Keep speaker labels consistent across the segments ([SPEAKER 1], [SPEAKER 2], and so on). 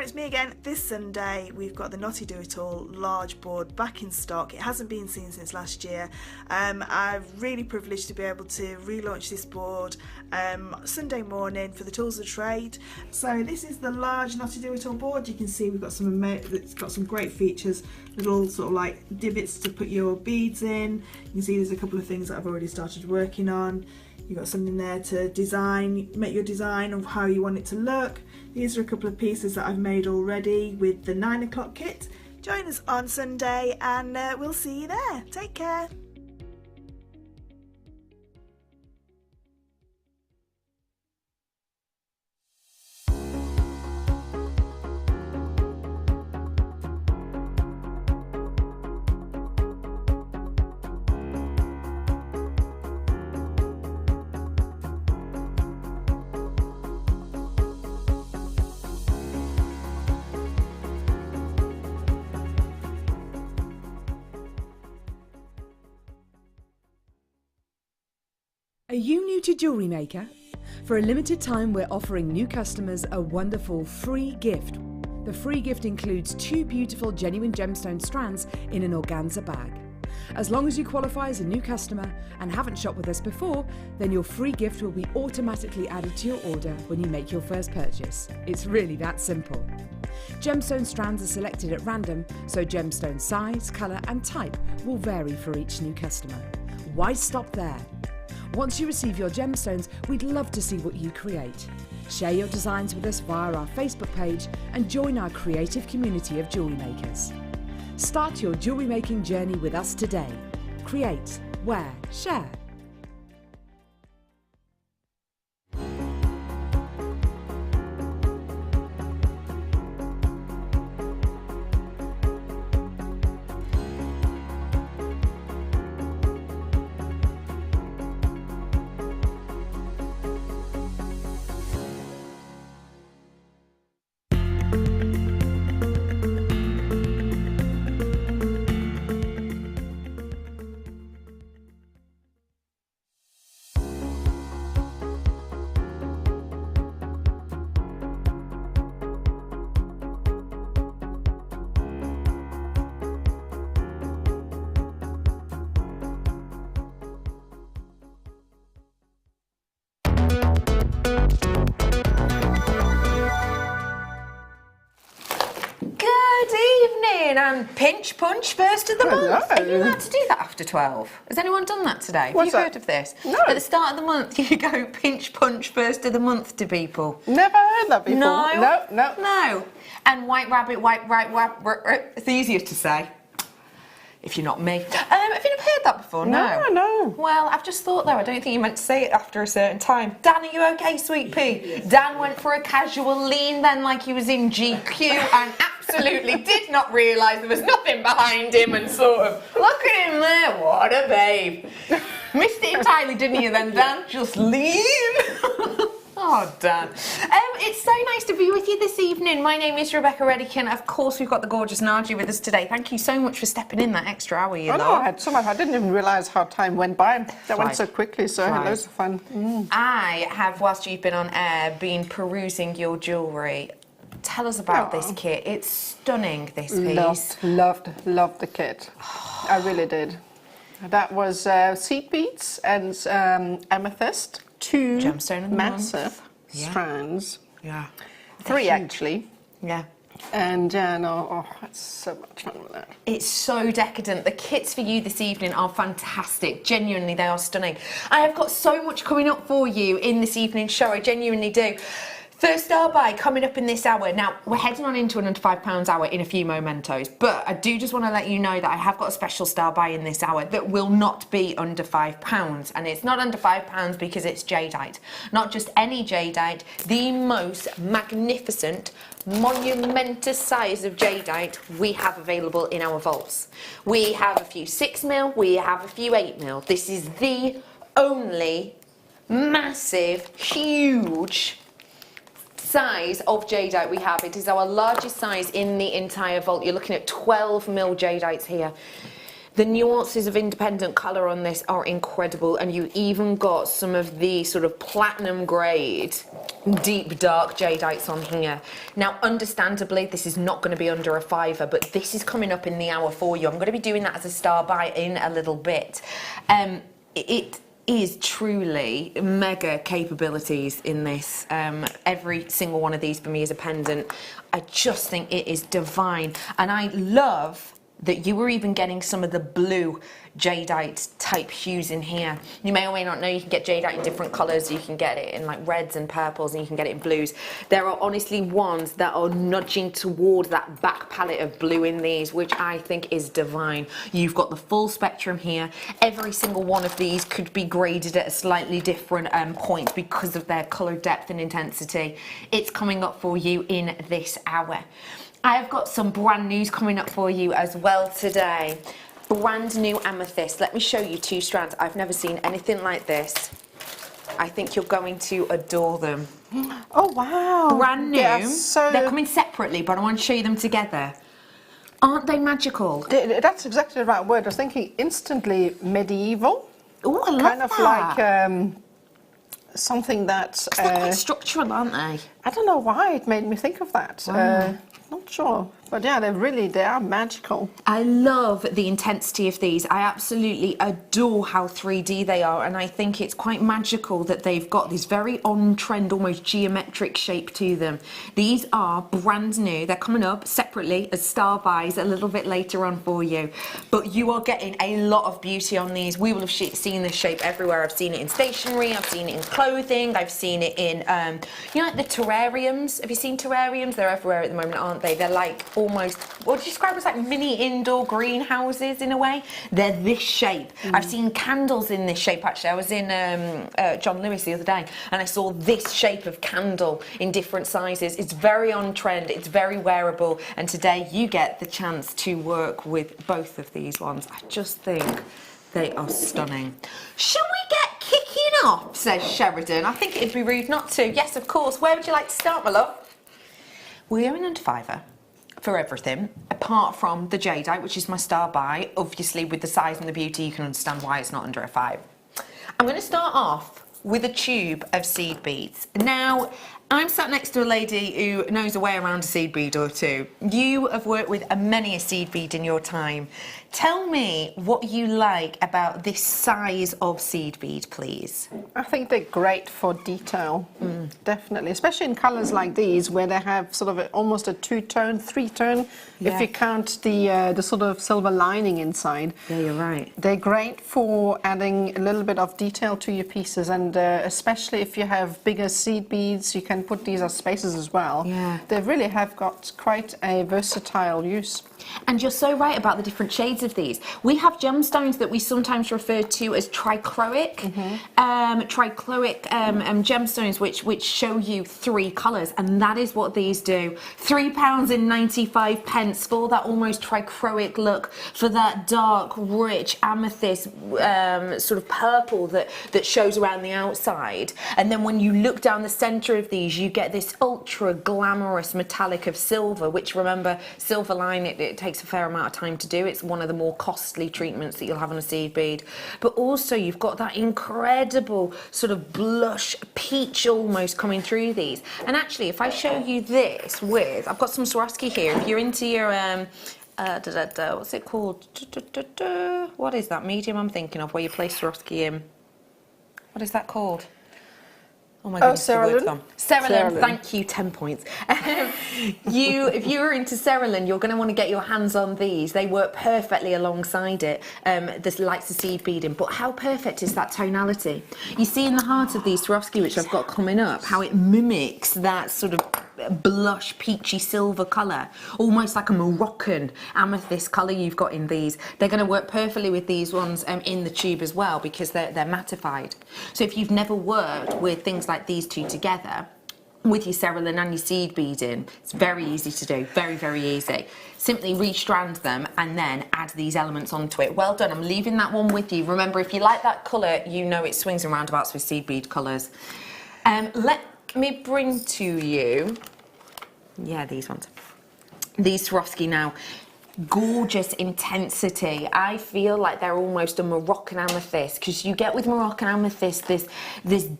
[SPEAKER 1] it's me again. This Sunday we've got the Knotty Do It All large board back in stock. It hasn't been seen since last year. I'm really privileged to be able to relaunch this board Sunday morning for the tools of trade. So this is the large Knotty Do It All board. You can see we've got it's got some great features, little sort of like divots to put your beads in. You can see there's a couple of things that I've already started working on. You've got something there to design, make your design of how you want it to look. These are a couple of pieces that I've made already with the 9 o'clock kit. Join us on Sunday and we'll see you there. Take care.
[SPEAKER 2] Are you new to JewelleryMaker? For a limited time, we're offering new customers a wonderful free gift. The free gift includes 2 beautiful genuine gemstone strands in an organza bag. As long as you qualify as a new customer and haven't shopped with us before, then your free gift will be automatically added to your order when you make your first purchase. It's really that simple. Gemstone strands are selected at random, so gemstone size, colour and type will vary for each new customer. Why stop there? Once you receive your gemstones, we'd love to see what you create. Share your designs with us via our Facebook page and join our creative community of jewellery makers. Start your jewellery making journey with us today. Create, wear, share.
[SPEAKER 3] And pinch punch first of the month. Are you allowed to do that after 12? Has anyone done that today? Have you heard of this?
[SPEAKER 4] No.
[SPEAKER 3] At the start of the month, you go pinch punch first of the month to people.
[SPEAKER 4] Never heard that before.
[SPEAKER 3] No. And white rabbit, it's easier to say. If you're not me. Have you never heard that before?
[SPEAKER 4] No.
[SPEAKER 3] Well, I've just thought though, I don't think you meant to say it after a certain time. Dan, are you okay, sweet pea? Yes. Dan went for a casual lean then like he was in GQ and absolutely did not realise there was nothing behind him and sort of, look at him there, what a babe. Missed it entirely, didn't you then, Dan? Just lean. Oh, Dan. It's so nice to be with you this evening. My name is Rebecca Redican. Of course, we've got the gorgeous Nadja with us today. Thank you so much for stepping in that extra hour, you know.
[SPEAKER 4] I had so much. I didn't even realise how time went by. That went so quickly, so I had loads of fun.
[SPEAKER 3] I have, whilst you've been on air, been perusing your jewellery. Tell us about this kit. It's stunning, this piece.
[SPEAKER 4] Loved the kit. I really did. That was seed beads and amethyst. 2
[SPEAKER 3] gemstone
[SPEAKER 4] massive strands.
[SPEAKER 3] Yeah.
[SPEAKER 4] 3 actually.
[SPEAKER 3] Yeah.
[SPEAKER 4] And it's so much fun with that.
[SPEAKER 3] It's so decadent. The kits for you this evening are fantastic. Genuinely, they are stunning. I have got so much coming up for you in this evening's show. I genuinely do. First star buy coming up in this hour. Now, we're heading on into an under £5 hour in a few mementos, but I do just want to let you know that I have got a special star buy in this hour that will not be under £5. And it's not under £5 because it's Jadeite. Not just any Jadeite, the most magnificent, monumentous size of Jadeite we have available in our vaults. We have a few 6mm, we have a few 8mm. This is the only massive, huge size of Jadeite we have. It is our largest size in the entire vault. You're looking at 12mm Jadeites here. The nuances of independent colour on this are incredible, and you even got some of the sort of platinum grade, deep dark jadeites on here. Now, understandably, this is not going to be under a £5, but this is coming up in the hour for you. I'm going to be doing that as a star buy in a little bit. It is truly mega capabilities in this. Every single one of these for me is a pendant. I just think it is divine, and I love that you were even getting some of the blue jadeite type hues in here. You may or may not know you can get jadeite in different colours. You can get it in like reds and purples, and you can get it in blues. There are honestly ones that are nudging toward that back palette of blue in these, which I think is divine. You've got the full spectrum here. Every single one of these could be graded at a slightly different point because of their colour depth and intensity. It's coming up for you in this hour. I have got some brand news coming up for you as well today. Brand new amethyst. Let me show you 2 strands. I've never seen anything like this. I think you're going to adore them.
[SPEAKER 4] Oh, wow.
[SPEAKER 3] Brand new.
[SPEAKER 4] Yeah, so
[SPEAKER 3] they're coming separately, but I want to show you them together. Aren't they magical?
[SPEAKER 4] That's exactly the right word. I was thinking instantly medieval.
[SPEAKER 3] Oh, I love
[SPEAKER 4] kind of
[SPEAKER 3] that.
[SPEAKER 4] like something that...
[SPEAKER 3] They're quite structural, aren't they?
[SPEAKER 4] I don't know why it made me think of that.
[SPEAKER 3] Wow.
[SPEAKER 4] Not sure. But yeah, they are magical.
[SPEAKER 3] I love the intensity of these. I absolutely adore how 3D they are, and I think it's quite magical that they've got this very on-trend, almost geometric shape to them. These are brand new. They're coming up separately as star buys a little bit later on for you. But you are getting a lot of beauty on these. We will have seen this shape everywhere. I've seen it in stationery, I've seen it in clothing, I've seen it in, you know, like the terrariums. Have you seen terrariums? They're everywhere at the moment, aren't they? They're like almost, what would you describe as like mini indoor greenhouses in a way? They're this shape. I've seen candles in this shape actually. I was in John Lewis the other day and I saw this shape of candle in different sizes. It's very on trend, it's very wearable, and today you get the chance to work with both of these ones. I just think they are stunning. Shall we get kicking off, says Sheridan. I think it'd be rude not to. Yes, of course. Where would you like to start, my love? We're going under £5 for everything, apart from the jadeite, which is my star buy. Obviously, with the size and the beauty, you can understand why it's not under a £5. I'm going to start off with a tube of seed beads. Now, I'm sat next to a lady who knows a way around a seed bead or two. You have worked with many a seed bead in your time. Tell me what you like about this size of seed bead, please.
[SPEAKER 4] I think they're great for detail, definitely, especially in colours like these where they have sort of almost a 2-tone, 3-tone, if you count the sort of silver lining inside.
[SPEAKER 3] Yeah, you're right.
[SPEAKER 4] They're great for adding a little bit of detail to your pieces, and especially if you have bigger seed beads, you can put these as spaces as well.
[SPEAKER 3] Yeah.
[SPEAKER 4] They really have got quite a versatile use.
[SPEAKER 3] And you're so right about the different shades of these. We have gemstones that we sometimes refer to as trichroic, gemstones which show you 3 colours, and that is what these do. £3.95 for that almost trichroic look, for that dark, rich amethyst sort of purple that shows around the outside. And then when you look down the centre of these, you get this ultra glamorous metallic of silver, which, remember, silver line, it takes a fair amount of time to do. It's one of the more costly treatments that you'll have on a seed bead. But also you've got that incredible sort of blush peach almost coming through these. And actually, if I show you this with, I've got some Swarovski here. If you're into your what's it called? What is that medium I'm thinking of where you place Swarovski in? What is that called? Oh my goodness,
[SPEAKER 4] Cerulean.
[SPEAKER 3] Cerulean, thank you, 10 points. If you're into cerulean, you're going to want to get your hands on these. They work perfectly alongside it. This lights the seed beading, but how perfect is that tonality? You see in the heart of these Swarovski, which I've got coming up, how it mimics that sort of blush peachy silver colour, almost like a Moroccan amethyst colour you've got in these. They're going to work perfectly with these ones in the tube as well, because they're mattified. So if you've never worked with things like these two together with your cerulean and your seed beading, it's very easy to do, very, very easy. Simply restrand them and then add these elements onto it. Well done. I'm leaving that one with you. Remember, if you like that colour, you know it swings and roundabouts with seed bead colours. Let me bring to you, yeah, these ones. These Swarovski now. gorgeous intensity. I feel like they're almost a Moroccan amethyst, because you get with Moroccan amethyst this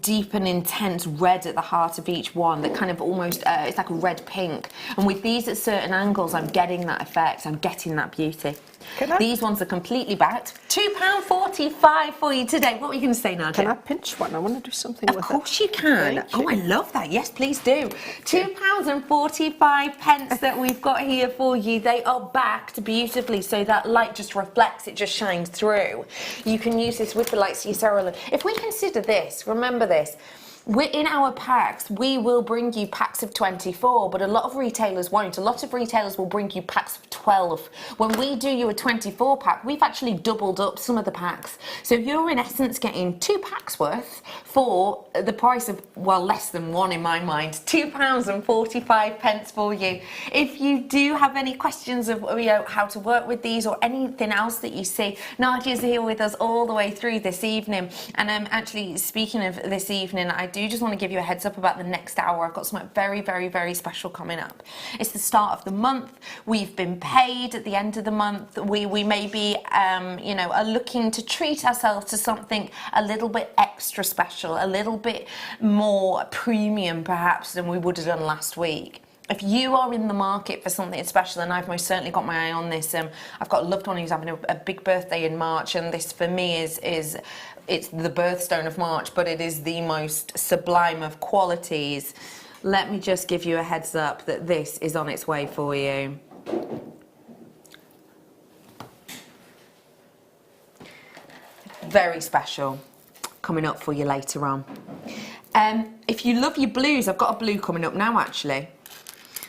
[SPEAKER 3] deep and intense red at the heart of each one that kind of almost it's like a red pink, and with these at certain angles I'm getting that effect, I'm getting that beauty. These ones are completely backed. £2.45 for you today. What were you going to say, Nadja?
[SPEAKER 4] Can I pinch one? I want to do something with it.
[SPEAKER 3] Of course you can. Oh, I love that. Yes, please do. £2.45 that we've got here for you. They are backed beautifully, so that light just reflects, it just shines through. You can use this with the lights you Sarah. If we consider this, remember this, we're in our packs, we will bring you packs of 24, but a lot of retailers won't. A lot of retailers will bring you packs of 12. When we do you a 24 pack, we've actually doubled up some of the packs. So you're in essence getting 2 packs worth for the price of, well, less than one in my mind. £2.45 for you. If you do have any questions of how to work with these or anything else that you see, Nadja's here with us all the way through this evening. And actually, speaking of this evening, I do just want to give you a heads up about the next hour. I've got something very, very, very special coming up. It's the start of the month. We've been paid at the end of the month. We maybe, are looking to treat ourselves to something a little bit extra special, a little bit more premium perhaps than we would have done last week. If you are in the market for something special, and I've most certainly got my eye on this, I've got a loved one who's having a big birthday in March, and this for me is it's the birthstone of March, but it is the most sublime of qualities. Let me just give you a heads up that this is on its way for you. Very special, coming up for you later on. If you love your blues, I've got a blue coming up now actually.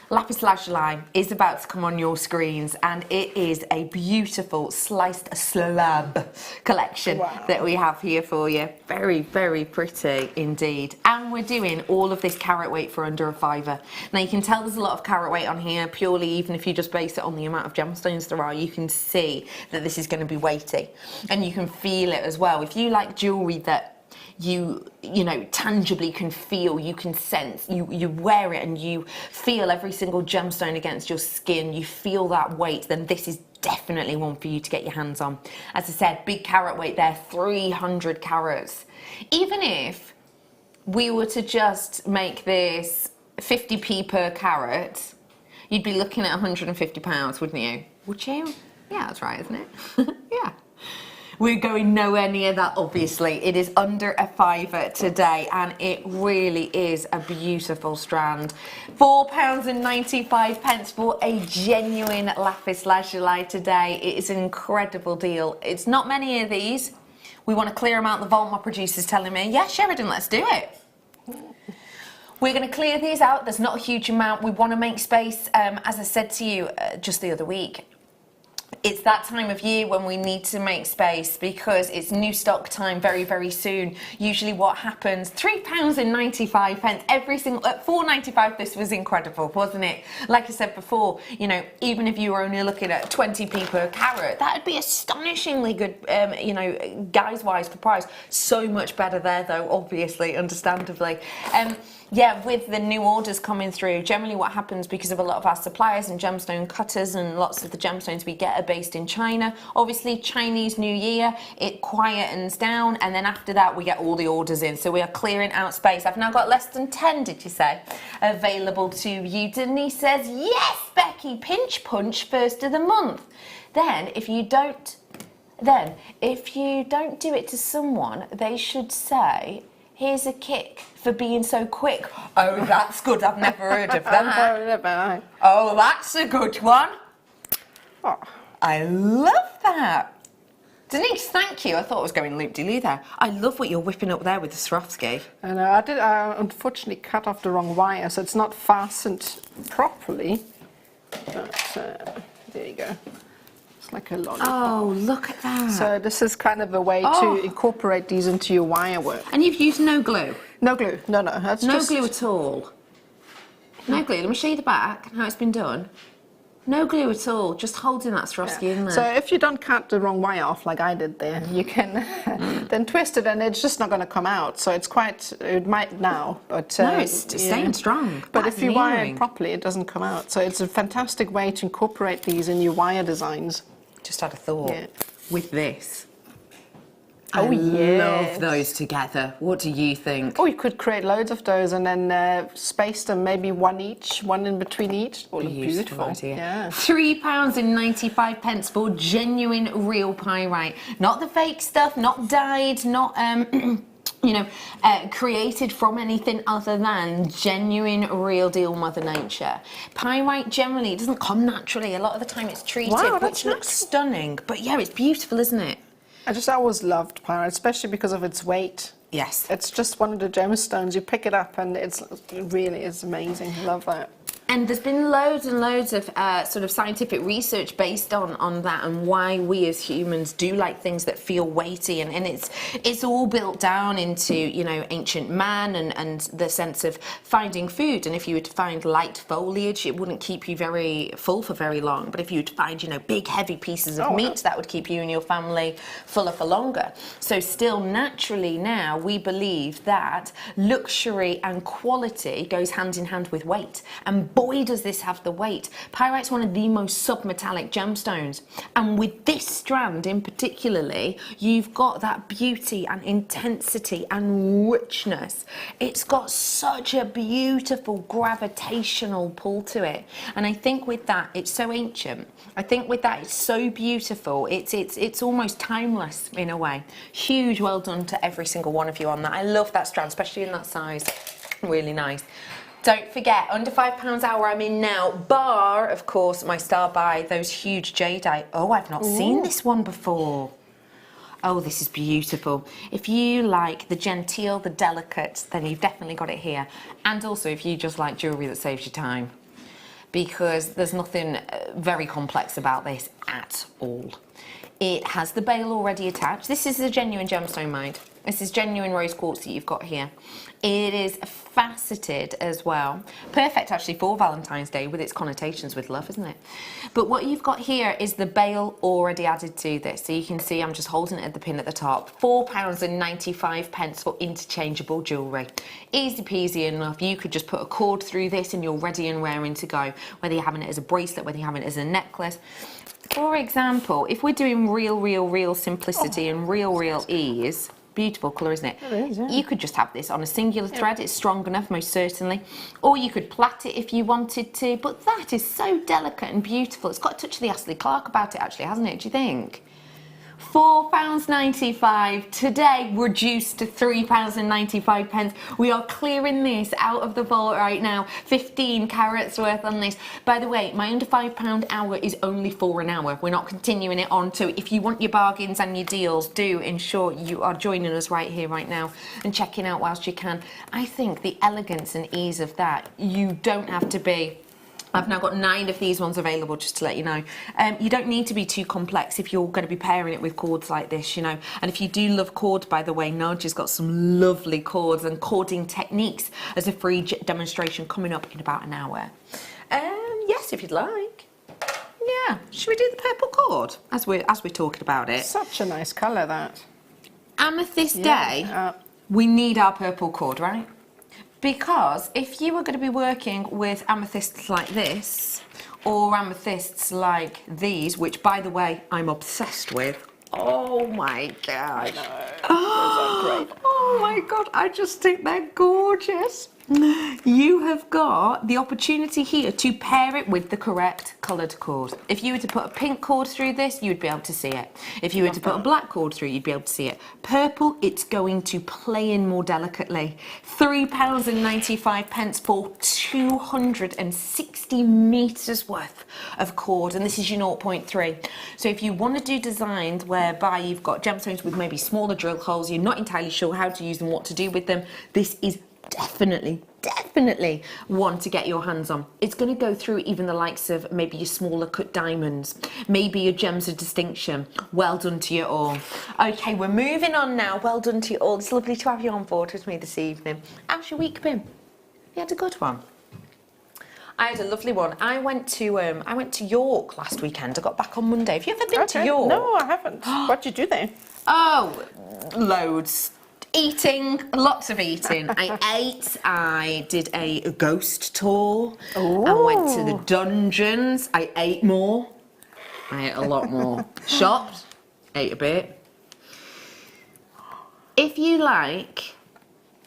[SPEAKER 3] Lapis lazuli is about to come on your screens, and it is a beautiful sliced slab collection that we have here for you. Very, very pretty indeed. And we're doing all of this carat weight for under £5. Now you can tell there's a lot of carat weight on here, purely even if you just base it on the amount of gemstones there are, you can see that this is going to be weighty, and you can feel it as well. If you like jewellery that you tangibly can feel, you can sense, you wear it and you feel every single gemstone against your skin, you feel that weight, then this is definitely one for you to get your hands on. As I said, big carat weight there, 300 carats. Even if we were to just make this 50p per carat, you'd be looking at £150, wouldn't you? Would you? Yeah, that's right, isn't it? Yeah. We're going nowhere near that, obviously. It is under a £5 today, and it really is a beautiful strand. £4.95 for a genuine lapis lazuli today. It is an incredible deal. It's not many of these. We want to clear them out. The vault, my producer's telling me, yeah, Sheridan, let's do it. We're going to clear these out. There's not a huge amount. We want to make space. As I said to you just the other week, it's that time of year when we need to make space because it's new stock time very, very soon. Usually what happens, £3.95 every single, at £4.95 this was incredible, wasn't it? Like I said before, even if you were only looking at 20p per carat, that would be astonishingly good, guys-wise for price. So much better there though, obviously, understandably. Yeah, with the new orders coming through, generally what happens because of a lot of our suppliers and gemstone cutters and lots of the gemstones we get are based in China. Obviously, Chinese New Year, it quietens down, and then after that we get all the orders in. So we are clearing out space. I've now got less than 10, did you say, available to you. Denise says, yes, Becky, pinch punch first of the month. Then if you don't do it to someone, they should say, here's a kick for being so quick. Oh, that's good. I've never heard of that. Oh, that's a good one. Oh. I love that. Denise, thank you. I thought I was going loop-de-loo there. I love what you're whipping up there with the Swarovski.
[SPEAKER 4] I know. I unfortunately cut off the wrong wire, so it's not fastened properly. But there you go. Like a lollipop.
[SPEAKER 3] Oh, look at that.
[SPEAKER 4] So this is kind of a way to incorporate these into your wire work.
[SPEAKER 3] And you've used no glue?
[SPEAKER 4] No glue. No. That's
[SPEAKER 3] no glue at all. No glue. Let me show you the back and how it's been done. No glue at all, just holding that Swarovski in there.
[SPEAKER 4] So if you don't cut the wrong wire off like I did there, you can then twist it and it's just not going to come out. So it's quite, it might now, but...
[SPEAKER 3] no, it's staying strong.
[SPEAKER 4] But if you wire it properly, it doesn't come out. So it's a fantastic way to incorporate these in your wire designs.
[SPEAKER 3] Just had a thought with this.
[SPEAKER 4] Oh,
[SPEAKER 3] I
[SPEAKER 4] yes.
[SPEAKER 3] love those together. What do you think?
[SPEAKER 4] Or you could create loads of those and then space them, maybe one each, one in between each. Oh, beautiful.
[SPEAKER 3] Idea.
[SPEAKER 4] Yeah.
[SPEAKER 3] £3.95 for genuine real pyrite. Not the fake stuff, not dyed, not you know, created from anything other than genuine, real deal Mother Nature. Pyrite generally, it doesn't come naturally. A lot of the time it's treated, which looks stunning. But yeah, it's beautiful, isn't it?
[SPEAKER 4] I just always loved pyrite, especially because of its weight.
[SPEAKER 3] Yes.
[SPEAKER 4] It's just one of the gemstones. You pick it up and it really is amazing. I love that.
[SPEAKER 3] And there's been loads and loads of sort of scientific research based on that and why we as humans do like things that feel weighty, and it's all built down into, you know, ancient man and the sense of finding food. And if you were to find light foliage, it wouldn't keep you very full for very long. But if you were to find, you know, big heavy pieces of meat, that would keep you and your family fuller for longer. So still naturally now we believe that luxury and quality goes hand in hand with weight. And boy, does this have the weight. Pyrite's one of the most submetallic gemstones. And with this strand in particularly, you've got that beauty and intensity and richness. It's got such a beautiful gravitational pull to it. And I think with that, it's so ancient. I think with that, it's so beautiful. It's almost timeless in a way. Huge well done to every single one of you on that. I love that strand, especially in that size. Really nice. Don't forget, under £5 hour I'm in now, bar, of course, my star buy, those huge jadeite. Oh, I've not seen this one before. Oh, this is beautiful. If you like the genteel, the delicate, then you've definitely got it here. And also, if you just like jewellery that saves you time, because there's nothing very complex about this at all. It has the bail already attached. This is a genuine gemstone, mind. This is genuine rose quartz that you've got here. It is faceted as well. Perfect actually for Valentine's Day with its connotations with love, isn't it? But what you've got here is the bail already added to this. So you can see I'm just holding it at the pin at the top. £4.95 for interchangeable jewellery. Easy peasy enough. You could just put a cord through this and you're ready and raring to go. Whether you're having it as a bracelet, whether you're having it as a necklace. For example, if we're doing real simplicity and real ease, beautiful colour, isn't it?
[SPEAKER 4] It is, yeah.
[SPEAKER 3] You could just have this on a singular thread. It's strong enough, most certainly. Or you could plait it if you wanted to. But that is so delicate and beautiful. It's got a touch of the Astley Clark about it, actually, hasn't it? Do you think? £4.95 today, reduced to £3.95. We are clearing this out of the vault right now. 15 carats worth on this. By the way, my under £5 hour is only for an hour. We're not continuing it on. So if you want your bargains and your deals, do ensure you are joining us right here, right now, and checking out whilst you can. I think the elegance and ease of that, you don't have to be... I've now got 9 of these ones available, just to let you know. You don't need to be too complex if you're going to be pairing it with cords like this, you know. And if you do love cords, by the way, Nadja's got some lovely cords and cording techniques as a free demonstration coming up in about an hour. Yes, if you'd like. Yeah, should we do the purple cord as we're talking about it?
[SPEAKER 4] Such a nice colour, that.
[SPEAKER 3] Amethyst Day, we need our purple cord, right? Because if you were going to be working with amethysts like this, or amethysts like these, which, by the way, I'm obsessed with. Oh my God.
[SPEAKER 4] I know. Oh, great.
[SPEAKER 3] Oh my God, I just think they're gorgeous. You have got the opportunity here to pair it with the correct coloured cord. If you were to put a pink cord through this, you'd be able to see it. If you were to put a black cord through, you'd be able to see it. Purple, it's going to play in more delicately. £3.95 for 260 metres worth of cord, and this is your 0.3. So if you want to do designs whereby you've got gemstones with maybe smaller drill holes, you're not entirely sure how to use them, what to do with them, this is definitely one to get your hands on. It's going to go through even the likes of maybe your smaller cut diamonds, maybe your gems of distinction. Well done to you all. Okay, we're moving on now. Well done to you all. It's lovely to have you on board with me this evening. How's your week been? You had a good one? I had a lovely one. I went to York last weekend. I got back on Monday. Have you ever been to York?
[SPEAKER 4] No, I haven't. What did you do there?
[SPEAKER 3] Oh, loads. Eating, lots of eating. I ate, I did a ghost tour.
[SPEAKER 4] Ooh.
[SPEAKER 3] I went to the dungeons. I ate more. I ate a lot more. Shopped, ate a bit. If you like,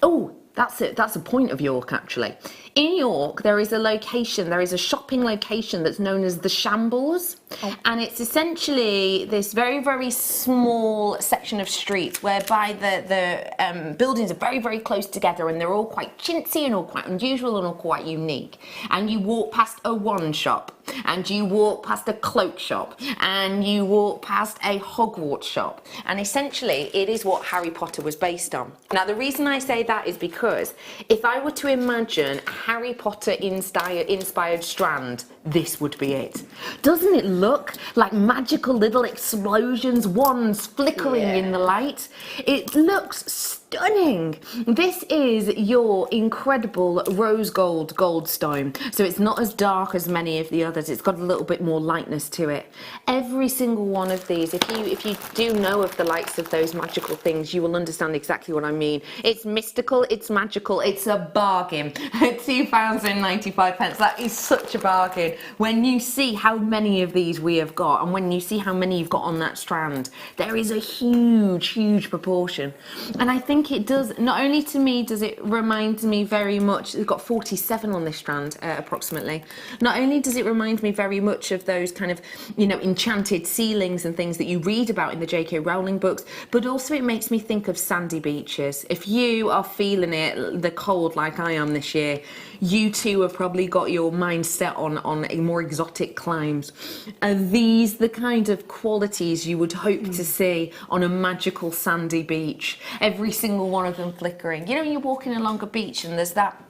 [SPEAKER 3] oh, that's it. That's a point of York, actually. In York, there is a shopping location that's known as the Shambles. Oh. And it's essentially this very, very small section of streets whereby the buildings are very, very close together, and they're all quite chintzy and all quite unusual and all quite unique. And you walk past a wand shop, and you walk past a cloak shop, and you walk past a Hogwarts shop. And essentially, it is what Harry Potter was based on. Now, the reason I say that is because if I were to imagine a Harry Potter inspired strand, this would be it. Doesn't it look like magical little explosions, wands flickering in the light? It looks stunning. This is your incredible rose gold Goldstone. So it's not as dark as many of the others. It's got a little bit more lightness to it. Every single one of these, if you do know of the likes of those magical things, you will understand exactly what I mean. It's mystical, it's magical, it's a bargain. £2.95. That is such a bargain. When you see how many of these we have got, and when you see how many you've got on that strand, there is a huge, huge proportion. And I think it does, not only to me does it remind me very much, we've got 47 on this strand approximately, not only does it remind me very much of those kind of, you know, enchanted ceilings and things that you read about in the J.K. Rowling books, but also it makes me think of sandy beaches. If you are feeling it, the cold like I am this year, you too have probably got your mind set on a more exotic climes. Are these the kind of qualities you would hope to see on a magical sandy beach? Every single one of them flickering. You know, you're walking along a beach and there's that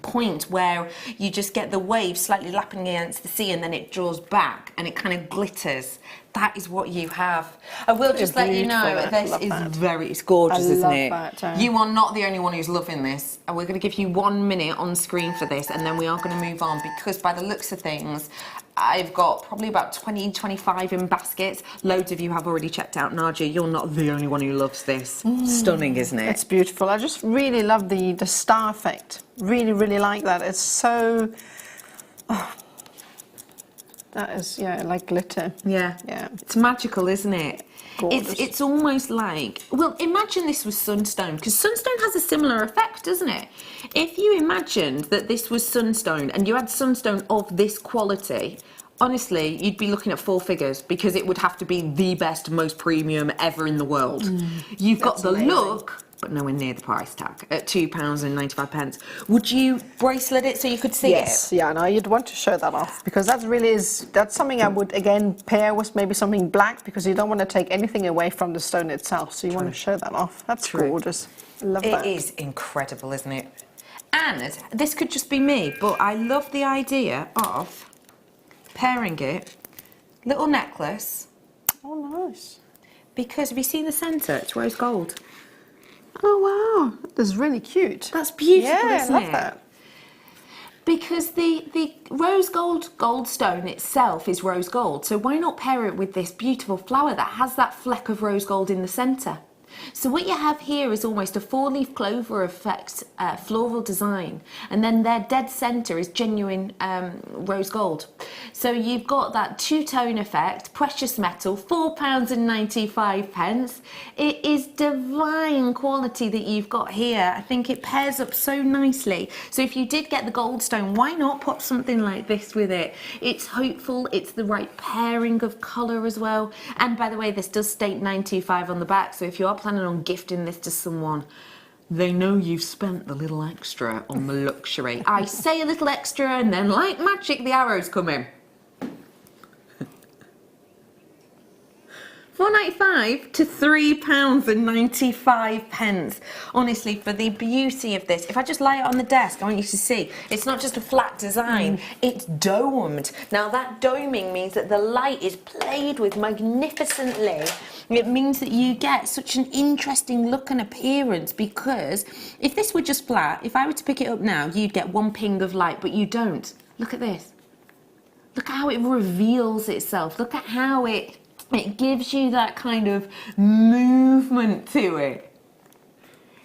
[SPEAKER 3] point where you just get the waves slightly lapping against the sea and then it draws back and it kind of glitters. That is what you have. I will just let you know, this is it's gorgeous, isn't it? You are not the only one who's loving this. And we're going to give you 1 minute on screen for this, and then we are going to move on, because by the looks of things, I've got probably about 20, 25 in baskets. Loads of you have already checked out. Nadja, you're not the only one who loves this. Stunning, isn't it?
[SPEAKER 4] It's beautiful. I just really love the star effect. Really, really like that. It's so... Oh. That is, yeah, like glitter.
[SPEAKER 3] Yeah. It's magical, isn't it?
[SPEAKER 4] Gorgeous.
[SPEAKER 3] It's almost like, well, imagine this was sunstone, because sunstone has a similar effect, doesn't it? If you imagined that this was sunstone and you had sunstone of this quality, honestly, you'd be looking at 4 figures, because it would have to be the best, most premium ever in the world. You've got the look, but nowhere near the price tag at £2.95. Would you bracelet it so you could see it?
[SPEAKER 4] Yes, yeah, no, you'd want to show that off, because that really is, that's something I would again pair with maybe something black, because you don't want to take anything away from the stone itself, so you want to show that off. That's gorgeous. I love that.
[SPEAKER 3] It is incredible, isn't it? And this could just be me, but I love the idea of pairing it, little necklace.
[SPEAKER 4] Oh, nice.
[SPEAKER 3] Because have you seen the centre? It's rose gold.
[SPEAKER 4] Oh wow, that's really cute.
[SPEAKER 3] That's beautiful, isn't it?
[SPEAKER 4] I love that.
[SPEAKER 3] Because the rose gold Goldstone itself is rose gold, so why not pair it with this beautiful flower that has that fleck of rose gold in the centre? So what you have here is almost a 4-leaf clover effect floral design, and then their dead centre is genuine rose gold. So you've got that two-tone effect, precious metal, £4.95. It is divine quality that you've got here. I think it pairs up so nicely. So if you did get the Goldstone, why not pop something like this with it? It's hopeful, it's the right pairing of colour as well. And by the way, this does state 925 on the back, so if you are planning on gifting this to someone, they know you've spent the little extra on the luxury. I say a little extra and then like magic the arrows come in. £4.95 to £3.95. Honestly, for the beauty of this, if I just lay it on the desk, I want you to see, it's not just a flat design, it's domed. Now that doming means that the light is played with magnificently. It means that you get such an interesting look and appearance, because if this were just flat, if I were to pick it up now, you'd get one ping of light, but you don't. Look at this. Look at how it reveals itself. Look at how it gives you that kind of movement to it.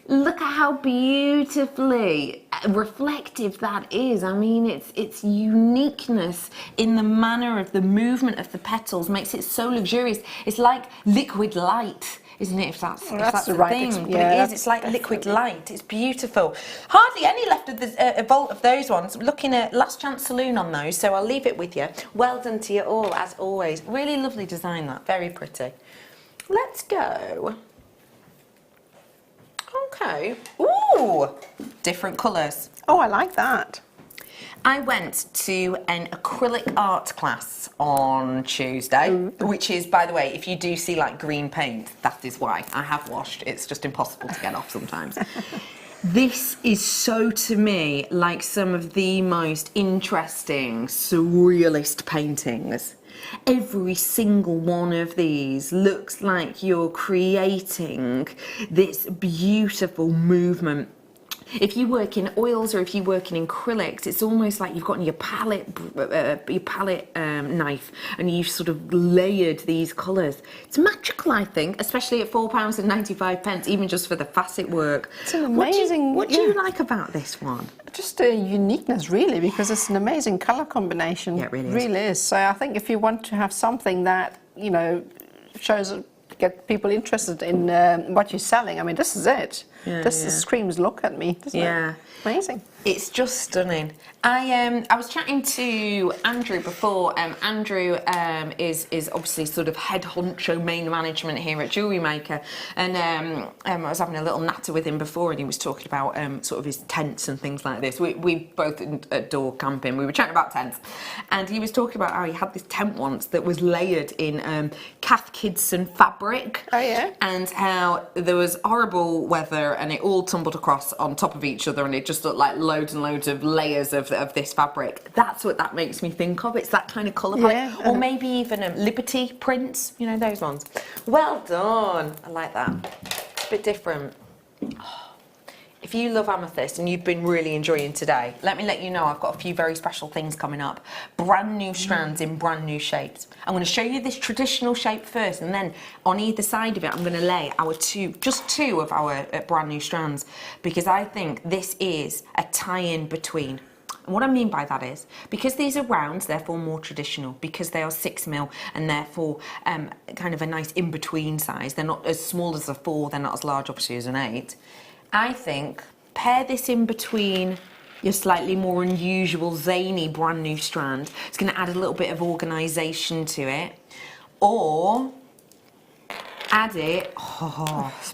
[SPEAKER 3] Look at how beautifully reflective that is. I mean, its uniqueness in the manner of the movement of the petals makes it so luxurious. It's like liquid light, isn't it? If that's the
[SPEAKER 4] right
[SPEAKER 3] thing.
[SPEAKER 4] Yeah,
[SPEAKER 3] but it is. It's like liquid light. It's beautiful. Hardly any left of the vault of those ones. Looking at Last Chance Saloon on those, so I'll leave it with you. Well done to you all, as always. Really lovely design, that. Very pretty. Let's go. Okay. Ooh, different colours.
[SPEAKER 4] Oh, I like that.
[SPEAKER 3] I went to an acrylic art class on Tuesday, which is, by the way, if you do see like green paint, that is why. I have washed. It's just impossible to get off sometimes. This is so, to me, like some of the most interesting surrealist paintings. Every single one of these looks like you're creating this beautiful movement. If you work in oils or if you work in acrylics, it's almost like you've got your palette knife and you've sort of layered these colours. It's magical, I think, especially at £4.95, even just for the facet work.
[SPEAKER 4] It's an amazing...
[SPEAKER 3] What do you like about this one?
[SPEAKER 4] Just a uniqueness, really, because it's an amazing colour combination.
[SPEAKER 3] Yeah, it really is.
[SPEAKER 4] Really is. So I think if you want to have something that, you know, shows, get people interested in what you're selling, I mean, this is it.
[SPEAKER 3] Yeah,
[SPEAKER 4] this screams, look at me, doesn't it? Amazing.
[SPEAKER 3] It's just stunning. I was chatting to Andrew before. Andrew is obviously sort of head honcho main management here at JewelleryMaker, and I was having a little natter with him before, and he was talking about sort of his tents and things like this. We both adore camping. We were chatting about tents, and he was talking about how he had this tent once that was layered in Cath Kidston fabric.
[SPEAKER 4] Oh yeah.
[SPEAKER 3] And how there was horrible weather, and it all tumbled across on top of each other, and it just looked like loads and loads of layers of this fabric. That's what that makes me think of. It's that kind of colour palette. Or maybe even Liberty prints, you know, those ones. Well done. I like that. It's a bit different. If you love Amethyst and you've been really enjoying today, let me let you know I've got a few very special things coming up. Brand new strands in brand new shapes. I'm going to show you this traditional shape first, and then on either side of it I'm going to lay our just two of our brand new strands, because I think this is a tie-in between. And what I mean by that is, because these are rounds, therefore more traditional, because they are 6mm and therefore kind of a nice in-between size. They're not as small as a 4, they're not as large obviously as an 8. I think pair this in between your slightly more unusual, zany, brand new strand. It's going to add a little bit of organisation to it. Or add it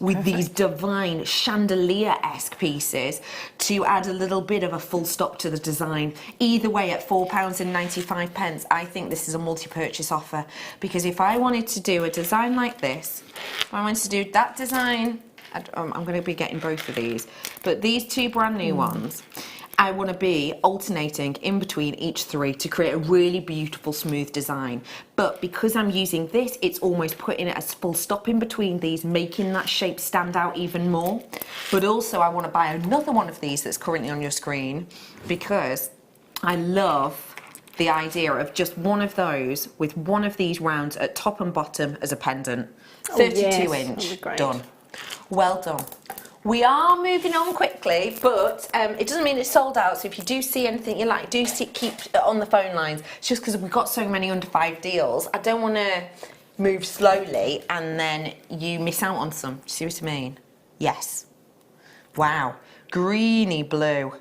[SPEAKER 3] with these divine chandelier-esque pieces to add a little bit of a full stop to the design. Either way, at £4.95, I think this is a multi-purchase offer, because if I wanted to do a design like this, if I wanted to do that design, I'm going to be getting both of these, but these two brand new ones, I want to be alternating in between each three to create a really beautiful smooth design. But because I'm using this, it's almost putting it as full stop in between these, making that shape stand out even more. But also I want to buy another one of these that's currently on your screen, because I love the idea of just one of those with one of these rounds at top and bottom as a pendant. 32 inch, done. Well done. We are moving on quickly, but it doesn't mean it's sold out. So if you do see anything you like, keep on the phone lines. It's just because we've got so many under 5 deals. I don't want to move slowly and then you miss out on some. Do you see what I mean? Yes. Wow. Greeny blue.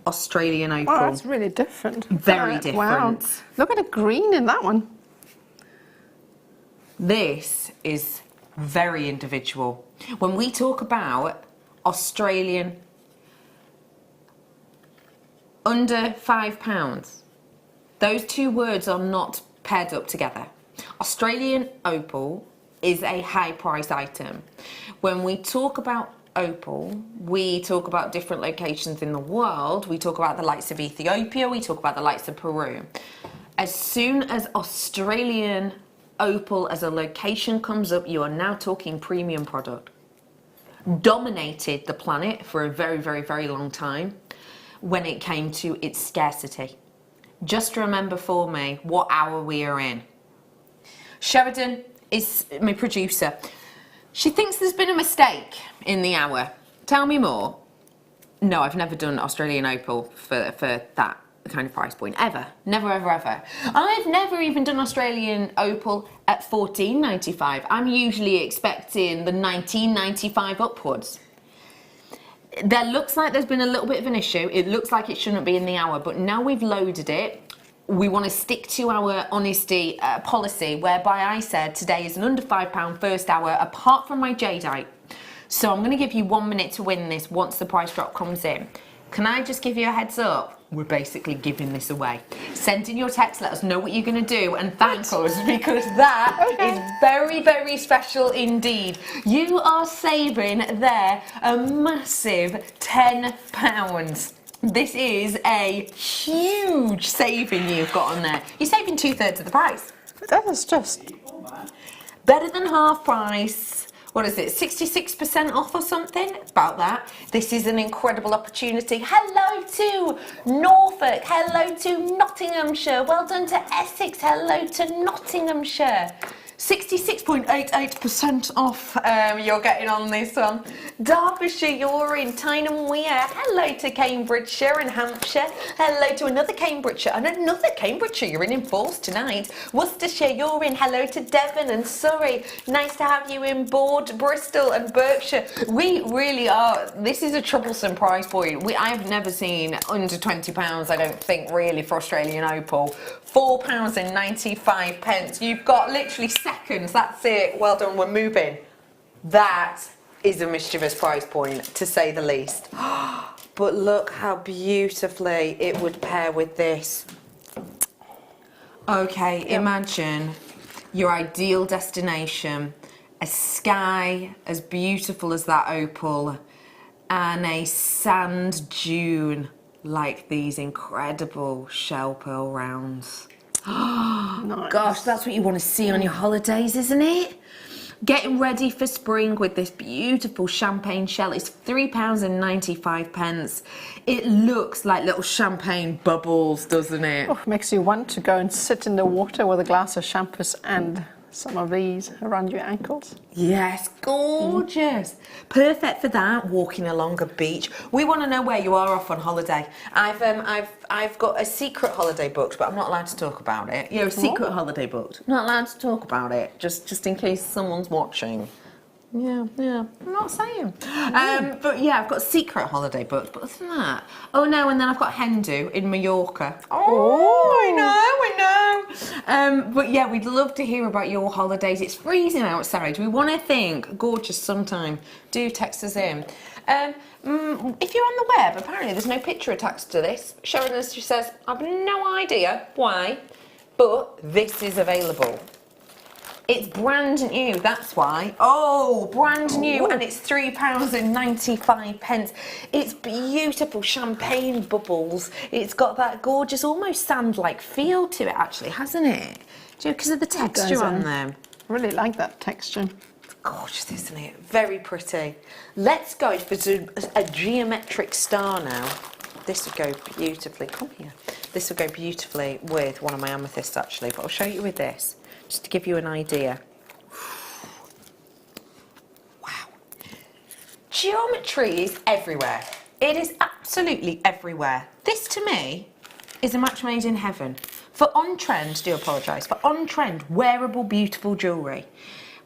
[SPEAKER 3] Australian opal.
[SPEAKER 4] Oh, that's really different.
[SPEAKER 3] Very different.
[SPEAKER 4] Wow. Look at the green in that one.
[SPEAKER 3] This is very individual. When we talk about Australian under £5, those two words are not paired up together. Australian opal is a high price item. When we talk about opal, we talk about different locations in the world. We talk about the likes of Ethiopia, we talk about the likes of Peru. As soon as Australian opal as a location comes up, you are now talking premium product. Dominated the planet for a very, very, very long time when it came to its scarcity. just remember for me what hour we are in. Sheridan is my producer. She thinks there's been a mistake in the hour. Tell me more. No, I've never done Australian opal for that kind of price point, ever. Never, ever, ever. I've never even done Australian opal at $14.95. I'm usually expecting the $19.95 upwards. There looks like there's been a little bit of an issue. It looks like it shouldn't be in the hour, but now we've loaded it, we want to stick to our honesty policy, whereby I said today is an under £5 first hour, apart from my Jadeite. So I'm going to give you 1 minute to win this once the price drop comes in. Can I just give you a heads up? We're basically giving this away. Send in your text, let us know what you're going to do, and thank us, because that is very, very special indeed. You are saving there a massive £10. This is a huge saving you've got on there. You're saving 2/3 of the price.
[SPEAKER 4] That is just
[SPEAKER 3] better than half price. What is it, 66% off or something? About that. This is an incredible opportunity. Hello to Norfolk. Hello to Nottinghamshire. Well done to Essex. Hello to Nottinghamshire. 66.88% off you're getting on this one. Derbyshire, you're in. Tyneham Weir. Hello to Cambridgeshire and Hampshire. Hello to another Cambridgeshire and another Cambridgeshire. You're in Falls tonight. Worcestershire, you're in. Hello to Devon and Surrey. Nice to have you in Board, Bristol and Berkshire. We really are. This is a troublesome price point. I've never seen under £20, I don't think, really, for Australian opal. £4.95. You've got literally seconds. That's it. Well done. We're moving. That is a mischievous price point, to say the least. But look how beautifully it would pair with this. Okay, imagine your ideal destination, a sky as beautiful as that opal, and a sand dune like these incredible shell pearl rounds.
[SPEAKER 4] nice.
[SPEAKER 3] Gosh, that's what you want to see on your holidays, isn't it? Getting ready for spring with this beautiful champagne shell. It's £3.95. It looks like little champagne bubbles, doesn't it?
[SPEAKER 4] Oh, makes you want to go and sit in the water with a glass of champers and some of these around your ankles.
[SPEAKER 3] Yes, gorgeous. Perfect for that, walking along a beach. We want to know where you are off on holiday. I've got a secret holiday booked, but I'm not allowed to talk about it. A secret holiday booked. I'm not allowed to talk about it, just in case someone's watching. Yeah, I'm not saying. But yeah, I've got a secret holiday booked, but other than that, oh no, and then I've got Hendu in Mallorca. Oh, I know. But yeah, we'd love to hear about your holidays. It's freezing outside. We want to think gorgeous sometime. Do text us in. If you're on the web, apparently there's no picture attached to this. Sheridan just says, I've no idea why, but this is available. It's brand new, that's why. Oh, brand new, and it's £3.95. It's beautiful champagne bubbles. It's got that gorgeous, almost sand-like feel to it, actually, hasn't it? Because of the texture on them.
[SPEAKER 4] I really like that texture.
[SPEAKER 3] It's gorgeous, isn't it? Very pretty. Let's go for a geometric star now. This would go beautifully. Come here. This would go beautifully with one of my amethysts, actually, but I'll show you with this. Just to give you an idea. Wow. Geometry is everywhere. It is absolutely everywhere. This, to me, is a match made in heaven. For on-trend, for on-trend, wearable, beautiful jewellery.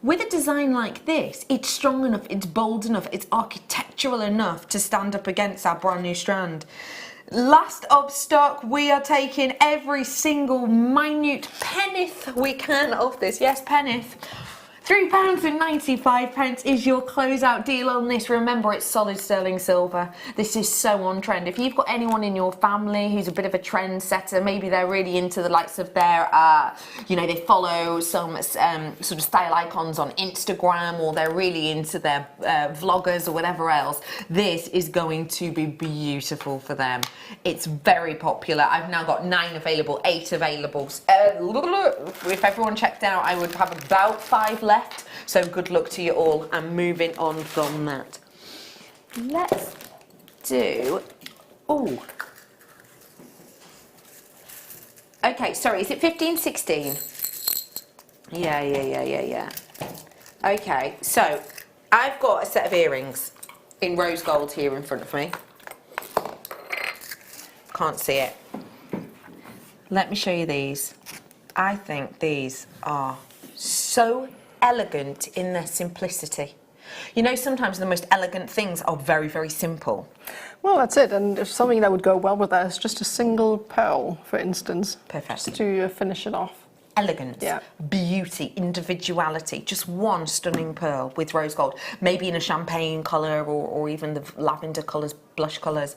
[SPEAKER 3] With a design like this, it's strong enough, it's bold enough, it's architectural enough to stand up against our brand new strand. Last of stock, we are taking every single minute penneth we can of this. Yes, penneth. £3.95 is your closeout deal on this. Remember, it's solid sterling silver. This is so on trend. If you've got anyone in your family who's a bit of a trend setter, maybe they're really into the likes of their, they follow some sort of style icons on Instagram, or they're really into their vloggers or whatever else, this is going to be beautiful for them. It's very popular. I've now got 9 available, 8 available. If everyone checked out, I would have about 5 left. So good luck to you all. I'm moving on from that. Let's do, Okay, sorry, is it 15, 16? Yeah. Okay, so I've got a set of earrings in rose gold here in front of me. Can't see it. Let me show you these. I think these are so elegant in their simplicity. You know, sometimes the most elegant things are very, very simple.
[SPEAKER 4] Well, that's it. And if something that would go well with that is just a single pearl, for instance.
[SPEAKER 3] Perfect.
[SPEAKER 4] Just to finish it off.
[SPEAKER 3] Elegance, beauty, individuality, just one stunning pearl with rose gold, maybe in a champagne colour or even the lavender colours, blush colours.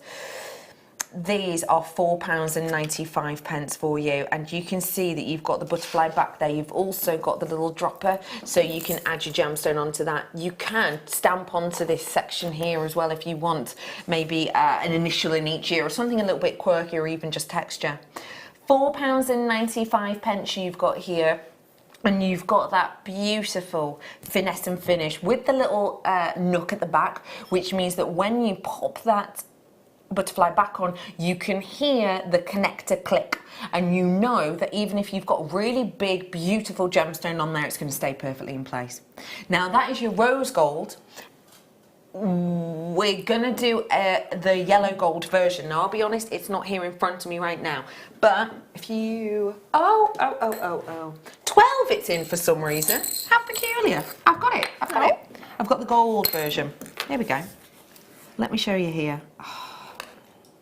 [SPEAKER 3] These are £4.95 for you, and you can see that you've got the butterfly back there. You've also got the little dropper, so you can add your gemstone onto that. You can stamp onto this section here as well if you want, maybe an initial in each ear or something a little bit quirky, or even just texture. £4.95 you've got here, and you've got that beautiful finesse and finish with the little nook at the back, which means that when you pop that butterfly back on, you can hear the connector click, and you know that even if you've got really big, beautiful gemstone on there, it's going to stay perfectly in place. Now that is your rose gold. We're gonna do the yellow gold version. Now I'll be honest, it's not here in front of me right now, but if you 12 it's in for some reason. How peculiar. I've got it. I've got the gold version. Here we go. Let me show you here. Oh,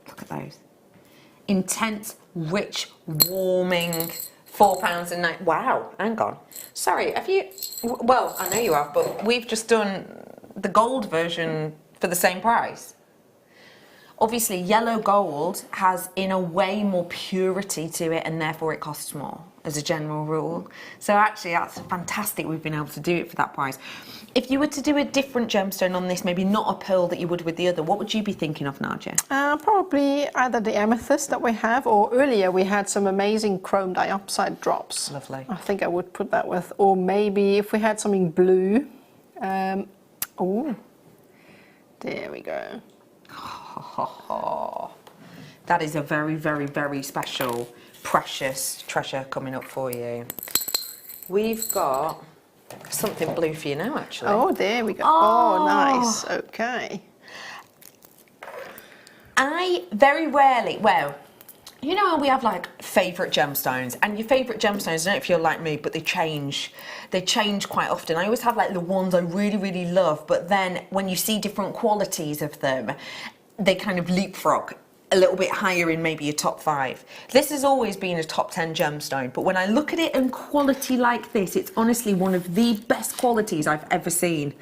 [SPEAKER 3] look at those. Intense, rich, warming. £4.09. Wow, hang on. Sorry, have you? Well, I know you have, but we've just done the gold version for the same price. Obviously, yellow gold has, in a way, more purity to it, and therefore it costs more, as a general rule. So actually, that's fantastic we've been able to do it for that price. If you were to do a different gemstone on this, maybe not a pearl that you would with the other, what would you be thinking of, Nadja?
[SPEAKER 4] Probably either the amethyst that we have, or earlier we had some amazing chrome dioxide drops.
[SPEAKER 3] Lovely.
[SPEAKER 4] I think I would put that with, or maybe if we had something blue. Oh, there we go.
[SPEAKER 3] That is a very, very, very special, precious treasure coming up for you. We've got something blue for you now, actually.
[SPEAKER 4] Oh, there we go. Oh, nice. Okay.
[SPEAKER 3] I very rarely, well, you know, we have like favourite gemstones, and your favourite gemstones, I don't know if you're like me, but they change quite often. I always have like the ones I really, really love, but then when you see different qualities of them, they kind of leapfrog a little bit higher in maybe your top 5. This has always been a top 10 gemstone, but when I look at it in quality like this, it's honestly one of the best qualities I've ever seen.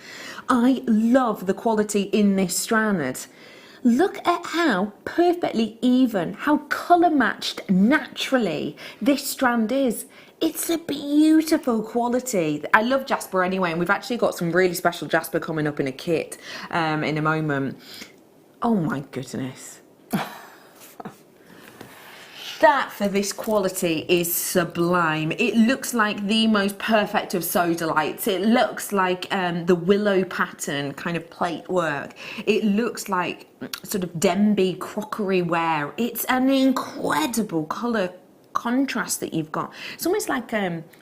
[SPEAKER 3] I love the quality in this strand. Look at how perfectly even, how colour matched naturally this strand is. It's a beautiful quality. I love Jasper anyway, and we've actually got some really special Jasper coming up in a kit in a moment. Oh my goodness. That for this quality is sublime. It looks like the most perfect of sodalites. It looks like the willow pattern kind of plate work. It looks like sort of Denby crockery ware. It's an incredible colour contrast that you've got. It's almost like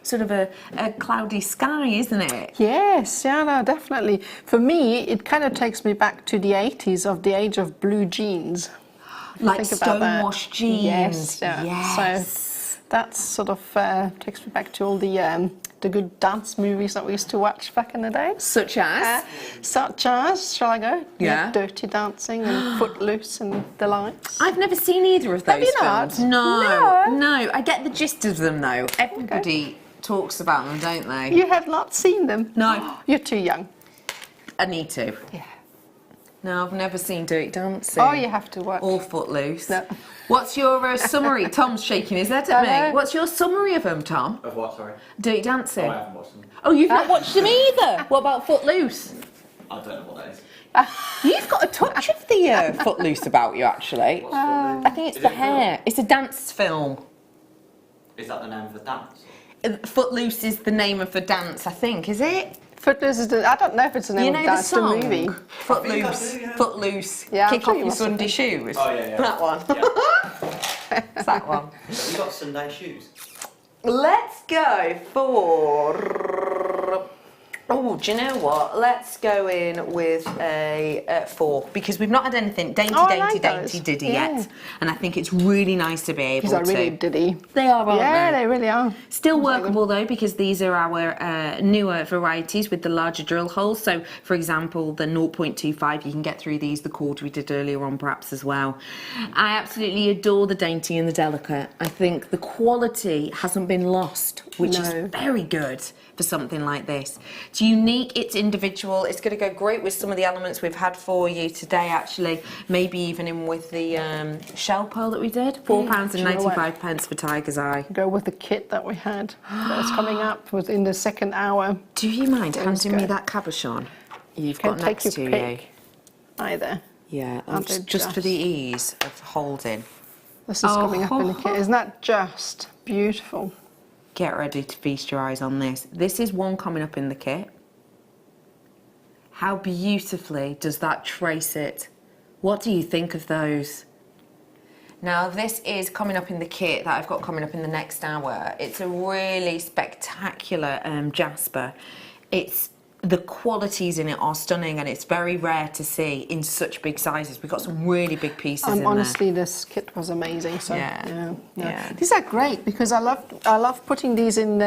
[SPEAKER 3] sort of a cloudy sky, isn't it?
[SPEAKER 4] Yes, yeah, no, definitely. For me, it kind of takes me back to the 80s, of the age of blue jeans.
[SPEAKER 3] Like stonewashed jeans.
[SPEAKER 4] Yes, yeah.
[SPEAKER 3] Yes.
[SPEAKER 4] So that sort of takes me back to all the good dance movies that we used to watch back in the day.
[SPEAKER 3] Such as?
[SPEAKER 4] Shall I go?
[SPEAKER 3] Yeah.
[SPEAKER 4] Dirty Dancing and Footloose and the likes.
[SPEAKER 3] I've never seen either of those
[SPEAKER 4] films.
[SPEAKER 3] Have you not? No. I get the gist of them though. Everybody talks about them, don't they?
[SPEAKER 4] You have not seen them?
[SPEAKER 3] No.
[SPEAKER 4] You're too young.
[SPEAKER 3] I need to.
[SPEAKER 4] Yeah.
[SPEAKER 3] No, I've never seen Dirty Dancing.
[SPEAKER 4] Oh, you have to watch.
[SPEAKER 3] Or Footloose.
[SPEAKER 4] No.
[SPEAKER 3] What's your summary? Tom's shaking his head at me. What's your summary of them, Tom?
[SPEAKER 5] Of what, sorry?
[SPEAKER 3] Dirty Dancing.
[SPEAKER 5] Oh, I haven't watched them.
[SPEAKER 3] Oh, you've not watched them either? What about Footloose?
[SPEAKER 5] I don't know what that is.
[SPEAKER 3] You've got a touch of the Footloose about you, actually.
[SPEAKER 5] What's Footloose?
[SPEAKER 3] I think it's
[SPEAKER 5] Is
[SPEAKER 3] the
[SPEAKER 5] it
[SPEAKER 3] hair. It's a dance film.
[SPEAKER 5] Is that the name of the dance?
[SPEAKER 3] Footloose is the name of the dance, I think, is it?
[SPEAKER 4] Footloose is I don't know if it's the name
[SPEAKER 3] You know
[SPEAKER 4] of
[SPEAKER 3] the
[SPEAKER 4] that's the
[SPEAKER 3] song?
[SPEAKER 4] movie.
[SPEAKER 3] Footloose,
[SPEAKER 5] do, yeah.
[SPEAKER 3] Footloose,
[SPEAKER 4] Yeah, I'm
[SPEAKER 3] kick
[SPEAKER 4] sure
[SPEAKER 3] off
[SPEAKER 4] you
[SPEAKER 3] your
[SPEAKER 4] must have
[SPEAKER 3] Sunday shoes.
[SPEAKER 5] Oh, yeah.
[SPEAKER 3] That one.
[SPEAKER 5] Yeah.
[SPEAKER 3] It's that one.
[SPEAKER 5] You got Sunday shoes?
[SPEAKER 3] Let's go for... Oh, do you know what? Let's go in with a 4 because we've not had anything dainty diddy yet, and I think it's really nice to be able to.
[SPEAKER 4] These are really diddy.
[SPEAKER 3] They are, aren't
[SPEAKER 4] yeah,
[SPEAKER 3] they?
[SPEAKER 4] they really are.
[SPEAKER 3] Still workable though because these are our newer varieties with the larger drill holes. So, for example, the 0.25 you can get through these. The quarter we did earlier on, perhaps as well. I absolutely adore the dainty and the delicate. I think the quality hasn't been lost, which is very good for something like this. It's unique, it's individual, it's going to go great with some of the elements we've had for you today actually, maybe even in with the shell pearl that we did, £4.95 for Tiger's Eye.
[SPEAKER 4] Go with the kit that we had that's coming up within the second hour.
[SPEAKER 3] Do you mind handing me that cabochon you've got next to you?
[SPEAKER 4] Either.
[SPEAKER 3] Yeah, just for the ease of holding.
[SPEAKER 4] This is coming up in the kit. Isn't that just beautiful?
[SPEAKER 3] Get ready to feast your eyes on this. This is one coming up in the kit. How beautifully does that trace it? What do you think of those? Now this is coming up in the kit that I've got coming up in the next hour. It's a really spectacular Jasper. The qualities in it are stunning and it's very rare to see in such big sizes. We've got some really big pieces in there.
[SPEAKER 4] Honestly, this kit was amazing. So
[SPEAKER 3] yeah.
[SPEAKER 4] These are great because I love putting these in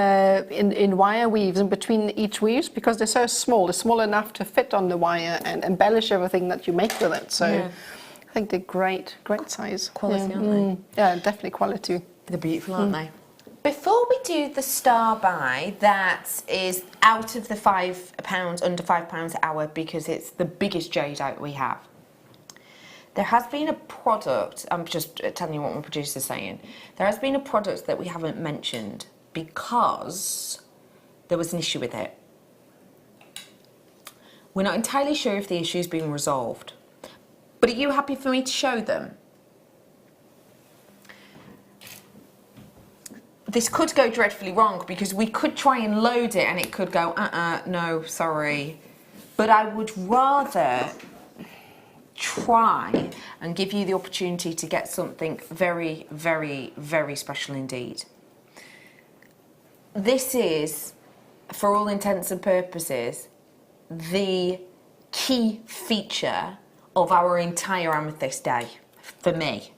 [SPEAKER 4] wire weaves in between each weaves because they're so small. They're small enough to fit on the wire and embellish everything that you make with it. So I think they're great size.
[SPEAKER 3] Quality, aren't
[SPEAKER 4] they? Yeah, definitely quality.
[SPEAKER 3] They're beautiful, aren't they? Before we do the star buy, that is out of the £5, under £5 an hour because it's the biggest jadeite we have. There has been a product, I'm just telling you what my producer's saying. There has been a product that we haven't mentioned because there was an issue with it. We're not entirely sure if the issue's been resolved. But are you happy for me to show them? This could go dreadfully wrong because we could try and load it and it could go, no, sorry. But I would rather try and give you the opportunity to get something very, very, very special indeed. This is, for all intents and purposes, the key feature of our entire Amethyst day, for me.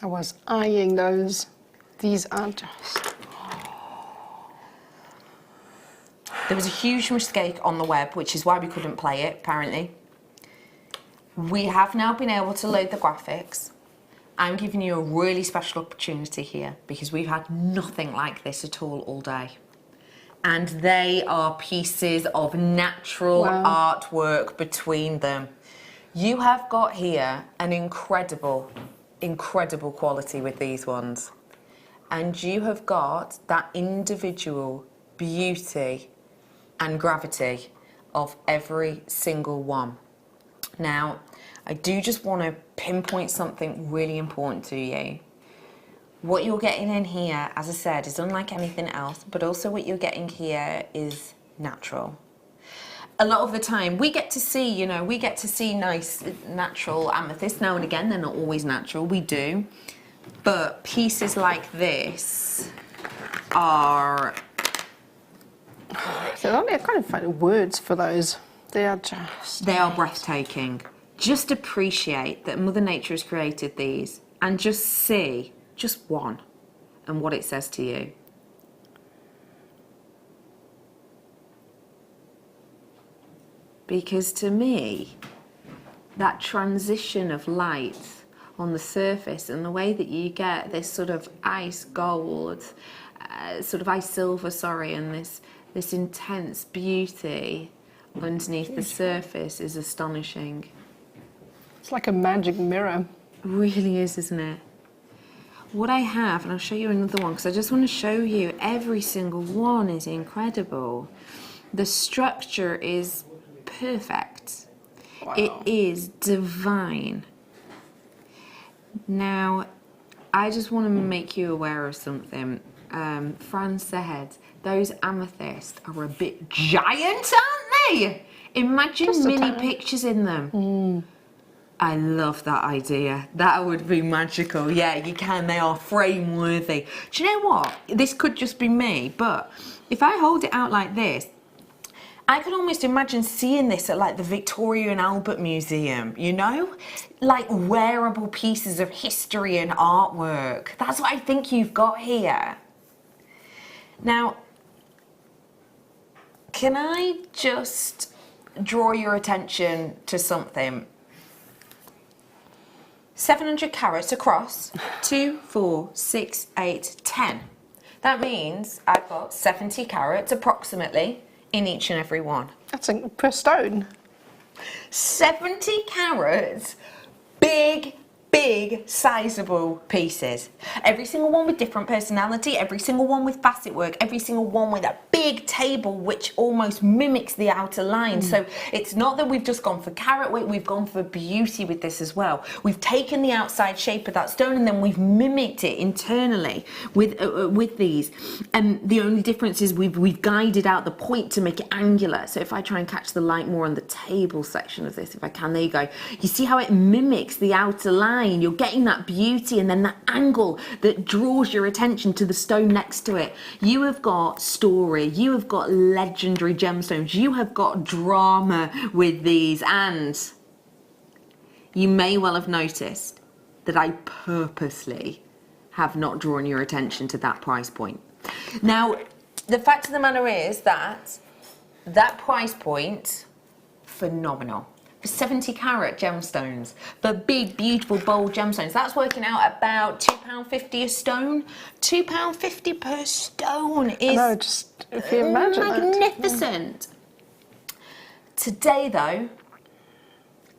[SPEAKER 4] I was eyeing those. These are just...
[SPEAKER 3] There was a huge mistake on the web, which is why we couldn't play it, apparently. We have now been able to load the graphics. I'm giving you a really special opportunity here because we've had nothing like this at all day. And they are pieces of natural artwork between them. You have got here an incredible quality with these ones. And you have got that individual beauty and gravity of every single one. Now, I do just want to pinpoint something really important to you. What you're getting in here, as I said, is unlike anything else, but also what you're getting here is natural. A lot of the time we get to see, nice natural amethyst. Now and again, they're not always natural, we do. But pieces like this are...
[SPEAKER 4] So I can't find words for those. They are
[SPEAKER 3] breathtaking. Just appreciate that Mother Nature has created these and just see just one and what it says to you. Because to me, that transition of light on the surface and the way that you get this sort of ice gold, ice silver, and this intense beauty underneath the surface is astonishing.
[SPEAKER 4] It's like a magic mirror.
[SPEAKER 3] It really is, isn't it? What I have, and I'll show you another one because I just want to show you every single one is incredible. The structure is perfect.
[SPEAKER 4] Wow.
[SPEAKER 3] It is divine. Now, I just want to make you aware of something. Fran said those amethysts are a bit giant, aren't they? Imagine mini pictures in them. I love that idea. That would be magical. Yeah, you can. They are frame worthy. Do you know what? This could just be me, but if I hold it out like this, I can almost imagine seeing this at like the Victoria and Albert Museum, you know? Like wearable pieces of history and artwork. That's what I think you've got here. Now, can I just draw your attention to something? 700 carats across, 2, 4, 6, 8, 10. That means I've got 70 carats approximately in each and every one.
[SPEAKER 4] That's per stone.
[SPEAKER 3] 70 carats, big, sizable pieces. Every single one with different personality, every single one with facet work, every single one with a big table which almost mimics the outer line. So it's not that we've just gone for carat weight, we've gone for beauty with this as well. We've taken the outside shape of that stone and then we've mimicked it internally with these. And the only difference is we've guided out the point to make it angular. So if I try and catch the light more on the table section of this, if I can, there you go. You see how it mimics the outer line? You're getting that beauty and then that angle that draws your attention to the stone next to it. You have got story, you have got legendary gemstones, you have got drama with these, and you may well have noticed that I purposely have not drawn your attention to that price point. Now, the fact of the matter is that that price point, phenomenal. For 70 carat gemstones, for big, beautiful, bold gemstones, that's working out about £2.50 a stone. £2.50 per stone is
[SPEAKER 4] just if you imagine
[SPEAKER 3] magnificent. Today, though,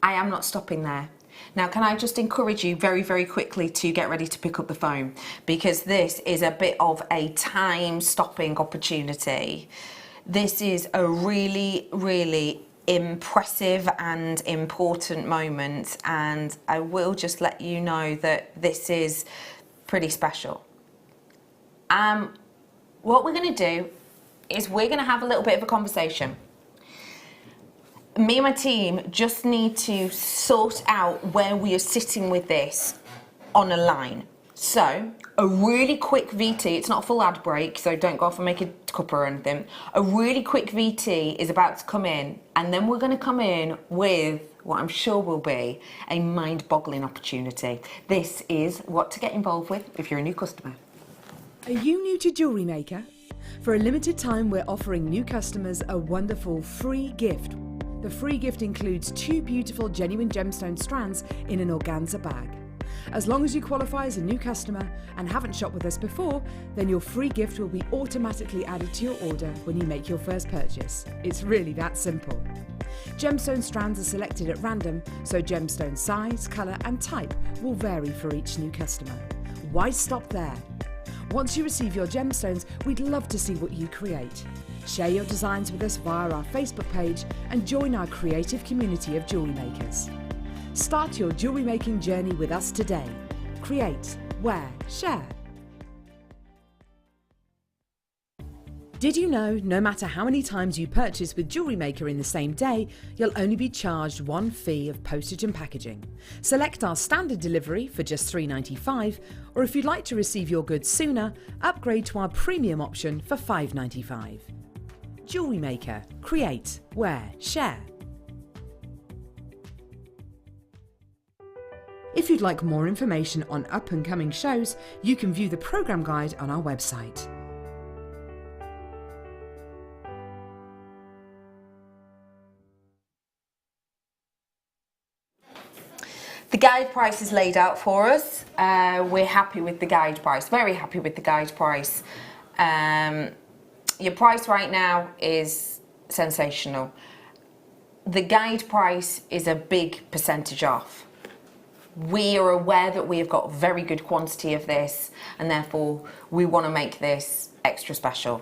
[SPEAKER 3] I am not stopping there. Now, can I just encourage you very, very quickly to get ready to pick up the phone, because this is a bit of a time-stopping opportunity. This is a really, really impressive and important moment, and I will just let you know that this is pretty special. What we're going to do is we're going to have a little bit of a conversation. Me and my team just need to sort out where we are sitting with this on a line. So, a really quick VT, it's not a full ad break, so don't go off and make a cup or anything. A really quick VT is about to come in, and then we're going to come in with what I'm sure will be a mind-boggling opportunity. This is what to get involved with if you're a new customer.
[SPEAKER 2] Are you new to JewelleryMaker? For a limited time, we're offering new customers a wonderful free gift. The free gift includes 2 beautiful genuine gemstone strands in an organza bag. As long as you qualify as a new customer and haven't shopped with us before, then your free gift will be automatically added to your order when you make your first purchase. It's really that simple. Gemstone strands are selected at random, so gemstone size, colour and type will vary for each new customer. Why stop there? Once you receive your gemstones, we'd love to see what you create. Share your designs with us via our Facebook page and join our creative community of jewellery makers. Start your jewellery making journey with us today. Create, wear, share. Did you know no matter how many times you purchase with JewelleryMaker in the same day, you'll only be charged one fee of postage and packaging? Select our standard delivery for just $3.95, or if you'd like to receive your goods sooner, upgrade to our premium option for $5.95. JewelleryMaker. Create, wear, share. If you'd like more information on up-and-coming shows, you can view the programme guide on our website.
[SPEAKER 3] The guide price is laid out for us. We're happy with the guide price, very happy with the guide price. Your price right now is sensational. The guide price is a big percentage off. We are aware that we have got very good quantity of this, and therefore we want to make this extra special.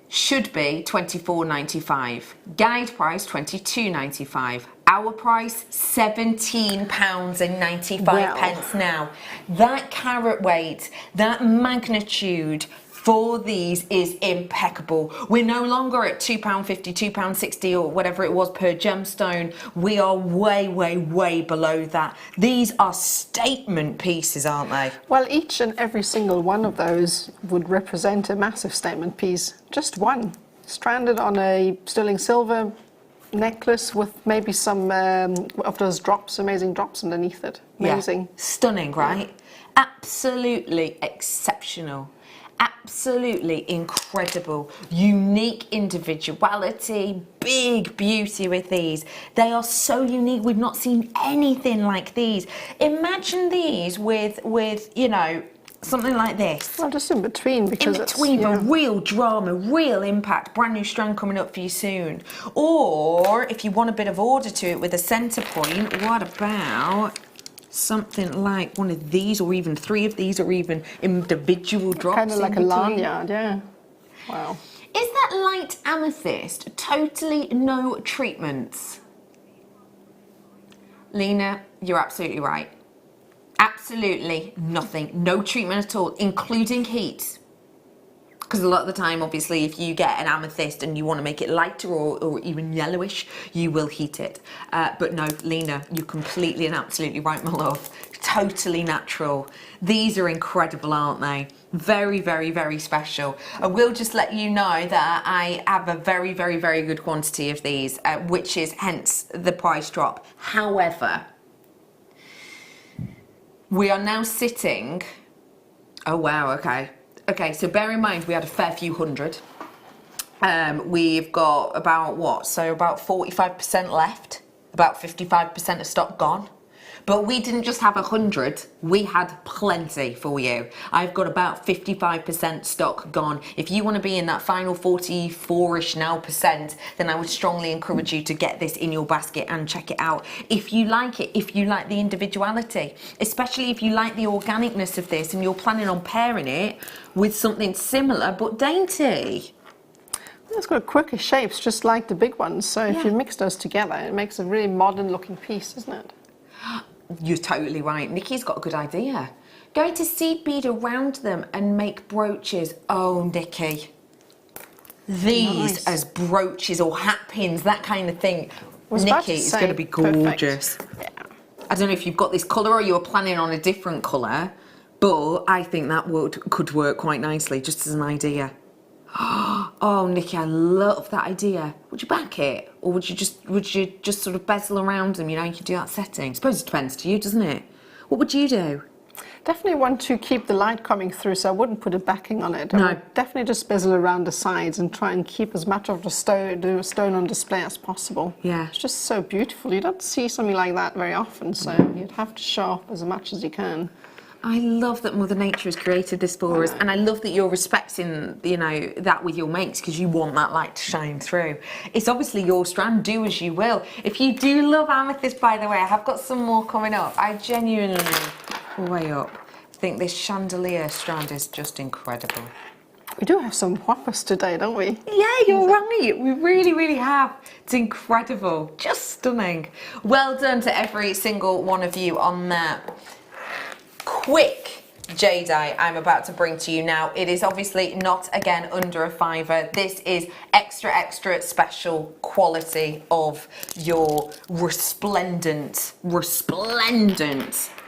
[SPEAKER 3] Should be £24.95. Guide price £22.95. Our price £17.95
[SPEAKER 4] Wow.
[SPEAKER 3] now. That carat weight, that magnitude, for these is impeccable. We're no longer at £2.50, £2.60 or whatever it was per gemstone. We are way, way, way below that. These are statement pieces, aren't they?
[SPEAKER 4] Well, each and every single one of those would represent a massive statement piece. Just one, stranded on a sterling silver necklace with maybe some of those drops, amazing drops underneath it. Amazing.
[SPEAKER 3] Yeah. Stunning, right? Absolutely exceptional. Absolutely incredible. Unique individuality, big beauty with these. They are so unique. We've not seen anything like these. Imagine these with you know, something like this.
[SPEAKER 4] Well, just in between, because
[SPEAKER 3] in between,
[SPEAKER 4] it's,
[SPEAKER 3] for real drama, real impact, brand new strand coming up for you soon. Or if you want a bit of order to it with a centre point, what about something like one of these, or even 3 of these, or even individual drops?
[SPEAKER 4] kind of like a lanyard, yeah. Wow.
[SPEAKER 3] Is that light amethyst totally no treatments? Lena, you're absolutely right. Absolutely nothing. No treatment at all, including heat. Because a lot of the time, obviously, if you get an amethyst and you want to make it lighter or even yellowish, you will heat it. But no, Lena, you're completely and absolutely right, my love. Totally natural. These are incredible, aren't they? Very, very, very special. I will just let you know that I have a very, very, very good quantity of these, which is hence the price drop. However, we are now sitting... Oh, wow, okay. Okay, so bear in mind we had a fair few hundred. We've got about what? So about 45% left, about 55% of stock gone. But we didn't just have 100, we had plenty for you. I've got about 55% stock gone. If you want to be in that final 44-ish now %, then I would strongly encourage you to get this in your basket and check it out. If you like it, if you like the individuality, especially if you like the organicness of this and you're planning on pairing it with something similar but dainty.
[SPEAKER 4] It's got quirky shapes, just like the big ones. So if you mix those together, it makes a really modern looking piece, doesn't it?
[SPEAKER 3] You're totally right. Nikki's got a good idea. Going to seed bead around them and make brooches. Oh, Nikki. These as brooches or hat pins, that kind of thing. Nikki, it's going to be gorgeous.
[SPEAKER 4] Yeah.
[SPEAKER 3] I don't know if you've got this colour or you're planning on a different colour, but I think that could work quite nicely, just as an idea. Oh, Nikki, I love that idea. Would you back it, or would you just sort of bezel around them? You know, you could do that setting. I suppose it depends to you, doesn't it? What would you do?
[SPEAKER 4] Definitely want to keep the light coming through, so I wouldn't put a backing on it.
[SPEAKER 3] No.
[SPEAKER 4] I would definitely just bezel around the sides and try and keep as much of the stone on display as possible.
[SPEAKER 3] Yeah.
[SPEAKER 4] It's just so beautiful. You don't see something like that very often, so you'd have to show off as much as you can.
[SPEAKER 3] I love that Mother Nature has created this for us, and I love that you're respecting, you know, that with your makes, because you want that light to shine through. It's obviously your strand, do as you will. If you do love amethyst, by the way, I have got some more coming up. I genuinely, way up, think this chandelier strand is just incredible.
[SPEAKER 4] We do have some whoppers today, don't we?
[SPEAKER 3] Yeah, you're right. We really, really have. It's incredible. Just stunning. Well done to every single one of you on that quick Jadeite I'm about to bring to you now. It is obviously not, again, under a £5. This is extra, extra special quality of your resplendent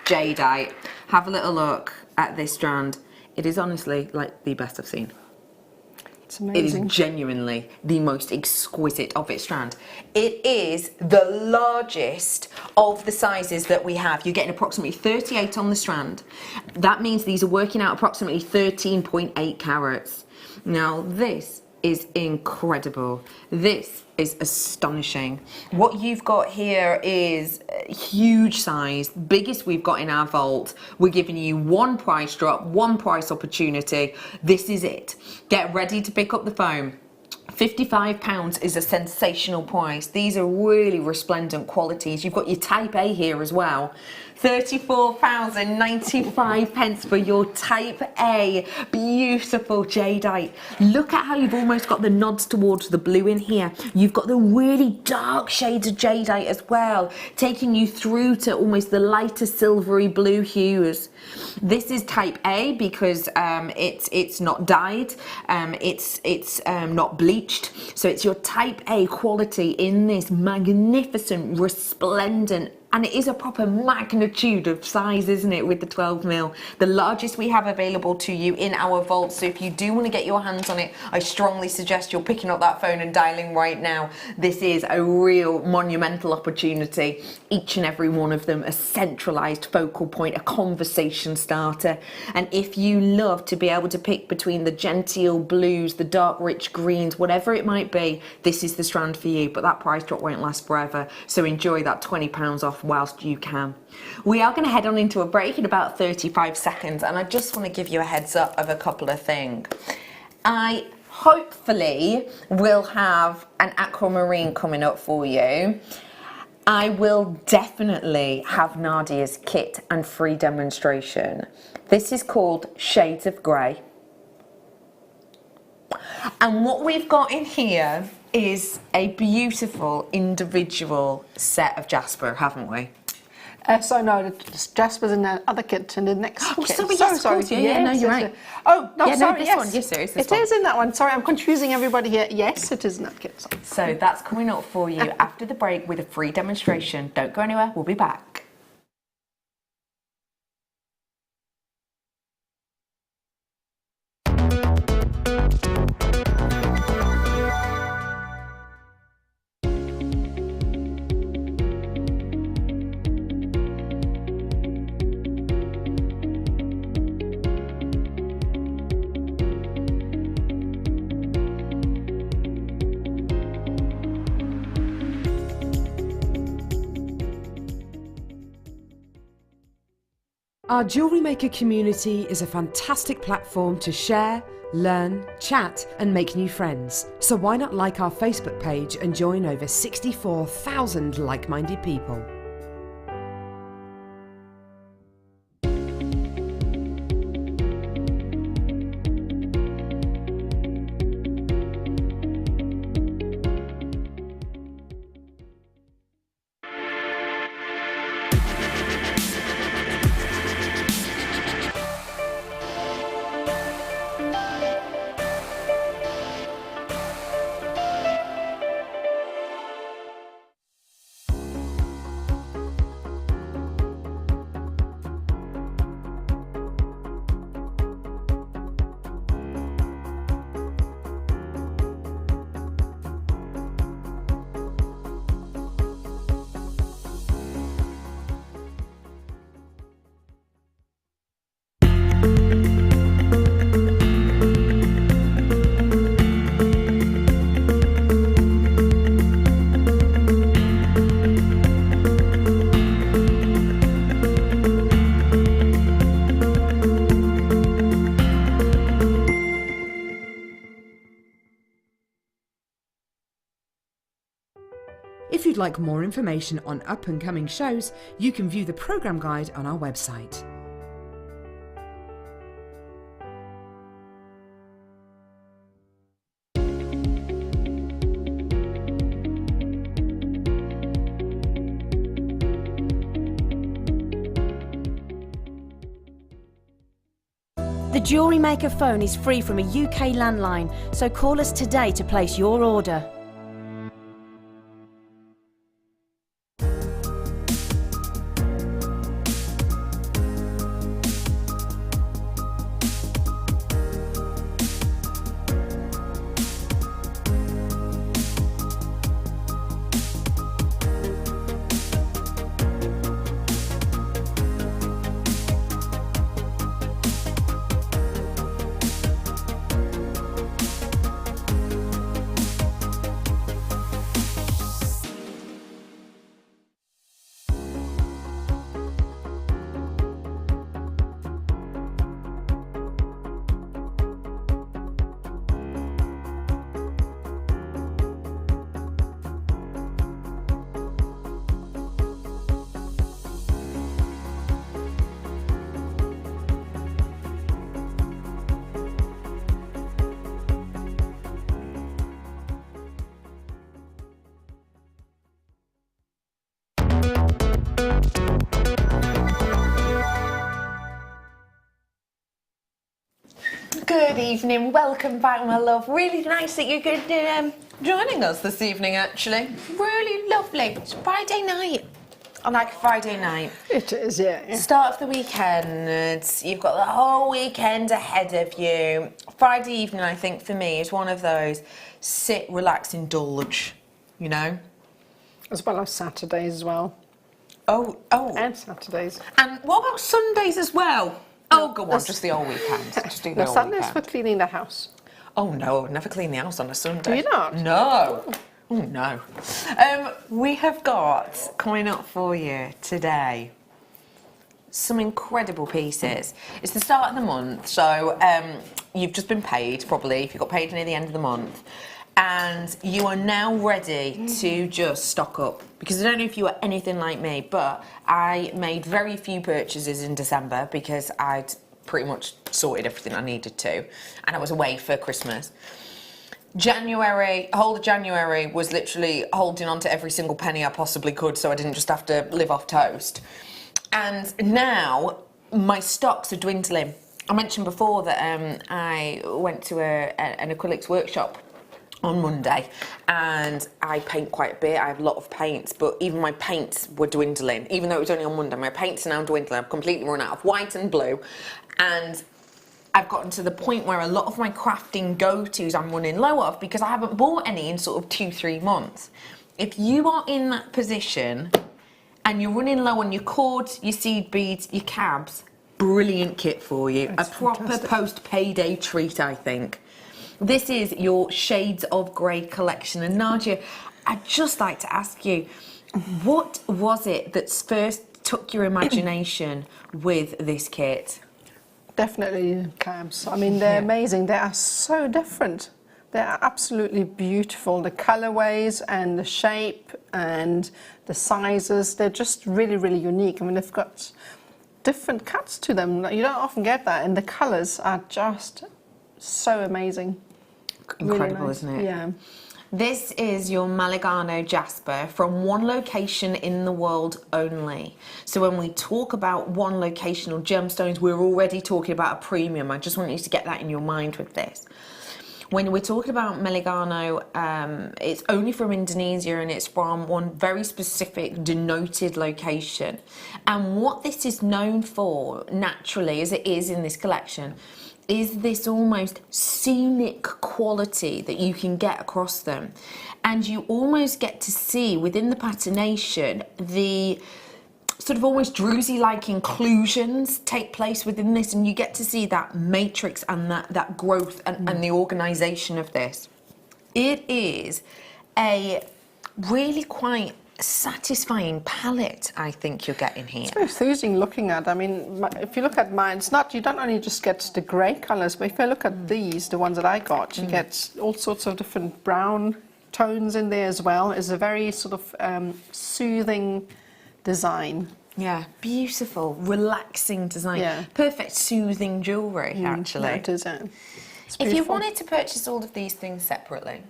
[SPEAKER 3] Jadeite. Have a little look at this strand. It is honestly like the best I've seen.
[SPEAKER 4] It's amazing.
[SPEAKER 3] It is genuinely the most exquisite of its strand. It is the largest of the sizes that we have. You're getting approximately 38 on the strand. That means these are working out approximately 13.8 carats. Now this is incredible. This is astonishing. What you've got here is huge size, biggest we've got in our vault. We're giving you one price drop, one price opportunity. This is it. Get ready to pick up the phone. £55 is a sensational price. These are really resplendent qualities. You've got your type A here as well. £34.95 for your type A beautiful jadeite. Look at how you've almost got the nods towards the blue in here. You've got the really dark shades of jadeite as well, taking you through to almost the lighter silvery blue hues. This is type A because it's not dyed, it's not bleached, so it's your type A quality in this magnificent, resplendent, and it is a proper magnitude of size, isn't it, with the 12mm. The largest we have available to you in our vault, so if you do want to get your hands on it, I strongly suggest you're picking up that phone and dialing right now. This is a real monumental opportunity. Each and every one of them a centralised focal point, a conversation starter. And if you love to be able to pick between the genteel blues, the dark rich greens, whatever it might be, this is the strand for you. But that price drop won't last forever, so enjoy that £20 off whilst you can. We are going to head on into a break in about 35 seconds, and I just want to give you a heads up of a couple of things. I hopefully will have an aquamarine coming up for you. I will definitely have Nadja's kit and free demonstration. This is called Shades of Grey. And what we've got in here is a beautiful individual set of Jasper, haven't we?
[SPEAKER 4] So no, the Jasper's in the other kit, in the next kit.
[SPEAKER 3] Sorry, yes, of course, yeah, no, you're right.
[SPEAKER 4] Oh, no,
[SPEAKER 3] Yeah, no,
[SPEAKER 4] sorry,
[SPEAKER 3] this
[SPEAKER 4] yes.
[SPEAKER 3] one, yes, there is this
[SPEAKER 4] It
[SPEAKER 3] one.
[SPEAKER 4] is in that one. Sorry, I'm confusing everybody here. Yes, it is in that kit. Sorry.
[SPEAKER 3] So that's coming up for you after the break with a free demonstration. Don't go anywhere, we'll be back.
[SPEAKER 2] Our JewelleryMaker community is a fantastic platform to share, learn, chat and make new friends. So why not like our Facebook page and join over 64,000 like-minded people. If you'd like more information on up-and-coming shows, you can view the programme guide on our website.
[SPEAKER 6] The JewelleryMaker phone is free from a UK landline, so call us today to place your order.
[SPEAKER 3] Good evening, welcome back, my love. Really nice that you're joining us this evening, actually. Really lovely. It's Friday night. I like Friday night.
[SPEAKER 4] It is, yeah.
[SPEAKER 3] Start of the weekend. You've got the whole weekend ahead of you. Friday evening, I think, for me, is one of those sit, relax, indulge, you know?
[SPEAKER 4] As well as Saturdays as well.
[SPEAKER 3] Oh.
[SPEAKER 4] And Saturdays.
[SPEAKER 3] And what about Sundays as well? Oh, go on, just the whole weekend. Just do the whole
[SPEAKER 4] Sundays
[SPEAKER 3] weekend.
[SPEAKER 4] for cleaning the house.
[SPEAKER 3] Oh no, I would never clean the house on a Sunday.
[SPEAKER 4] Do you not?
[SPEAKER 3] No. Oh no. We have got coming up for you today some incredible pieces. It's the start of the month, so you've just been paid, probably, if you got paid near the end of the month, and you are now ready to just stock up. Because I don't know if you are anything like me, but I made very few purchases in December because I'd pretty much sorted everything I needed to, and I was away for Christmas. Whole of January was literally holding on to every single penny I possibly could so I didn't just have to live off toast. And now my stocks are dwindling. I mentioned before that I went to an acrylics workshop on Monday, and I paint quite a bit. I have a lot of paints, but even my paints were dwindling. Even though it was only on Monday, my paints are now dwindling. I've completely run out of white and blue, and I've gotten to the point where a lot of my crafting go-tos I'm running low of because I haven't bought any in sort of 2-3 months. If you are in that position and you're running low on your cords, your seed beads, your cabs, brilliant kit for you.
[SPEAKER 4] That's
[SPEAKER 3] a proper
[SPEAKER 4] fantastic.
[SPEAKER 3] post-payday treat, I think. This is your Shades of Grey collection. And Nadja, I'd just like to ask you, what was it that first took your imagination with this kit?
[SPEAKER 4] Definitely cabs. I mean, they're amazing. They are so different. They're absolutely beautiful. The colorways and the shape and the sizes, they're just really, really unique. I mean, they've got different cuts to them. You don't often get that. And the colors are just so amazing.
[SPEAKER 3] Incredible,
[SPEAKER 4] Really nice.
[SPEAKER 3] isn't it?
[SPEAKER 4] Yeah.
[SPEAKER 3] This is your Malagano Jasper from one location in the world only. So when we talk about one locational gemstones, we're already talking about a premium. I just want you to get that in your mind with this. When we're talking about Malagano, it's only from Indonesia and it's from one very specific denoted location. And what this is known for, naturally, as it is in this collection, is this almost scenic quality that you can get across them. And you almost get to see within the patination the sort of almost druzy-like inclusions take place within this, and you get to see that matrix and that growth and the organisation of this. It is a really quite satisfying palette, I think you're getting here.
[SPEAKER 4] It's very soothing looking at. I mean, if you look at mine, it's not, you don't only just get the grey colours, but if you look at these, the ones that I got, you get all sorts of different brown tones in there as well. It's a very sort of soothing design.
[SPEAKER 3] Yeah, beautiful, relaxing design.
[SPEAKER 4] Yeah.
[SPEAKER 3] Perfect soothing jewellery, actually.
[SPEAKER 4] Yeah, it is. It's
[SPEAKER 3] If you
[SPEAKER 4] beautiful.
[SPEAKER 3] wanted to purchase all of these things separately,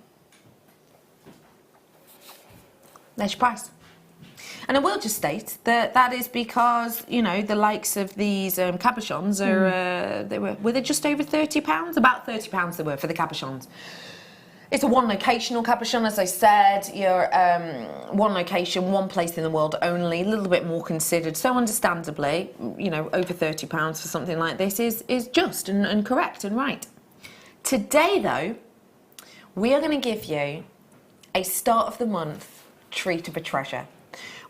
[SPEAKER 3] there's your price. And I will just state that that is because, you know, the likes of these cabochons are, were they just over £30? About £30 they were for the cabochons. It's a one locational cabochon, as I said. You're one location, one place in the world only, a little bit more considered. So understandably, you know, over £30 for something like this is just and correct and right. Today, though, we are going to give you a start of the month treat of a treasure.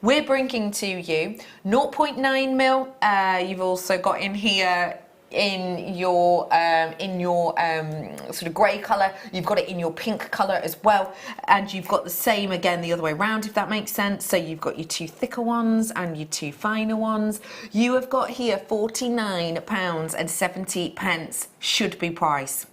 [SPEAKER 3] We're bringing to you 0.9mm. You've also got in here in your sort of grey colour. You've got it in your pink colour as well, and you've got the same again the other way around, if that makes sense. So you've got your two thicker ones and your two finer ones. You have got here £49.70 should be price.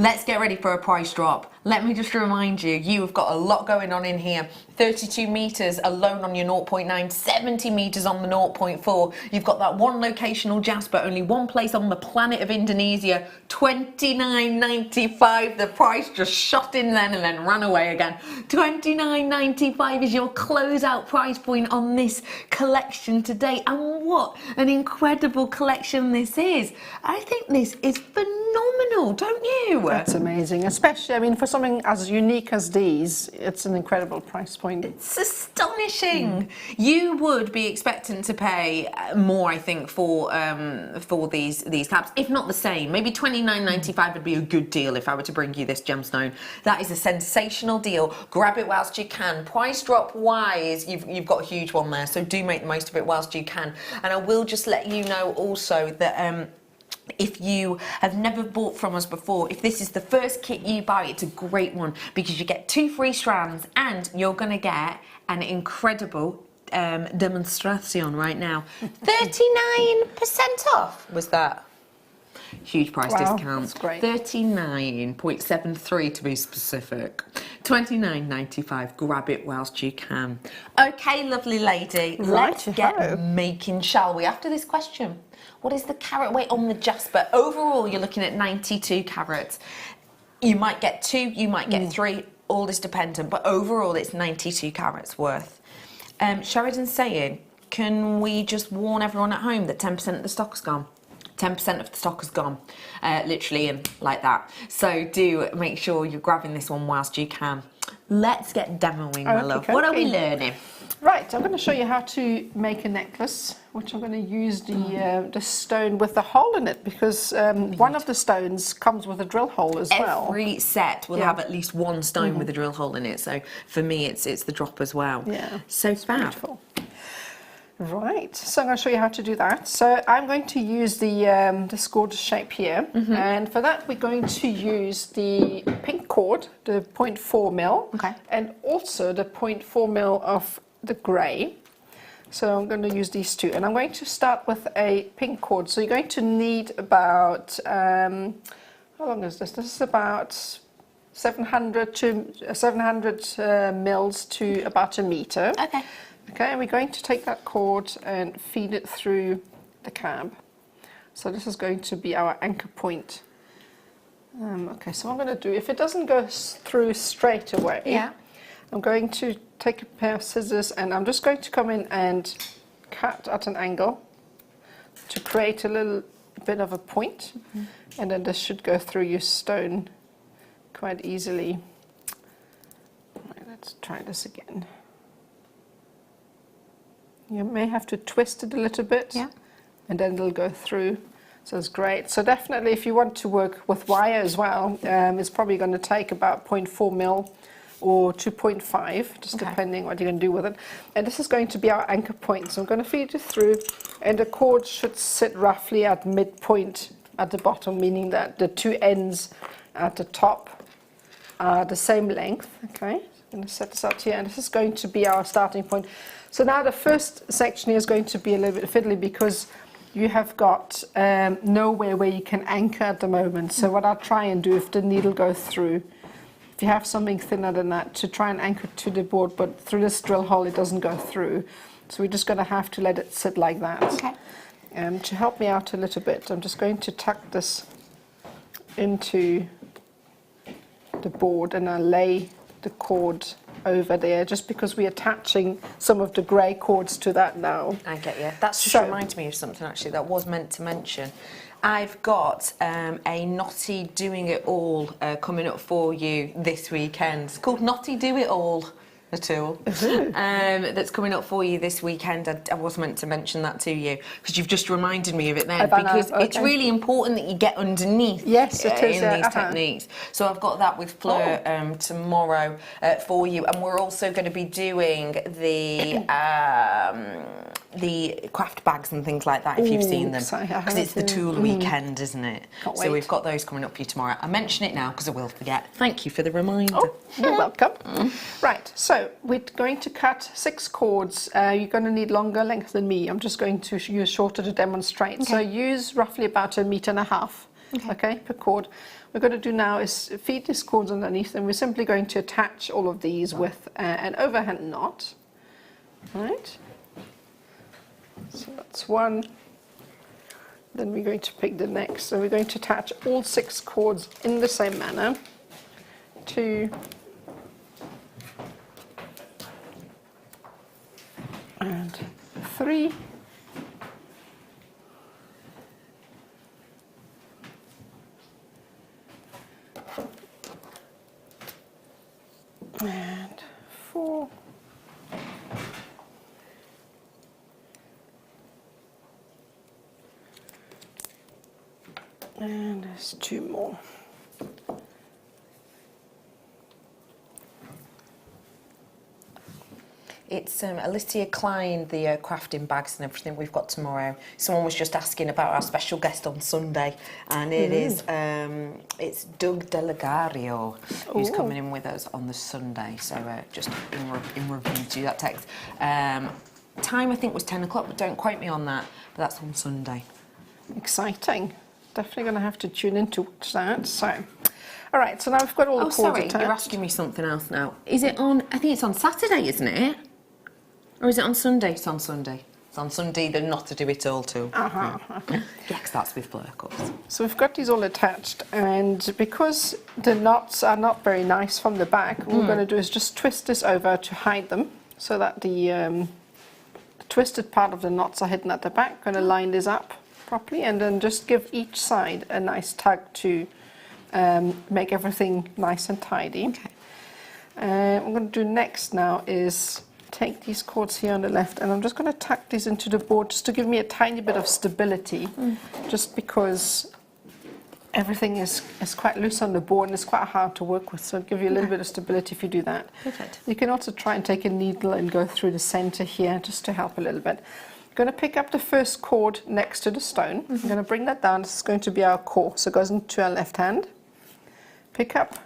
[SPEAKER 3] Let's get ready for a price drop. Let me just remind you, you have got a lot going on in here. 32 metres alone on your 0.9, 70 metres on the 0.4. You've got that one locational Jasper, only one place on the planet of Indonesia, $29.95. The price just shot in then and then ran away again. $29.95 is your closeout price point on this collection today. And what an incredible collection this is. I think this is phenomenal, don't you?
[SPEAKER 4] That's amazing, especially, I mean, for something as unique as these, it's an incredible price point.
[SPEAKER 3] It's astonishing. You would be expecting to pay more, I think, for these caps, if not the same. Maybe $29.95 would be a good deal if I were to bring you this gemstone. That is a sensational deal. Grab it whilst you can. Price drop wise, you've got a huge one there, so do make the most of it whilst you can. And I will just let you know also that if you have never bought from us before, if this is the first kit you buy, it's a great one because you get 2 free strands and you're going to get an incredible demonstration right now. 39% off was that. Huge price discount.
[SPEAKER 4] That's great.
[SPEAKER 3] 39.73 to be specific. $29.95. Grab it whilst you can. Okay, lovely lady. Let's get making, shall we? After this question, what is the carat weight on the Jasper? Overall, you're looking at 92 carats. You might get 2, you might get 3, all is dependent, but overall it's 92 carats worth. Sheridan's saying, can we just warn everyone at home that 10% of the stock is gone? 10% of the stock is gone, literally, and like that. So do make sure you're grabbing this one whilst you can. Let's get demoing, my love. What are we learning?
[SPEAKER 4] Right, I'm going to show you how to make a necklace, which I'm going to use the stone with the hole in it, because one of the stones comes with a drill hole as well.
[SPEAKER 3] Every set will have at least one stone with a drill hole in it, so for me it's the drop as well.
[SPEAKER 4] Yeah,
[SPEAKER 3] so fab.
[SPEAKER 4] Beautiful. Right, so I'm going to show you how to do that. So I'm going to use this gorgeous shape here, and for that we're going to use the pink cord, the 0.4 mil, and also the 0.4 mil of the grey. So I'm going to use these two, and I'm going to start with a pink cord. So you're going to need about, how long is this? This is about 700 mils to about a metre. Okay, we're going to take that cord and feed it through the cab. So this is going to be our anchor point. Okay, so what I'm going to do, if it doesn't go through straight away, I'm going to take a pair of scissors and I'm just going to come in and cut at an angle to create a little bit of a point. And then this should go through your stone quite easily. Right, let's try this again. You may have to twist it a little bit, and then it'll go through. So it's great. So definitely, if you want to work with wire as well, it's probably going to take about 0.4 mil or 2.5, just depending what you're going to do with it. And this is going to be our anchor point. So I'm going to feed it through, and the cord should sit roughly at midpoint at the bottom, meaning that the two ends at the top are the same length. Okay, I'm going to set this out here, and this is going to be our starting point. So now the first section here is going to be a little bit fiddly because you have got nowhere where you can anchor at the moment. So what I'll try and do, if the needle goes through, if you have something thinner than that, to try and anchor to the board, but through this drill hole it doesn't go through. So we're just going to have to let it sit like that.
[SPEAKER 3] Okay.
[SPEAKER 4] To help me out a little bit, I'm just going to tuck this into the board and I'll lay the cord over there, just because we're attaching some of the grey cords to that now.
[SPEAKER 3] I get you. That's just reminds me of something actually that was meant to mention. I've got a Knotty Doing It All coming up for you this weekend. It's called Knotty Do It All. A tool that's coming up for you this weekend. I was meant to mention that to you because you've just reminded me of it then, because it's really important that you get underneath in these techniques. So I've got that with Fleur tomorrow for you, and we're also going to be doing the craft bags and things like that, if you've seen them, because it's the tool weekend, isn't it? So we've got those coming up for you tomorrow. I mention it now because I will forget. Thank you for the reminder.
[SPEAKER 4] You're welcome. Right, so we're going to cut 6 cords. You're going to need longer length than me. I'm just going to use shorter to demonstrate. So use roughly about 1.5 meters okay, per cord. What we're going to do now is feed these cords underneath, and we're simply going to attach all of these with an overhand knot. Right. So that's one. Then we're going to pick the next. So we're going to attach all 6 cords in the same manner. 2. And 3. And 4. And there's 2 more.
[SPEAKER 3] It's Alicia Klein, the crafting bags and everything we've got tomorrow. Someone was just asking about our special guest on Sunday, and it is it's Doug Delegario who's coming in with us on the Sunday. So just in review to that text. Time I think was 10 o'clock, but don't quote me on that. But that's on Sunday.
[SPEAKER 4] Exciting. Definitely going to have to tune into that. So, all right. So now we've got all the cords attached.
[SPEAKER 3] You're asking me something else now. Is it on? I think it's on Saturday, isn't it? Or is it on Sunday? It's on Sunday. It's on Sunday, the Not to Do It All too. Yeah, because that's with flare cups.
[SPEAKER 4] So we've got these all attached, and because the knots are not very nice from the back, what we're going to do is just twist this over to hide them, so that the twisted part of the knots are hidden at the back. Going to line this up properly, and then just give each side a nice tug to make everything nice and tidy.
[SPEAKER 3] Okay.
[SPEAKER 4] What I'm going to do next now is take these cords here on the left, and I'm just going to tuck these into the board just to give me a tiny bit of stability, just because everything is quite loose on the board and it's quite hard to work with, so it'll give you a little bit of stability if you do that.
[SPEAKER 3] Perfect.
[SPEAKER 4] You can also try and take a needle and go through the center here just to help a little bit. I'm going to pick up the first cord next to the stone. I'm going to bring that down. This is going to be our core, so it goes into our left hand. Pick up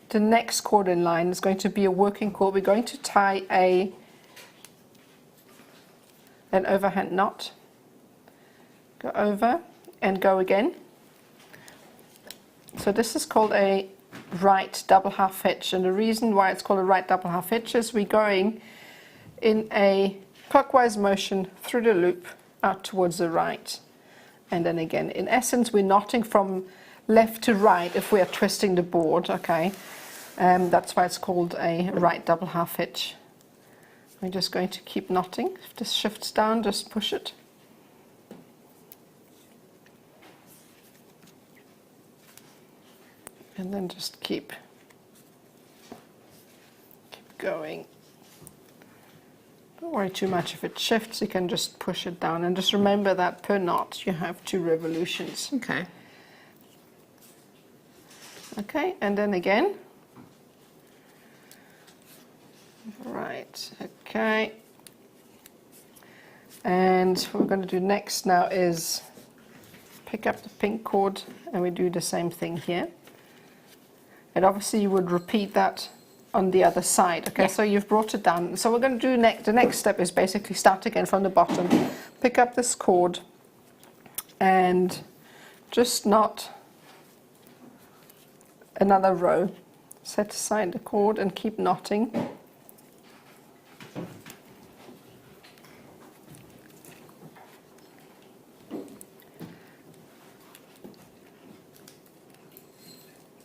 [SPEAKER 4] the next cord in line. Is going to be a working cord. We're going to tie an overhand knot. Go over and go again. So this is called a right double half hitch, and the reason why it's called a right double half hitch is we're going in a clockwise motion through the loop out towards the right, and then again. In essence, we're knotting from left to right if we are twisting the board, okay? That's why it's called a right double half hitch. We're just going to keep knotting. If this shifts down, just push it. And then just keep going. Don't worry too much if it shifts, you can just push it down. And just remember that per knot you have 2 revolutions.
[SPEAKER 3] Okay.
[SPEAKER 4] Okay, and then again. Right, okay. And what we're going to do next now is pick up the pink cord, and we do the same thing here. And obviously you would repeat that on the other side, okay? Yeah. So you've brought it down. So we're going to do the next step is basically start again from the bottom. Pick up this cord and just knot another row. Set aside the cord and keep knotting.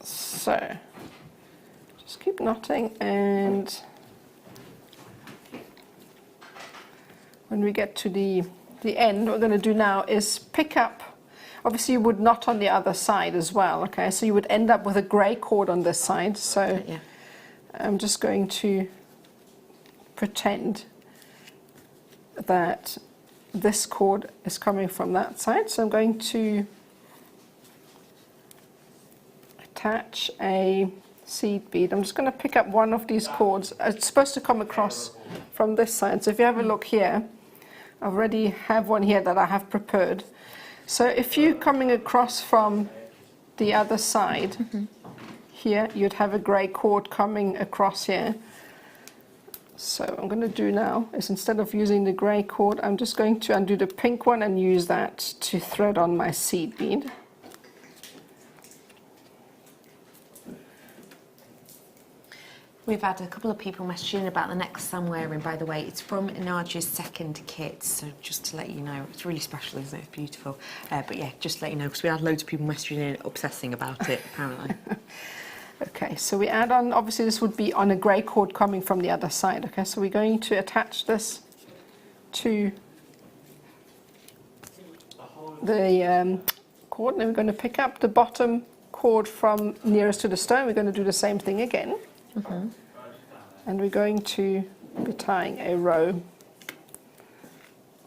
[SPEAKER 4] So just keep knotting, and when we get to the end, what we're going to do now is pick up. Obviously you would knot on the other side as well, okay? So you would end up with a grey cord on this side. So yeah. I'm just going to pretend that this cord is coming from that side. So I'm going to attach a seed bead. I'm just going to pick up one of these cords. It's supposed to come across from this side. So if you have a look here, I already have one here that I have prepared. So if you're coming across from the other side, here, you'd have a grey cord coming across here. So what I'm going to do now is, instead of using the grey cord, I'm just going to undo the pink one and use that to thread on my seed bead.
[SPEAKER 3] We've had a couple of people messaging about the necklace I'm wearing, by the way. It's from Nadja's second kit, so just to let you know. It's really special, isn't it? It's beautiful. But yeah, just to let you know, because we had loads of people messaging in, obsessing about it, apparently.
[SPEAKER 4] Okay, so we add on, obviously this would be on a grey cord coming from the other side. Okay, so we're going to attach this to the cord, and then we're going to pick up the bottom cord from nearest to the stone. We're going to do the same thing again. And we're going to be tying a row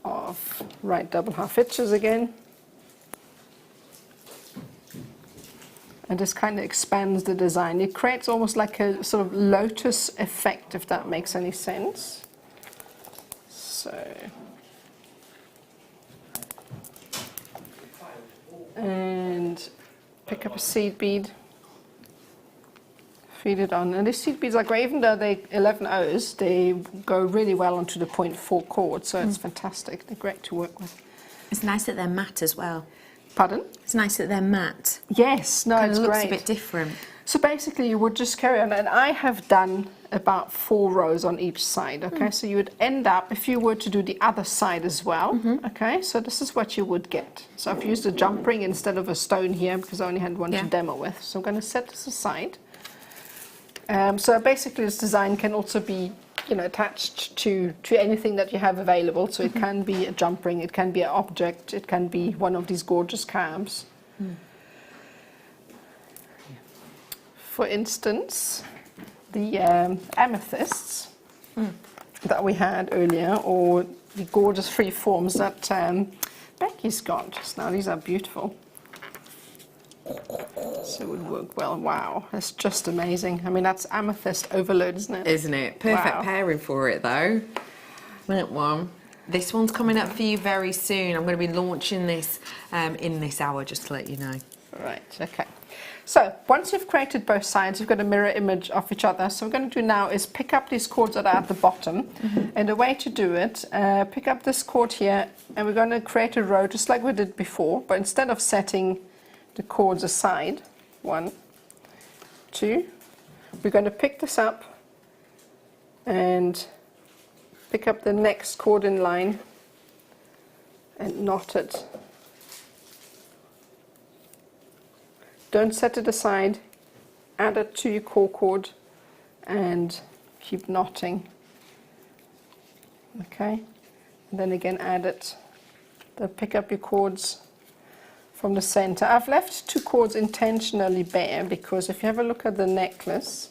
[SPEAKER 4] of right double half hitches again. And this kind of expands the design. It creates almost like a sort of lotus effect, if that makes any sense. So, and pick up a seed bead, feed it on. And these seed beads are great, even though they're 11 O's, they go really well onto the 0.4 cord, so it's fantastic. They're great to work with.
[SPEAKER 3] It's nice that they're matte as well.
[SPEAKER 4] Pardon?
[SPEAKER 3] It's nice that they're matte.
[SPEAKER 4] Yes, no, it's
[SPEAKER 3] It looks
[SPEAKER 4] great.
[SPEAKER 3] a bit different.
[SPEAKER 4] So basically you would just carry on, and I have done about 4 rows on each side, okay? So you would end up, if you were to do the other side as well, okay? So this is what you would get. So I've used a jump ring instead of a stone here because I only had one to demo with. So I'm going to set this aside. So basically this design can also be, you know, attached to anything that you have available. So it can be a jump ring, it can be an object, it can be one of these gorgeous cabs. For instance, the amethysts that we had earlier, or the gorgeous free forms that Becky's got just now. These are beautiful. So it would work well. Wow, that's just amazing. I mean, that's amethyst overload, isn't it?
[SPEAKER 3] Isn't it? Perfect
[SPEAKER 4] Wow.
[SPEAKER 3] pairing for it, though. That one. This one's coming up for you very soon. I'm going to be launching this in this hour, just to let you know.
[SPEAKER 4] Right, okay. So once you've created both sides, you've got a mirror image of each other. So what we're going to do now is pick up these cords that are at the bottom. And the way to do it, pick up this cord here, and we're going to create a row just like we did before. But instead of setting the cords aside, 1, 2, we're going to pick this up and pick up the next cord in line and knot it. Don't set it aside, add it to your core cord and keep knotting. Okay, and then again add it. Then pick up your cords from the center. I've left 2 cords intentionally bare because if you have a look at the necklace,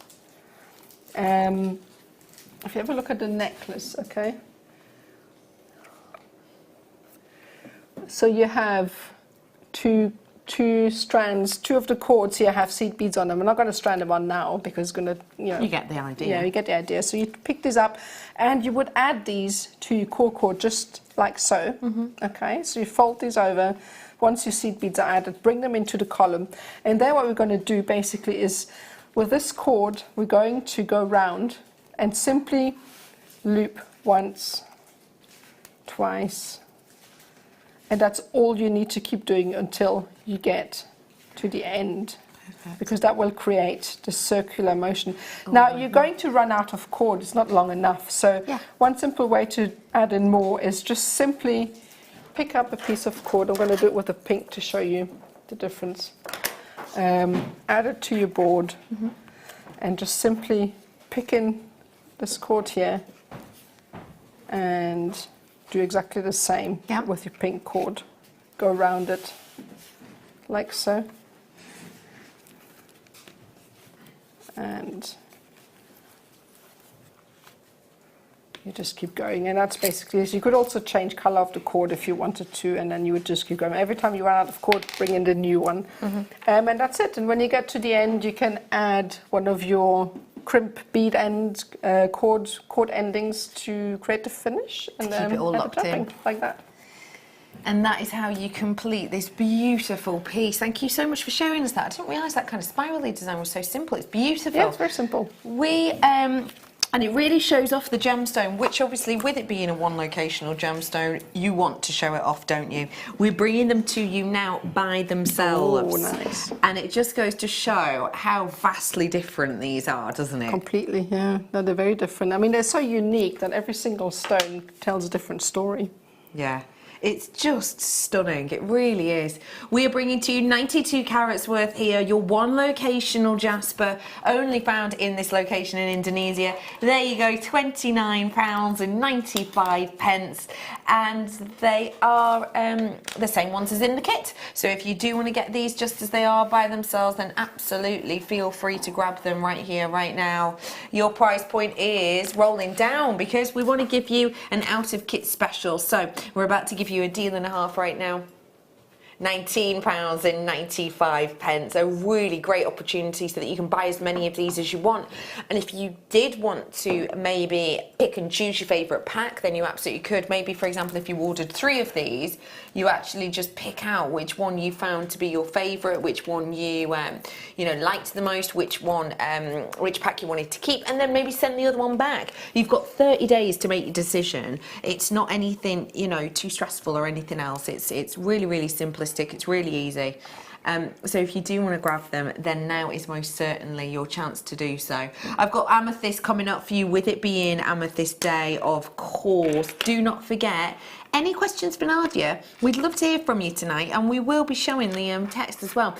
[SPEAKER 4] okay, so you have two strands, 2 of the cords here have seed beads on them. We're not going to strand them on now because it's going to, you know.
[SPEAKER 3] You get the idea.
[SPEAKER 4] Yeah, you get the idea. So you pick these up and you would add these to your core cord just like so. Okay, so you fold these over. Once your seed beads are added, bring them into the column. And then what we're going to do basically is with this cord, we're going to go round and simply loop once, twice, and that's all you need to keep doing until you get to the end. Perfect. Because that will create the circular motion. Now you're going to run out of cord, it's not long enough. So one simple way to add in more is just simply pick up a piece of cord. I'm going to do it with a pink to show you the difference. Add it to your board and just simply pick in this cord here and do exactly the same with your pink cord. Go around it like so. And you just keep going, and that's basically it. You could also change color of the cord if you wanted to, and then you would just keep going. Every time you run out of cord, bring in the new one. And that's it. And when you get to the end, you can add one of your crimp bead end cord endings to create the finish, and then
[SPEAKER 3] keep it all locked in
[SPEAKER 4] like that.
[SPEAKER 3] And that is how you complete this beautiful piece. Thank you so much for showing us that. I didn't realise that kind of spirally design was so simple. It's beautiful.
[SPEAKER 4] Yeah, it's very simple.
[SPEAKER 3] We And it really shows off the gemstone, which obviously with it being a one locational gemstone, you want to show it off, don't you? We're bringing them to you now by themselves.
[SPEAKER 4] Oh, nice.
[SPEAKER 3] And it just goes to show how vastly different these are, doesn't it?
[SPEAKER 4] Completely, yeah. No, they're very different. I mean, they're so unique that every single stone tells a different story.
[SPEAKER 3] Yeah. It's just stunning, it really is. We are bringing to you 92 carats worth here, your one locational Jasper, only found in this location in Indonesia. There you go, £29.95, and they are the same ones as in the kit. So if you do want to get these just as they are by themselves, then absolutely feel free to grab them right here, right now. Your price point is rolling down because we want to give you an out of kit special. So we're about to give you a deal and a half right now. £19.95, a really great opportunity so that you can buy as many of these as you want. And if you did want to maybe pick and choose your favourite pack, then you absolutely could. Maybe, for example, if you ordered 3 of these, you actually just pick out which one you found to be your favourite, which one you liked the most, which pack you wanted to keep, and then maybe send the other one back. You've got 30 days to make your decision. It's not anything too stressful or anything else. It's really, really simplistic. It's really easy. So if you do want to grab them, then now is most certainly your chance to do so. I've got Amethyst coming up for you, with it being Amethyst Day, of course. Do not forget, any questions for Nadja? We'd love to hear from you tonight, and we will be showing the text as well.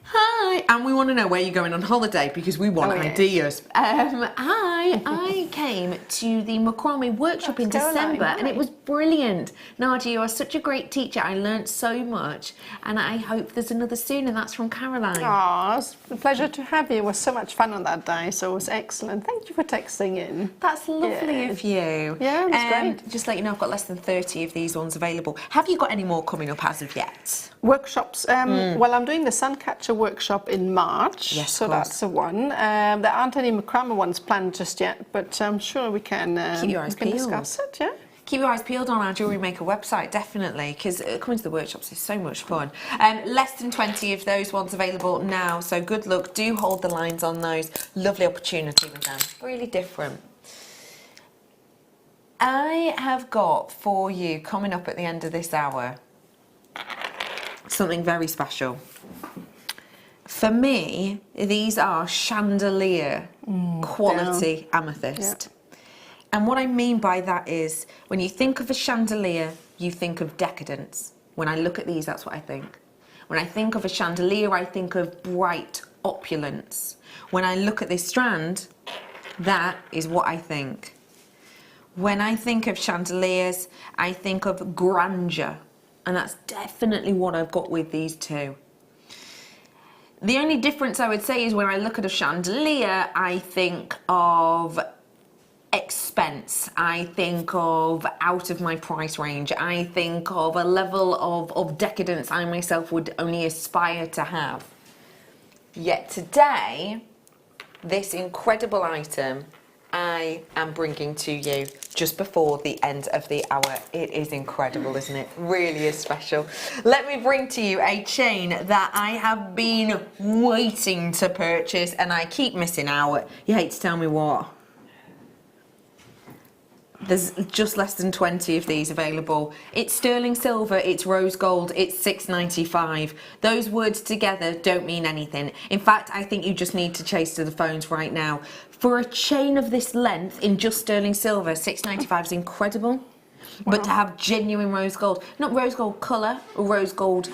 [SPEAKER 3] Hi, and we want to know where you're going on holiday because we want ideas. I came to the macrame workshop in December and it was brilliant. Nadja, you are such a great teacher. I learnt so much, and I hope there's another soon, and that's from Caroline.
[SPEAKER 4] Oh, it's a pleasure to have you. It was so much fun on that day, so it was excellent. Thank you for texting in.
[SPEAKER 3] That's lovely of you.
[SPEAKER 4] Yeah, that's great.
[SPEAKER 3] Just let you know, I've got less than 30 of these ones available. Have you got any more coming up as of yet?
[SPEAKER 4] Workshops. Well, I'm doing the Suncatcher workshop in March,
[SPEAKER 3] yes,
[SPEAKER 4] so that's the one. There aren't any macrame ones planned just yet, but I'm sure we can,
[SPEAKER 3] keep your eyes peeled.
[SPEAKER 4] Discuss it. Yeah.
[SPEAKER 3] Keep your eyes peeled on our JewelleryMaker website, definitely, because coming to the workshops is so much fun. Less than 20 of those ones available now, so good luck. Do hold the lines on those. Lovely opportunity with them. Really different. I have got for you, coming up at the end of this hour, something very special. For me, these are chandelier quality amethyst. Yeah. And what I mean by that is, when you think of a chandelier, you think of decadence. When I look at these, that's what I think. When I think of a chandelier, I think of bright opulence. When I look at this strand, that is what I think. When I think of chandeliers, I think of grandeur. And that's definitely what I've got with these two. The only difference I would say is when I look at a chandelier, I think of expense. I think of out of my price range. I think of a level of decadence I myself would only aspire to have. Yet today, this incredible item I am bringing to you just before the end of the hour. It is incredible, isn't it? Really is special. Let me bring to you a chain that I have been waiting to purchase and I keep missing out. You hate to tell me what. There's just less than 20 of these available. It's sterling silver, it's rose gold, it's $6.95. Those words together don't mean anything. In fact, I think you just need to chase to the phones right now. For a chain of this length in just sterling silver, $6.95 is incredible. Wow. But to have genuine rose gold, not rose gold colour, or rose gold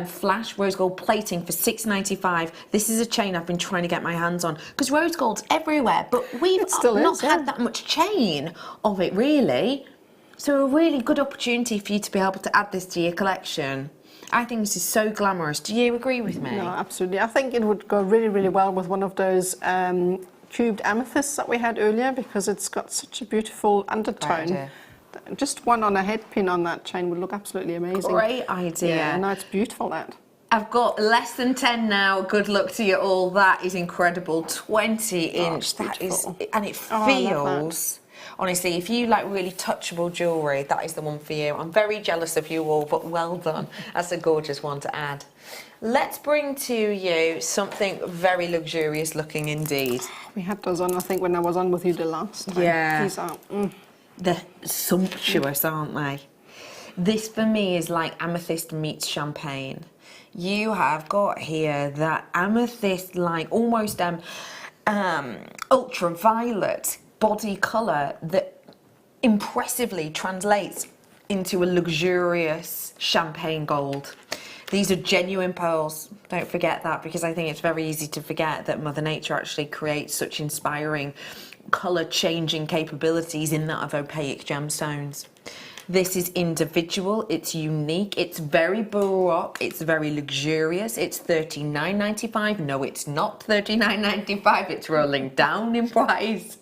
[SPEAKER 3] flash, rose gold plating for $6.95. This is a chain I've been trying to get my hands on, because rose gold's everywhere, but we've not had that much chain of it really. So a really good opportunity for you to be able to add this to your collection. I think this is so glamorous. Do you agree with me?
[SPEAKER 4] No, absolutely. I think it would go really, really well with one of those cubed amethysts that we had earlier, because it's got such a beautiful undertone. Just one on a head pin on that chain would look absolutely amazing.
[SPEAKER 3] Great idea.
[SPEAKER 4] Yeah, no, it's beautiful, that.
[SPEAKER 3] I've got less than 10 now. Good luck to you all. That is incredible. 20-inch. That is, and it feels. Honestly, if you like really touchable jewellery, that is the one for you. I'm very jealous of you all, but well done. That's a gorgeous one to add. Let's bring to you something very luxurious looking indeed.
[SPEAKER 4] We had those on, I think, when I was on with you the last time.
[SPEAKER 3] Yeah.
[SPEAKER 4] These are,
[SPEAKER 3] They're sumptuous, aren't they? This for me is like amethyst meets champagne. You have got here that amethyst, like almost ultraviolet body colour that impressively translates into a luxurious champagne gold. These are genuine pearls, don't forget that, because I think it's very easy to forget that Mother Nature actually creates such inspiring colour changing capabilities in that of opaque gemstones. This is individual, it's unique, it's very baroque, it's very luxurious, it's $39.95. No, it's not $39.95, it's rolling down in price.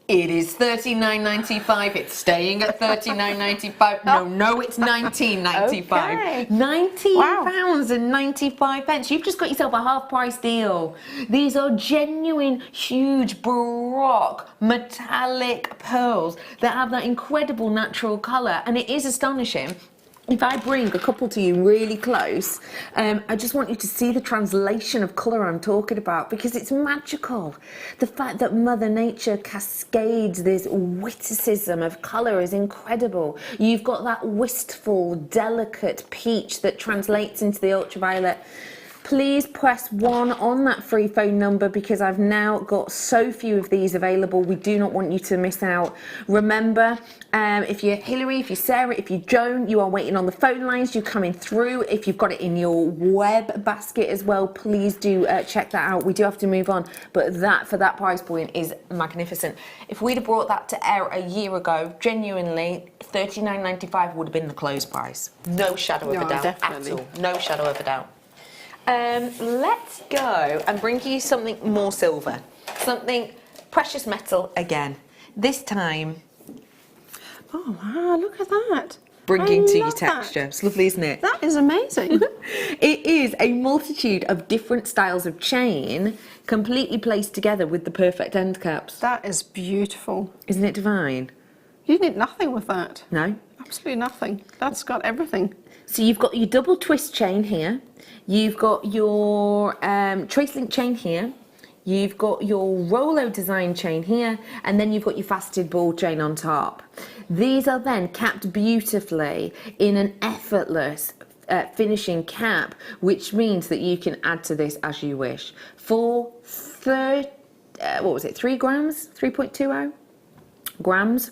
[SPEAKER 3] It is $39.95. It's staying at $39.95. No, it's $19.95.
[SPEAKER 4] Okay.
[SPEAKER 3] £19.95. You've just got yourself a half price deal. These are genuine, huge, baroque, metallic pearls that have that incredible natural colour, and it is astonishing. If I bring a couple to you really close, I just want you to see the translation of colour I'm talking about, because it's magical. The fact that Mother Nature cascades this witticism of colour is incredible. You've got that wistful, delicate peach that translates into the ultraviolet. Please press 1 on that free phone number, because I've now got so few of these available. We do not want you to miss out. Remember, if you're Hilary, if you're Sarah, if you're Joan, you are waiting on the phone lines, you're coming through. If you've got it in your web basket as well, please do check that out. We do have to move on, but that, for that price point, is magnificent. If we'd have brought that to air a year ago, genuinely, $39.95 would have been the close price. No shadow of a doubt
[SPEAKER 4] definitely.
[SPEAKER 3] at all. No shadow of a doubt. Let's go and bring you something more silver, something precious metal again. This time,
[SPEAKER 4] oh wow, look at that.
[SPEAKER 3] bringing
[SPEAKER 4] I
[SPEAKER 3] to you
[SPEAKER 4] love
[SPEAKER 3] texture.
[SPEAKER 4] that.
[SPEAKER 3] It's lovely, isn't it?
[SPEAKER 4] That is amazing.
[SPEAKER 3] It is a multitude of different styles of chain, completely placed together with the perfect end caps.
[SPEAKER 4] That is beautiful.
[SPEAKER 3] Isn't it divine?
[SPEAKER 4] You need nothing with that.
[SPEAKER 3] No?
[SPEAKER 4] Absolutely nothing. That's got everything.
[SPEAKER 3] So you've got your double twist chain here, you've got your trace link chain here, you've got your Rollo design chain here, and then you've got your faceted ball chain on top. These are then capped beautifully in an effortless finishing cap, which means that you can add to this as you wish. For 3 grams, 3.20 grams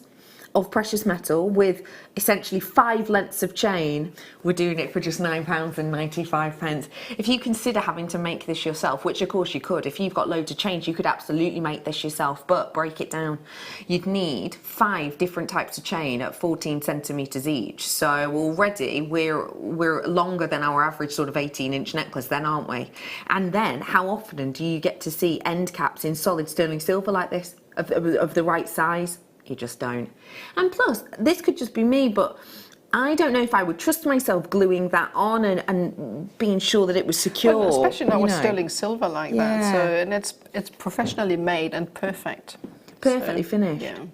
[SPEAKER 3] of precious metal with essentially 5 lengths of chain, we're doing it for just £9.95. If you consider having to make this yourself, which of course you could, if you've got loads of chains, you could absolutely make this yourself, but break it down. You'd need 5 different types of chain at 14 centimetres each. So already we're longer than our average sort of 18-inch necklace then, aren't we? And then how often do you get to see end caps in solid sterling silver like this, of the right size? You just don't. And plus, this could just be me, but I don't know if I would trust myself gluing that on and being sure that it was secure.
[SPEAKER 4] Well, especially not with sterling silver like that. So, and it's professionally made and perfect.
[SPEAKER 3] Perfectly finished.
[SPEAKER 4] Yeah.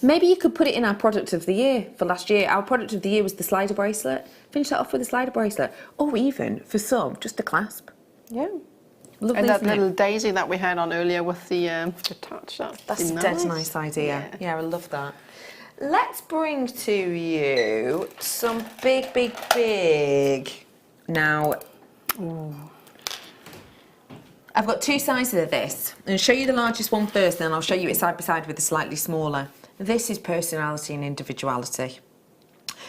[SPEAKER 3] Maybe you could put it in our product of the year for last year. Our product of the year was the slider bracelet. Finish that off with a slider bracelet. Or even, for some, just a clasp.
[SPEAKER 4] Yeah.
[SPEAKER 3] Lovely,
[SPEAKER 4] And that
[SPEAKER 3] isn't it?
[SPEAKER 4] little daisy that we had on earlier with the touch.
[SPEAKER 3] That's a dead nice idea. Yeah, I love that. Let's bring to you some big. Now, I've got 2 sizes of this. I'm going to show you the largest one first, then I'll show you it side by side with the slightly smaller. This is personality and individuality.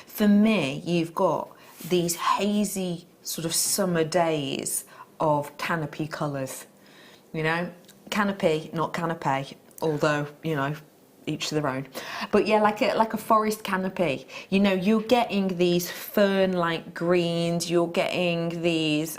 [SPEAKER 3] For me, you've got these hazy sort of summer days of canopy colours, you know, canopy, not canopy, although, you know, each to their own, but yeah, like a forest canopy. You know, you're getting these fern-like greens, you're getting these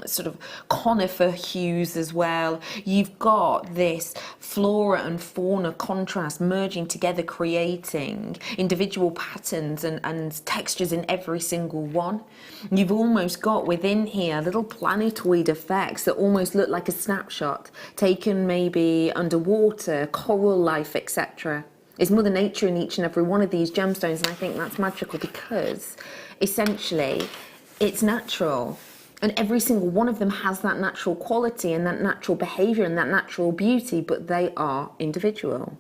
[SPEAKER 3] sort of conifer hues as well. You've got this flora and fauna contrast merging together, creating individual patterns and textures in every single one. You've almost got within here little planetoid effects that almost look like a snapshot taken maybe underwater, coral life, etc. It's Mother Nature in each and every one of these gemstones, and I think that's magical because essentially it's natural. And every single one of them has that natural quality and that natural behaviour and that natural beauty, but they are individual.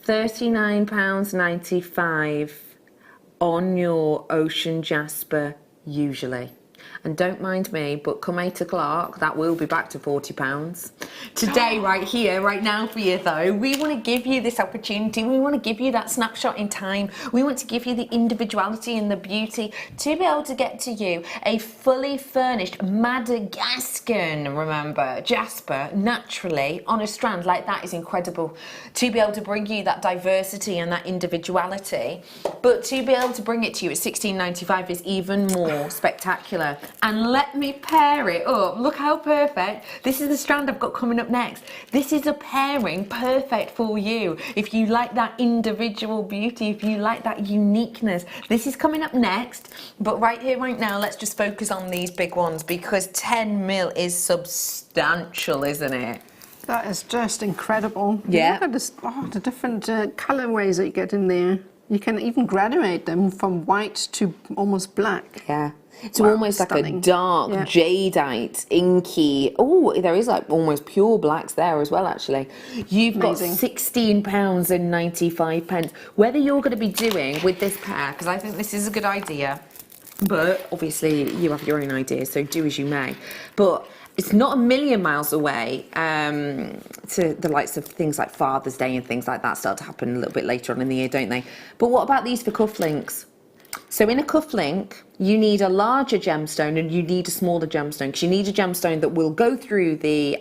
[SPEAKER 3] £39.95 on your Ocean Jasper usually. And don't mind me, but come 8 o'clock, that will be back to £40. Today, right here, right now for you though, we want to give you this opportunity. We want to give you that snapshot in time. We want to give you the individuality and the beauty to be able to get to you a fully furnished Madagascan, remember, Jasper, naturally on a strand. Like, that is incredible. To be able to bring you that diversity and that individuality, but to be able to bring it to you at £16.95 is even more spectacular. And let me pair it up. Look how perfect. This is the strand I've got coming up next. This is a pairing perfect for you. If you like that individual beauty, if you like that uniqueness, this is coming up next. But right here, right now, let's just focus on these big ones, because 10 mil is substantial, isn't it?
[SPEAKER 4] That is just incredible.
[SPEAKER 3] Yeah.
[SPEAKER 4] Look at this, the different colorways that you get in there. You can even graduate them from white to almost black.
[SPEAKER 3] Yeah. It's
[SPEAKER 4] Wow,
[SPEAKER 3] almost
[SPEAKER 4] stunning.
[SPEAKER 3] like a dark jadeite, inky. Oh, there is like almost pure blacks there as well, actually. You've
[SPEAKER 4] Amazing.
[SPEAKER 3] got £16.95. Whether you're going to be doing with this pair, because I think this is a good idea, but obviously you have your own ideas, so do as you may. But it's not a million miles away to the likes of things like Father's Day and things like that start to happen a little bit later on in the year, don't they? But what about these for cufflinks? So in a cufflink, you need a larger gemstone and you need a smaller gemstone, because you need a gemstone that will go through the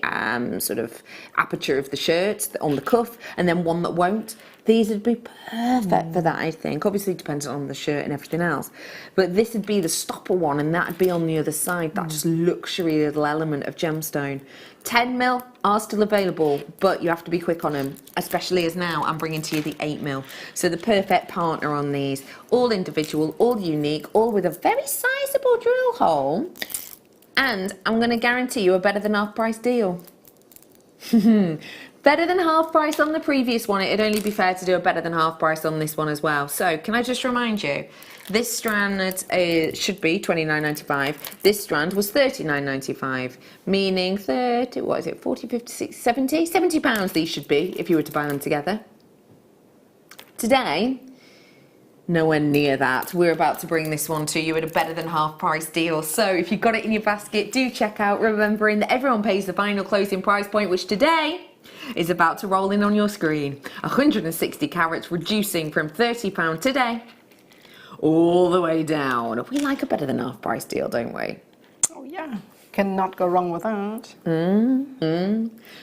[SPEAKER 3] sort of aperture of the shirt on the cuff, and then one that won't. These would be perfect for that, I think. Obviously depending on the shirt and everything else. But this would be the stopper one, and that would be on the other side, that just luxury little element of gemstone. 10 mil are still available, but you have to be quick on them, especially as now I'm bringing to you the 8 mil. So the perfect partner on these, all individual, all unique, all with a very sizable drill hole. And I'm going to guarantee you a better than half price deal. Better than half price on the previous one. It'd only be fair to do a better than half price on this one as well. So can I just remind you, this strand should be £29.95. This strand was £39.95, meaning 30, what is it, 40, 50, 60, 70? £70 these should be if you were to buy them together. Today, nowhere near that. We're about to bring this one to you at a better than half price deal. So if you've got it in your basket, do check out, remembering that everyone pays the final closing price point, which today is about to roll in on your screen. 160 carats, reducing from £30 today all the way down. We like a better than half price deal, don't we?
[SPEAKER 4] Oh yeah, cannot go wrong with that.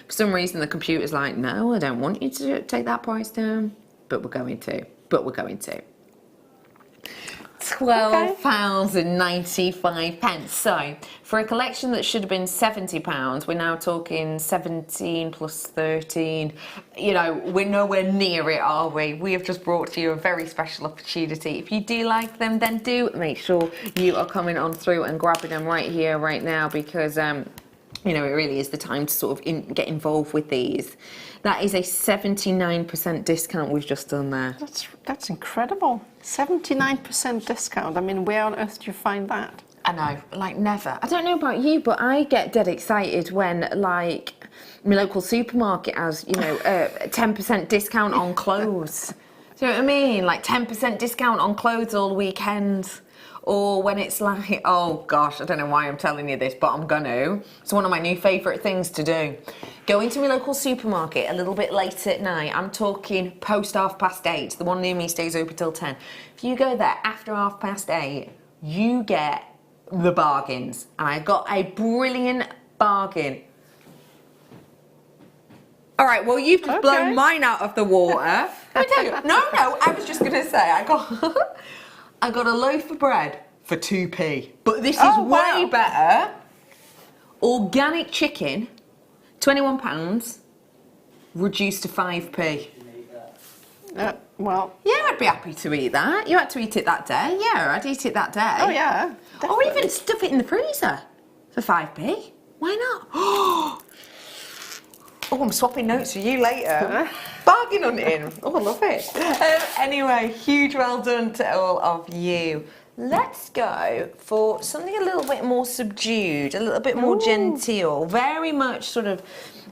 [SPEAKER 3] For some reason the computer's like, no, I don't want you to take that price down, but we're going to. £12.95. So for a collection that should have been £70, we're now talking 17 plus 13. You know, we're nowhere near it, are we? We have just brought to you a very special opportunity. If you do like them, then do make sure you are coming on through and grabbing them right here, right now, because you know, it really is the time to sort of get involved with these. That is a 79% discount we've just done there.
[SPEAKER 4] That's incredible. 79% discount. I mean, where on earth do you find that?
[SPEAKER 3] I know, like never. I don't know about you, but I get dead excited when, like, my local supermarket has, you know, 10% discount on clothes. Do you know what I mean? Like 10% discount on clothes all weekend. Or when it's like, oh gosh, I don't know why I'm telling you this, but I'm gonna. It's one of my new favourite things to do. Go into my local supermarket a little bit late at night. I'm talking post 8:30. The one near me stays open till 10. If you go there after 8:30, you get the bargains. And I got a brilliant bargain. All right, well, you've just blown mine out of the water. Let me tell you. No, I was just gonna say, I got a loaf of bread for 2p. But this is way better. Organic chicken, £21, reduced to 5p.
[SPEAKER 4] Well...
[SPEAKER 3] Yeah, I'd be happy to eat that. You had to eat it that day. Yeah, I'd eat it that day.
[SPEAKER 4] Oh, yeah.
[SPEAKER 3] Or even stuff it in the freezer for 5p. Why not? Oh, I'm swapping notes with you later. Bargain hunting. Oh, I love it. Anyway, huge well done to all of you. Let's go for something a little bit more subdued, a little bit more genteel, very much sort of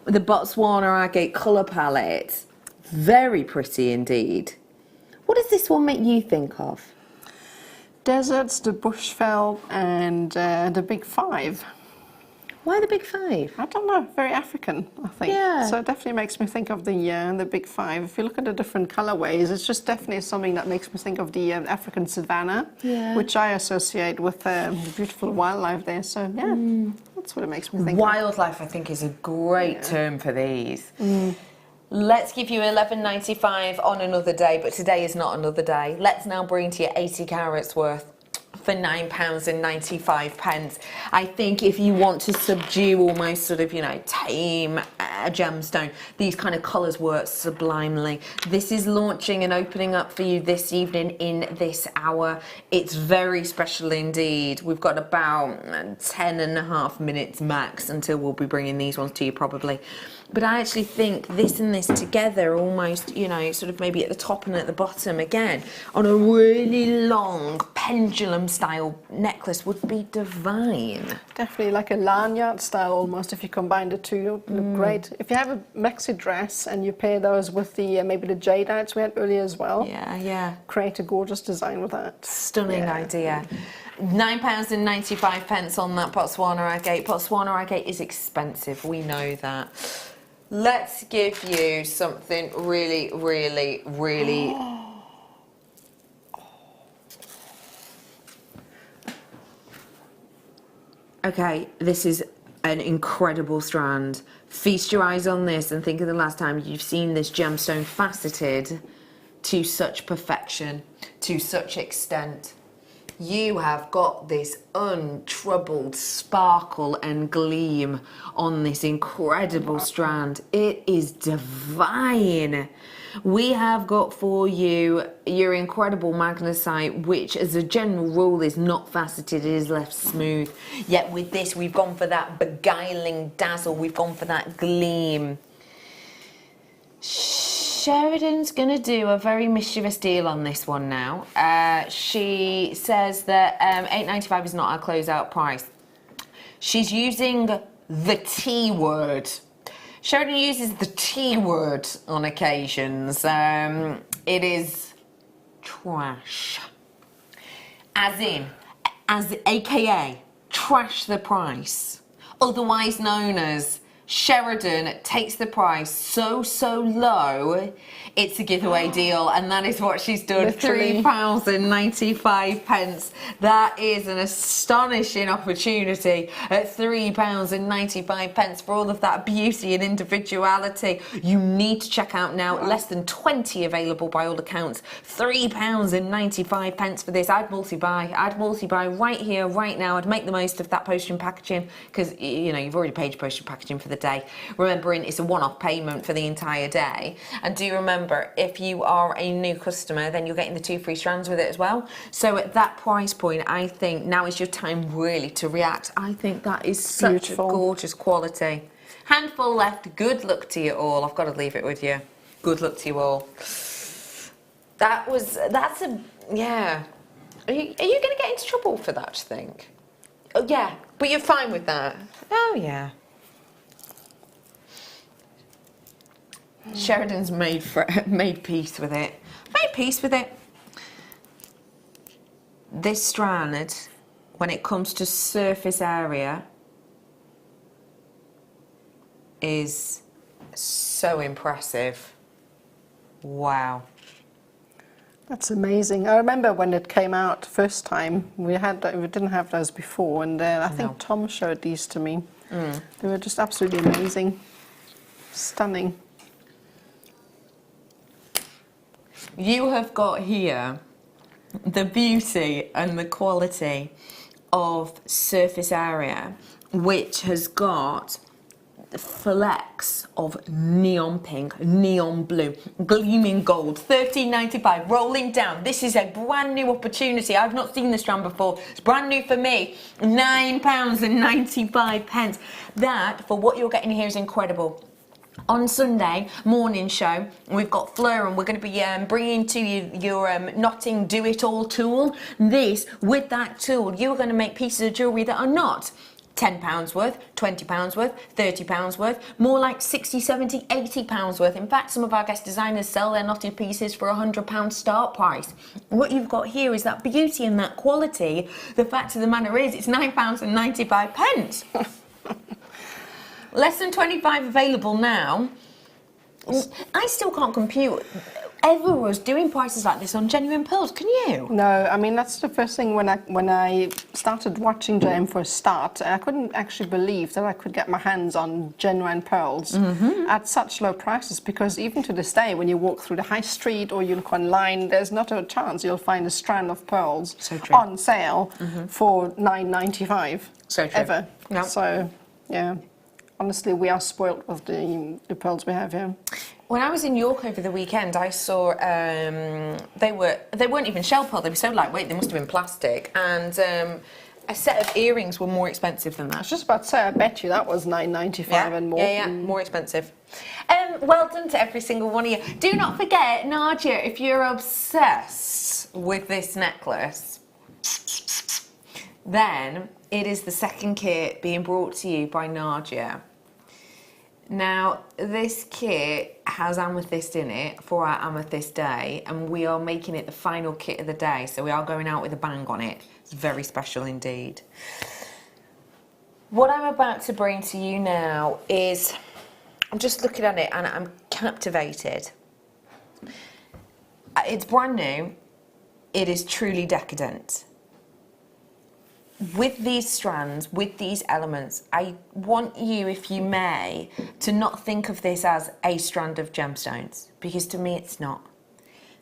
[SPEAKER 3] the Botswana agate colour palette. Very pretty indeed. What does this one make you think of?
[SPEAKER 4] Deserts, the bushveld, and the big five.
[SPEAKER 3] Why the big five?
[SPEAKER 4] I don't know, very African, I think.
[SPEAKER 3] Yeah.
[SPEAKER 4] So it definitely makes me think of the big five. If you look at the different colorways, it's just definitely something that makes me think of the African savanna, which I associate with the beautiful wildlife there. So yeah, that's what it makes me think of.
[SPEAKER 3] Wildlife, I think, is a great term for these. Let's give you $11.95 on another day, but today is not another day. Let's now bring to you 80 carats worth for £9.95. I think if you want to subdue almost sort of, you know, tame a gemstone, these kind of colours work sublimely. This is launching and opening up for you this evening in this hour. It's very special indeed. We've got about 10.5 minutes max until we'll be bringing these ones to you probably. But I actually think this and this together almost, you know, sort of maybe at the top and at the bottom again, on a really long pendulum style necklace would be divine.
[SPEAKER 4] Definitely like a lanyard style almost if you combine the two. Look great. If you have a maxi dress and you pair those with the maybe the Jadeites we had earlier as well.
[SPEAKER 3] Yeah.
[SPEAKER 4] Create a gorgeous design with that.
[SPEAKER 3] Stunning idea. £9.95 on that Botswana agate. Botswana agate is expensive, we know that. Let's give you something really, really, really... Okay, this is an incredible strand. Feast your eyes on this and think of the last time you've seen this gemstone faceted to such perfection, to such extent. You have got this untroubled sparkle and gleam on this incredible strand. It is divine. We have got for you your incredible magnesite, which as a general rule is not faceted, it is left smooth. Yet with this we've gone for that beguiling dazzle, we've gone for that gleam. Sheridan's going to do a very mischievous deal on this one now. She says that $8.95 is not our closeout price. She's using the T word. Sheridan uses the T word on occasions. It is trash. As AKA, trash the price. Otherwise known as Sheridan takes the price so low, it's a giveaway deal, and that is what she's done. £3.95. That is an astonishing opportunity at £3.95 for all of that beauty and individuality. You need to check out now. Less than 20 available by all accounts. £3.95 for this. I'd multi-buy. Right here, right now. I'd make the most of that postage packaging because, you know, you've already paid your postage packaging for the day. Remembering it's a one-off payment for the entire day. And do remember, if you are a new customer, then you're getting the 2 free strands with it as well. So at that price point, I think now is your time really to react. I think that is such beautiful, gorgeous quality. Handful left. Good luck to you all. I've got to leave it with you. Good luck to you all. Yeah. Are you going to get into trouble for that, do you think? Oh, yeah, but you're fine with that. Oh, yeah. Sheridan's made peace with it. Made peace with it. This strand, when it comes to surface area, is so impressive. Wow.
[SPEAKER 4] That's amazing. I remember when it came out first time, we didn't have those before, and I think Tom showed these to me. They were just absolutely amazing. Stunning.
[SPEAKER 3] You have got here the beauty and the quality of surface area, which has got flecks of neon pink, neon blue, gleaming gold. $13.95 rolling down. This is a brand new opportunity. I've not seen this strand before. It's brand new for me. £9.95. That, for what you're getting here, is incredible. On Sunday morning show, we've got Fleur, and we're going to be bringing to you your knotting do-it-all tool. This, with that tool, you're going to make pieces of jewellery that are not £10 worth, £20 worth, £30 worth, more like 60, 70, £80 worth. In fact, some of our guest designers sell their knotted pieces for £100 start price. What you've got here is that beauty and that quality. The fact of the matter is, it's £9.95. Less than 25 available now. I still can't compute ever was doing prices like this on genuine pearls, can you?
[SPEAKER 4] No, I mean, that's the first thing when I started watching JM for a start, I couldn't actually believe that I could get my hands on genuine pearls at such low prices, because even to this day, when you walk through the high street or you look online, there's not a chance you'll find a strand of pearls on sale for $9.95.
[SPEAKER 3] So true.
[SPEAKER 4] Ever.
[SPEAKER 3] No.
[SPEAKER 4] So, yeah. Honestly, we are spoilt with the pearls we have here.
[SPEAKER 3] When I was in York over the weekend, I saw they weren't even shell pearl. They were so lightweight, they must have been plastic. And a set of earrings were more expensive than
[SPEAKER 4] I
[SPEAKER 3] that.
[SPEAKER 4] was just about to say, I bet you that was $9.95 and more.
[SPEAKER 3] Yeah, more expensive. Well done to every single one of you. Do not forget, Nadja, if you're obsessed with this necklace, then it is the second kit being brought to you by Nadja. Now, this kit has amethyst in it for our Amethyst Day, and we are making it the final kit of the day, so we are going out with a bang on it. It's very special indeed. What I'm about to bring to you now is, I'm just looking at it and I'm captivated. It's brand new. It is truly decadent. With these strands, with these elements, I want you, if you may, to not think of this as a strand of gemstones, because to me it's not.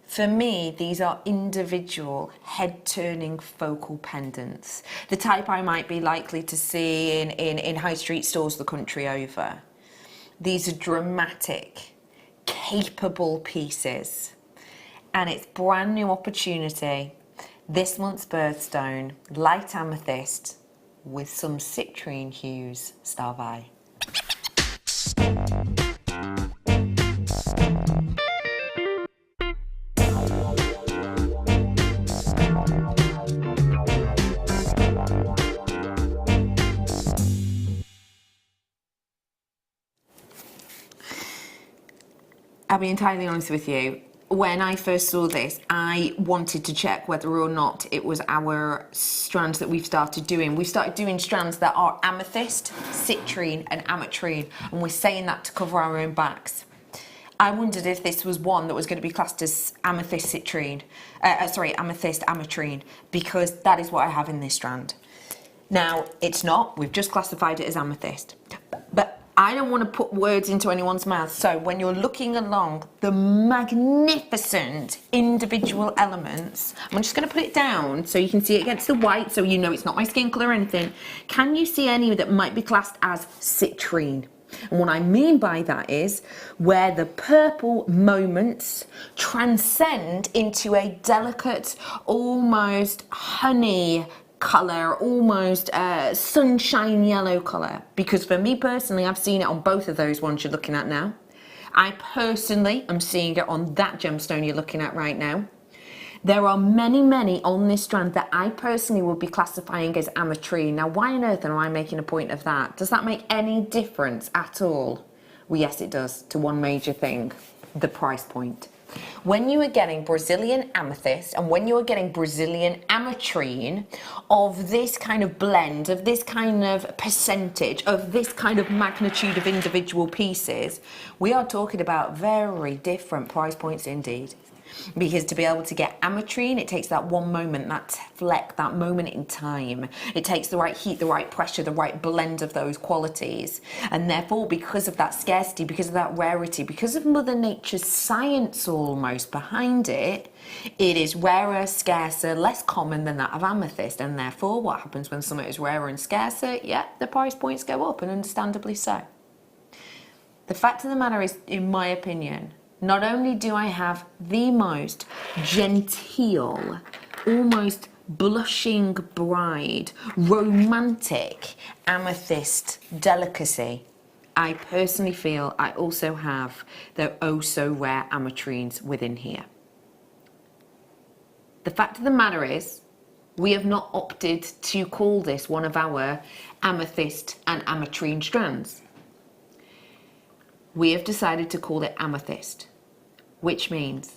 [SPEAKER 3] For me, these are individual head-turning focal pendants, the type I might be likely to see in high street stores the country over. These are dramatic, capable pieces, and it's brand new opportunity. This month's birthstone, light amethyst with some citrine hues, Starvey. I'll be entirely honest with you. When I first saw this, I wanted to check whether or not it was our strands that we've started doing. We've started doing strands that are amethyst, citrine and ametrine, and we're saying that to cover our own backs. I wondered if this was one that was going to be classed as amethyst citrine, amethyst ametrine, because that is what I have in this strand. Now, it's not, we've just classified it as amethyst. But I don't want to put words into anyone's mouth, so when you're looking along the magnificent individual elements, I'm just going to put it down so you can see it against the white, so you know it's not my skin colour or anything. Can you see any that might be classed as citrine? And what I mean by that is where the purple moments transcend into a delicate, almost honey colour, almost sunshine yellow colour, because for me personally, I've seen it on both of those ones you're looking at now. I personally am seeing it on that gemstone you're looking at right now. There are many on this strand that I personally would be classifying as ametrine. Now, why on earth am I making a point of that? Does that make any difference at all? Well, yes, it does, to one major thing: the price point. When you are getting Brazilian amethyst and when you are getting Brazilian ametrine of this kind of blend, of this kind of percentage, of this kind of magnitude of individual pieces, we are talking about very different price points indeed. Because to be able to get ametrine, it takes that one moment, that fleck, that moment in time. It takes the right heat, the right pressure, the right blend of those qualities. And therefore, because of that scarcity, because of that rarity, because of Mother Nature's science almost behind it, it is rarer, scarcer, less common than that of amethyst. And therefore, what happens when something is rarer and scarcer? Yeah, the price points go up, and understandably so. The fact of the matter is, in my opinion, not only do I have the most genteel, almost blushing bride, romantic amethyst delicacy, I personally feel I also have the oh so rare Ametrines within here. The fact of the matter is, we have not opted to call this one of our Amethyst and Ametrine strands. We have decided to call it Amethyst, which means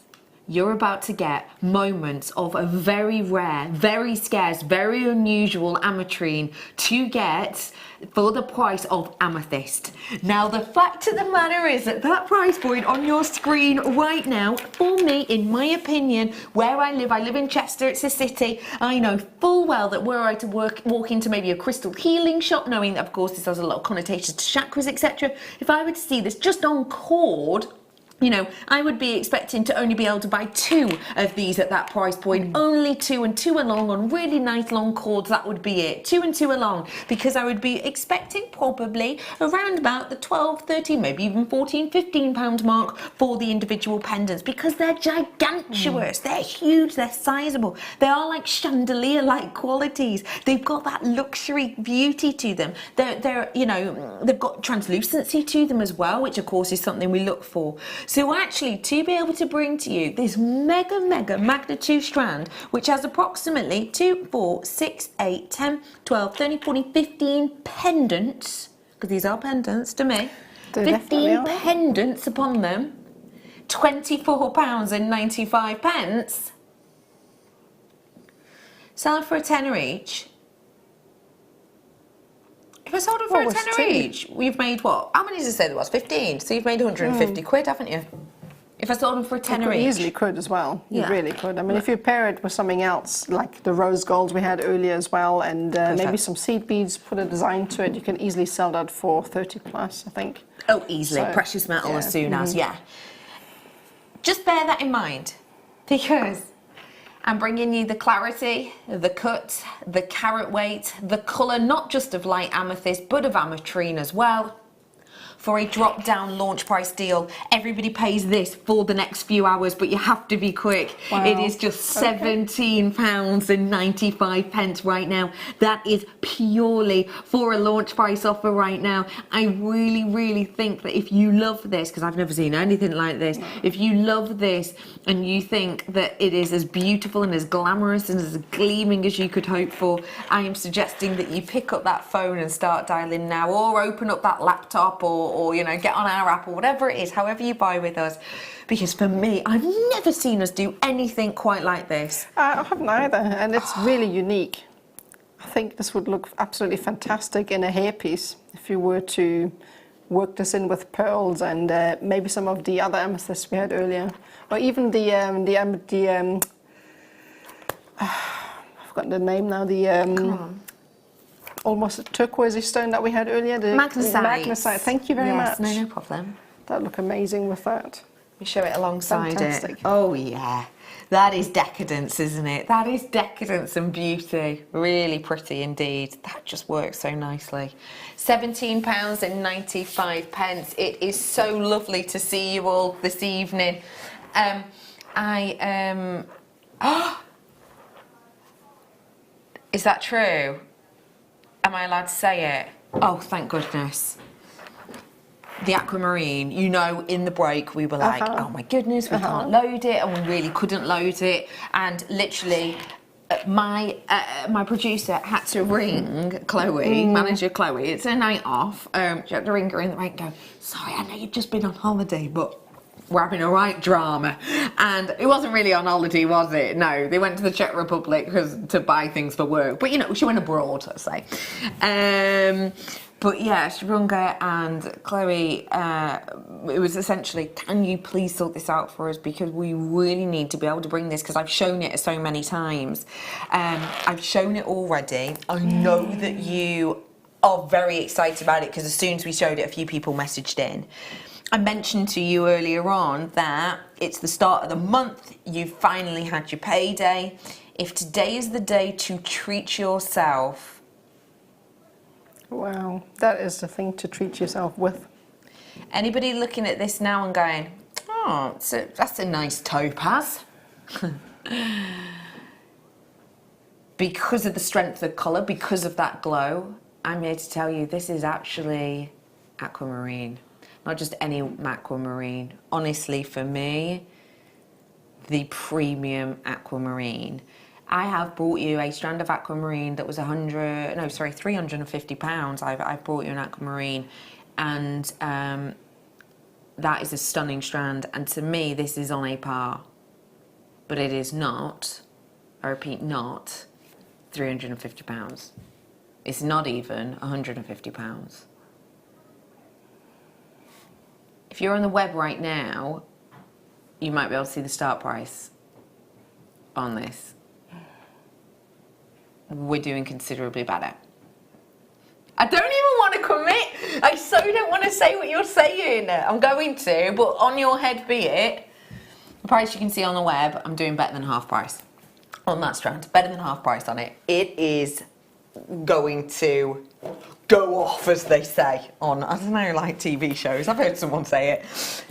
[SPEAKER 3] you're about to get moments of a very rare, very scarce, very unusual Ametrine to get for the price of Amethyst. Now, the fact of the matter is that that price point on your screen right now, for me, in my opinion, where I live in Chester, it's a city, I know full well that were I to walk into maybe a crystal healing shop, knowing that of course this has a lot of connotations to chakras, etc. If I were to see this just on cord, you know, I would be expecting to only be able to buy 2 of these at that price point. Only 2 and 2 along on really nice long cords, that would be it. 2 and 2 along, because I would be expecting probably around about the 12, 13, maybe even 14, 15 pound mark for the individual pendants, because they're gigantuous, they're huge, they're sizable. They are like chandelier-like qualities. They've got that luxury beauty to them. They're, you know, they've got translucency to them as well, which of course is something we look for. So actually, to be able to bring to you this mega magnitude strand, which has approximately 2, 4, 6, 8, 10, 12, 13, 14, 15 pendants, because these are pendants to me, 15 pendants upon them, £24.95. Sell for a tenner each. If I sold it for a tenner each, we've made what? How many did I say there was? 15. So you've made 150 quid, haven't you? If I sold them for a tenner each.
[SPEAKER 4] You easily could as well. You really could. I mean, if you pair it with something else, like the rose gold we had earlier as well, and maybe some seed beads, put a design to it, you can easily sell that for 30 plus, I think.
[SPEAKER 3] Oh, easily. So, precious metal as soon as, Just bear that in mind, because I'm bringing you the clarity, the cut, the carat weight, the colour, not just of light amethyst, but of ametrine as well. For a drop-down launch price deal, everybody pays this for the next few hours, but you have to be quick. Wow. It is just £17.95 right now. That is purely for a launch price offer right now. I really think that if you love this, because I've never seen anything like this, if you love this and you think that it is as beautiful and as glamorous and as gleaming as you could hope for, I am suggesting that you pick up that phone and start dialing now, or open up that laptop, or you know, get on our app, or whatever it is, however you buy with us, because for me, I've never seen us do anything quite like this.
[SPEAKER 4] I haven't either, and it's really unique. I think this would look absolutely fantastic in a hairpiece if you were to work this in with pearls and maybe some of the other amethysts we had earlier, or even I've forgotten the name now, come on. Almost a turquoisey stone that we had earlier. The magnesite. Thank you very much.
[SPEAKER 3] No problem.
[SPEAKER 4] That look amazing with that.
[SPEAKER 3] We show it alongside it. Oh yeah, that is decadence, isn't it? That is decadence and beauty. Really pretty indeed. That just works so nicely. £17.95. It is so lovely to see you all this evening. Is that true? Am I allowed to say it? Oh, thank goodness. The Aquamarine, you know, in the break we were like, oh my goodness, we can't load it, and we really couldn't load it. And literally, my producer had to ring Chloe, manager Chloe, it's her night off. She had to ring her in the break and go, sorry, I know you've just been on holiday, but we're having a right drama. And it wasn't really on holiday, was it? No, they went to the Czech Republic to buy things for work. But, you know, she went abroad, let's say. But, yeah, she rung her, and Chloe, it was essentially, can you please sort this out for us? Because we really need to be able to bring this, because I've shown it so many times. I've shown it already. I know that you are very excited about it, because as soon as we showed it, a few people messaged in. I mentioned to you earlier on that it's the start of the month, you've finally had your payday. If today is the day to treat yourself.
[SPEAKER 4] Wow, that is the thing to treat yourself with.
[SPEAKER 3] Anybody looking at this now and going, oh, that's a nice topaz. Because of the strength of colour, because of that glow, I'm here to tell you this is actually aquamarine. Not just any aquamarine. Honestly, for me, the premium aquamarine. I have brought you a strand of aquamarine that was £350. I've brought you an aquamarine, and that is a stunning strand. And to me, this is on a par, but it is not. I repeat, not £350. It's not even £150. If you're on the web right now, you might be able to see the start price on this. We're doing considerably better. I don't even want to commit. I so don't want to say what you're saying. I'm going to, but on your head be it. The price you can see on the web, I'm doing better than half price on that strand. Better than half price on it. It is going to go off, as they say, on, I don't know, like TV shows. I've heard someone say it.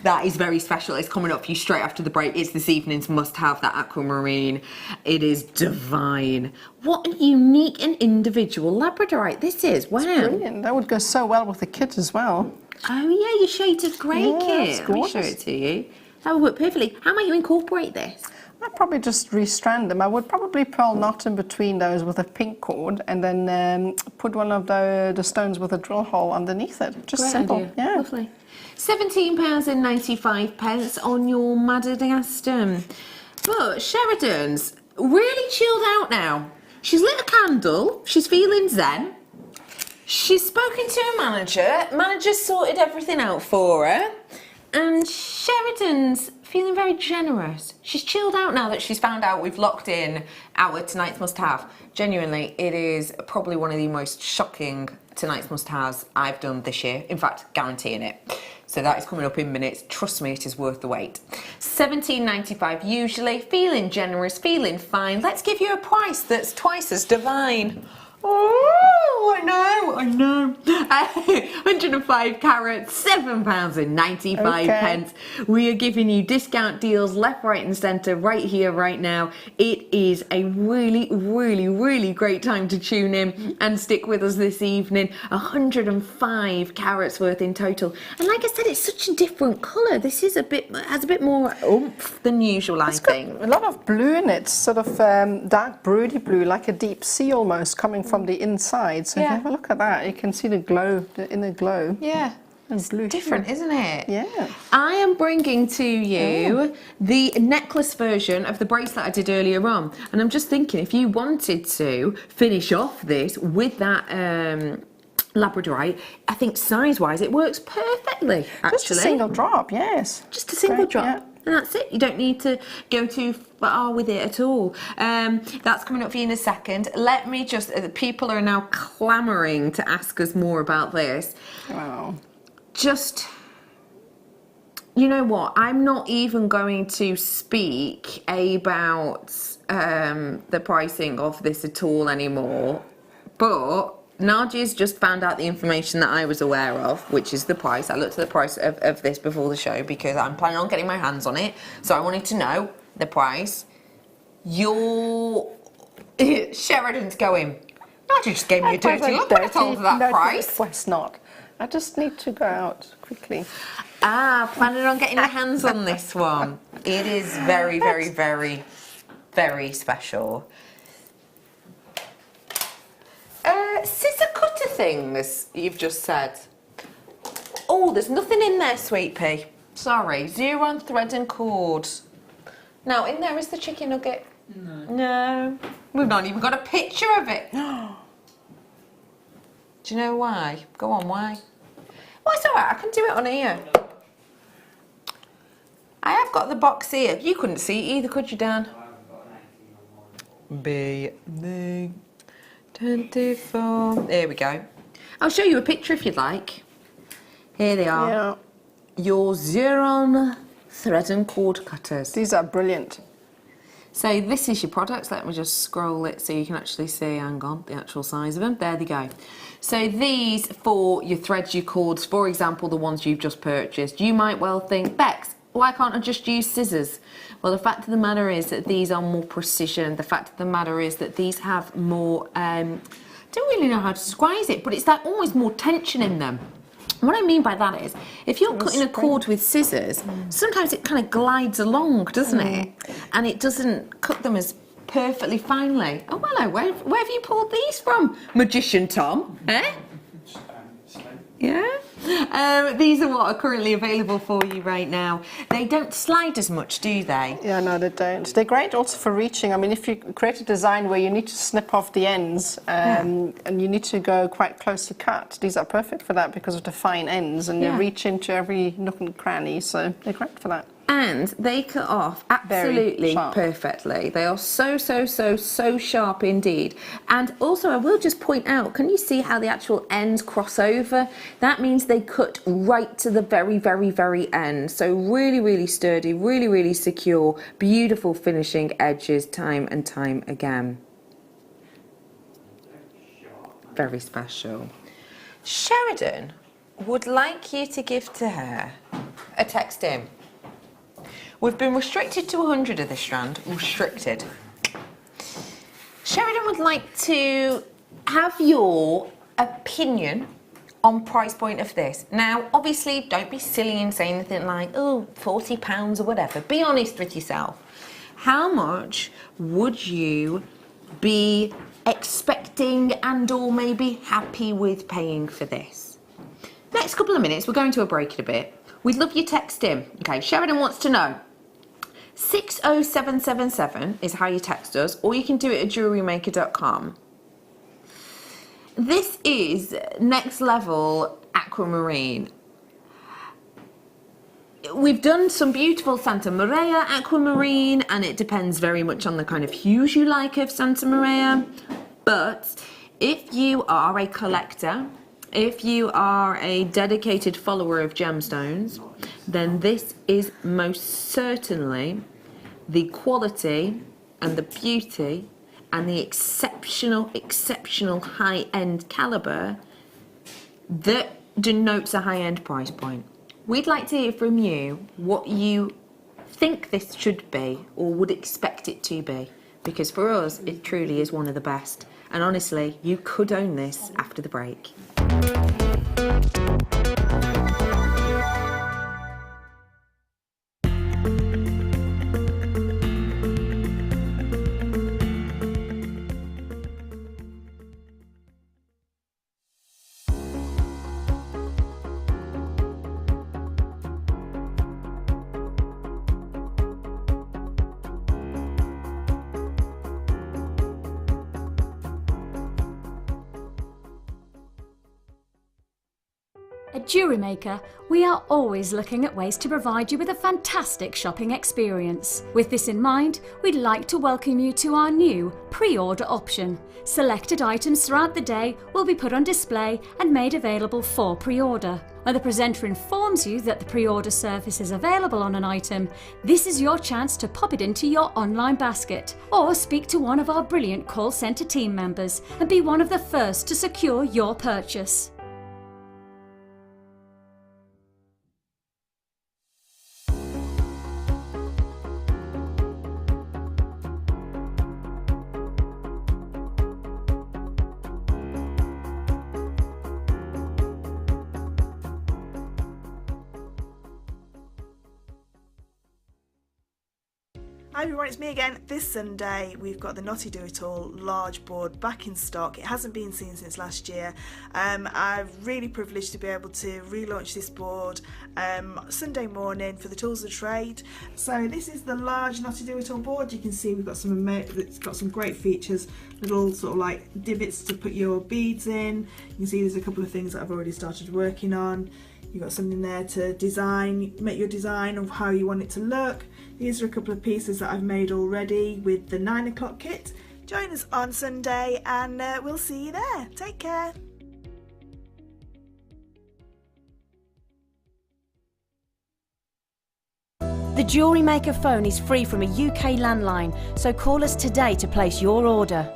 [SPEAKER 3] That is very special. It's coming up for you straight after the break. It's this evening's must-have, that aquamarine. It is divine. What a unique and individual labradorite this is. Wow. It's
[SPEAKER 4] brilliant. That would go so well with the kit as well.
[SPEAKER 3] Oh, yeah, your shaded grey kit. Let me show it to you. That would work perfectly. How might you incorporate this?
[SPEAKER 4] I'd probably just restrand them. I would probably pearl knot in between those with a pink cord, and then put one of the stones with a drill hole underneath it. Just
[SPEAKER 3] Great
[SPEAKER 4] simple.
[SPEAKER 3] idea.
[SPEAKER 4] Yeah.
[SPEAKER 3] Lovely. £17.95 on your Madagascar. But Sheridan's really chilled out now. She's lit a candle. She's feeling zen. She's spoken to a manager. Manager's sorted everything out for her. And Sheridan's feeling very generous. She's chilled out now that she's found out we've locked in our tonight's must-have. Genuinely, it is probably one of the most shocking tonight's must-haves I've done this year. In fact, guaranteeing it. So that is coming up in minutes. Trust me, it is worth the wait. £17.95 usually. Feeling generous, feeling fine. Let's give you a price that's twice as divine. Oh, I know. 105 carats, £7.95. We are giving you discount deals left, right and centre right here, right now. It is a really, really, really great time to tune in and stick with us this evening. 105 carats worth in total. And like I said, it's such a different colour. This is has a bit more oomph than usual, I think.
[SPEAKER 4] A lot of blue in it, sort of dark broody blue, like a deep sea almost, coming from the inside. So if you have a look at that, you can see the glow, the inner glow.
[SPEAKER 3] Yeah.
[SPEAKER 4] It's blue.
[SPEAKER 3] Different, isn't it?
[SPEAKER 4] Yeah.
[SPEAKER 3] I am bringing to you the necklace version of the bracelet I did earlier on. And I'm just thinking, if you wanted to finish off this with that labradorite, I think size-wise it works perfectly, actually.
[SPEAKER 4] Just a single drop, yes.
[SPEAKER 3] Just a single drop.
[SPEAKER 4] Yeah.
[SPEAKER 3] And that's it. You don't need to go too far with it at all. That's coming up for you in a second. Let me just... people are now clamouring to ask us more about this.
[SPEAKER 4] Wow.
[SPEAKER 3] Just... You know what? I'm not even going to speak about the pricing of this at all anymore. But... Nadja's just found out the information that I was aware of, which is the price. I looked at the price of this before the show because I'm planning on getting my hands on it. So I wanted to know the price. Your Sheridan's going, Nadja just gave me a dirty look when I told her that price.
[SPEAKER 4] No, it's not. I just need to go out quickly.
[SPEAKER 3] Planning on getting your hands on this one. It is very, very, very, very special. Scissor cutter things, you've just said. Oh, there's nothing in there, sweet pea. Sorry, 0 on thread and cord. Now, in there is the chicken nugget. No. We've not even got a picture of it. Do you know why? Go on, why? Well, it's alright, I can do it on here. I have got the box here. You couldn't see it either, could you, Dan? B. 24. There we go. I'll show you a picture if you'd like. Here they are.
[SPEAKER 4] Yeah.
[SPEAKER 3] Your Xeron thread and cord cutters.
[SPEAKER 4] These are brilliant.
[SPEAKER 3] So this is your products. Let me just scroll it so you can actually see, hang on, the actual size of them. There they go. So these for your threads, your cords, for example, the ones you've just purchased. You might well think, Bex, why can't I just use scissors? Well, the fact of the matter is that these are more precision. The fact of the matter is that these have more, don't really know how to describe it, but it's like almost more tension in them. What I mean by that is, if you're cutting a cord with scissors, sometimes it kind of glides along, doesn't it? And it doesn't cut them as perfectly finely. Oh, hello, where have you pulled these from, Magician Tom? Eh? Yeah? These are what are currently available for you right now. They don't slide as much, do they?
[SPEAKER 4] Yeah, no, they don't. They're great also for reaching. I mean, if you create a design where you need to snip off the ends and you need to go quite close to cut, these are perfect for that because of the fine ends, and they reach into every nook and cranny, so they're great for that.
[SPEAKER 3] And they cut off absolutely perfectly. They are so sharp indeed. And also I will just point out, can you see how the actual ends cross over? That means they cut right to the very end. So really sturdy, really secure, beautiful finishing edges time and time again. Very special. Sheridan would like you to give to her a text in. We've been restricted to 100 of this strand. Restricted. Sheridan would like to have your opinion on price point of this. Now, obviously, don't be silly and say anything like, oh, £40 or whatever. Be honest with yourself. How much would you be expecting and or maybe happy with paying for this? Next couple of minutes, we're going to a break in a bit. We'd love your text in. Okay, Sheridan wants to know. 60777 is how you text us, or you can do it at JewelleryMaker.com. This is next level Aquamarine. We've done some beautiful Santa Maria Aquamarine, and it depends very much on the kind of hues you like of Santa Maria. But if you are a collector, if you are a dedicated follower of gemstones, then this is most certainly the quality and the beauty and the exceptional high-end caliber that denotes a high-end price point. We'd like to hear from you what you think this should be or would expect it to be, because for us it truly is one of the best, and honestly you could own this after the break.
[SPEAKER 7] At JewelleryMaker, we are always looking at ways to provide you with a fantastic shopping experience. With this in mind, we'd like to welcome you to our new pre-order option. Selected items throughout the day will be put on display and made available for pre-order. When the presenter informs you that the pre-order service is available on an item, this is your chance to pop it into your online basket, or speak to one of our brilliant call centre team members and be one of the first to secure your purchase.
[SPEAKER 1] Hi everyone, it's me again. This Sunday we've got the Naughty Do It All large board back in stock. It hasn't been seen since last year. I'm really privileged to be able to relaunch this board Sunday morning for the tools of trade. So this is the large Naughty Do It All board. You can see we've got it's got some great features, little sort of like divots to put your beads in. You can see there's a couple of things that I've already started working on. You've got something there to design, make your design of how you want it to look. These are a couple of pieces that I've made already with the 9 o'clock kit. Join us on Sunday and we'll see you there. Take care.
[SPEAKER 6] The JewelleryMaker phone is free from a UK landline, so call us today to place your order.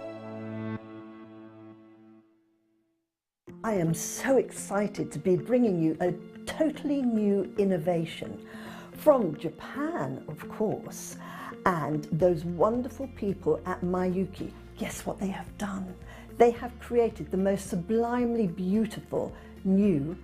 [SPEAKER 8] I am so excited to be bringing you a totally new innovation from Japan, of course, and those wonderful people at Mayuki. Guess what they have done? They have created the most sublimely beautiful new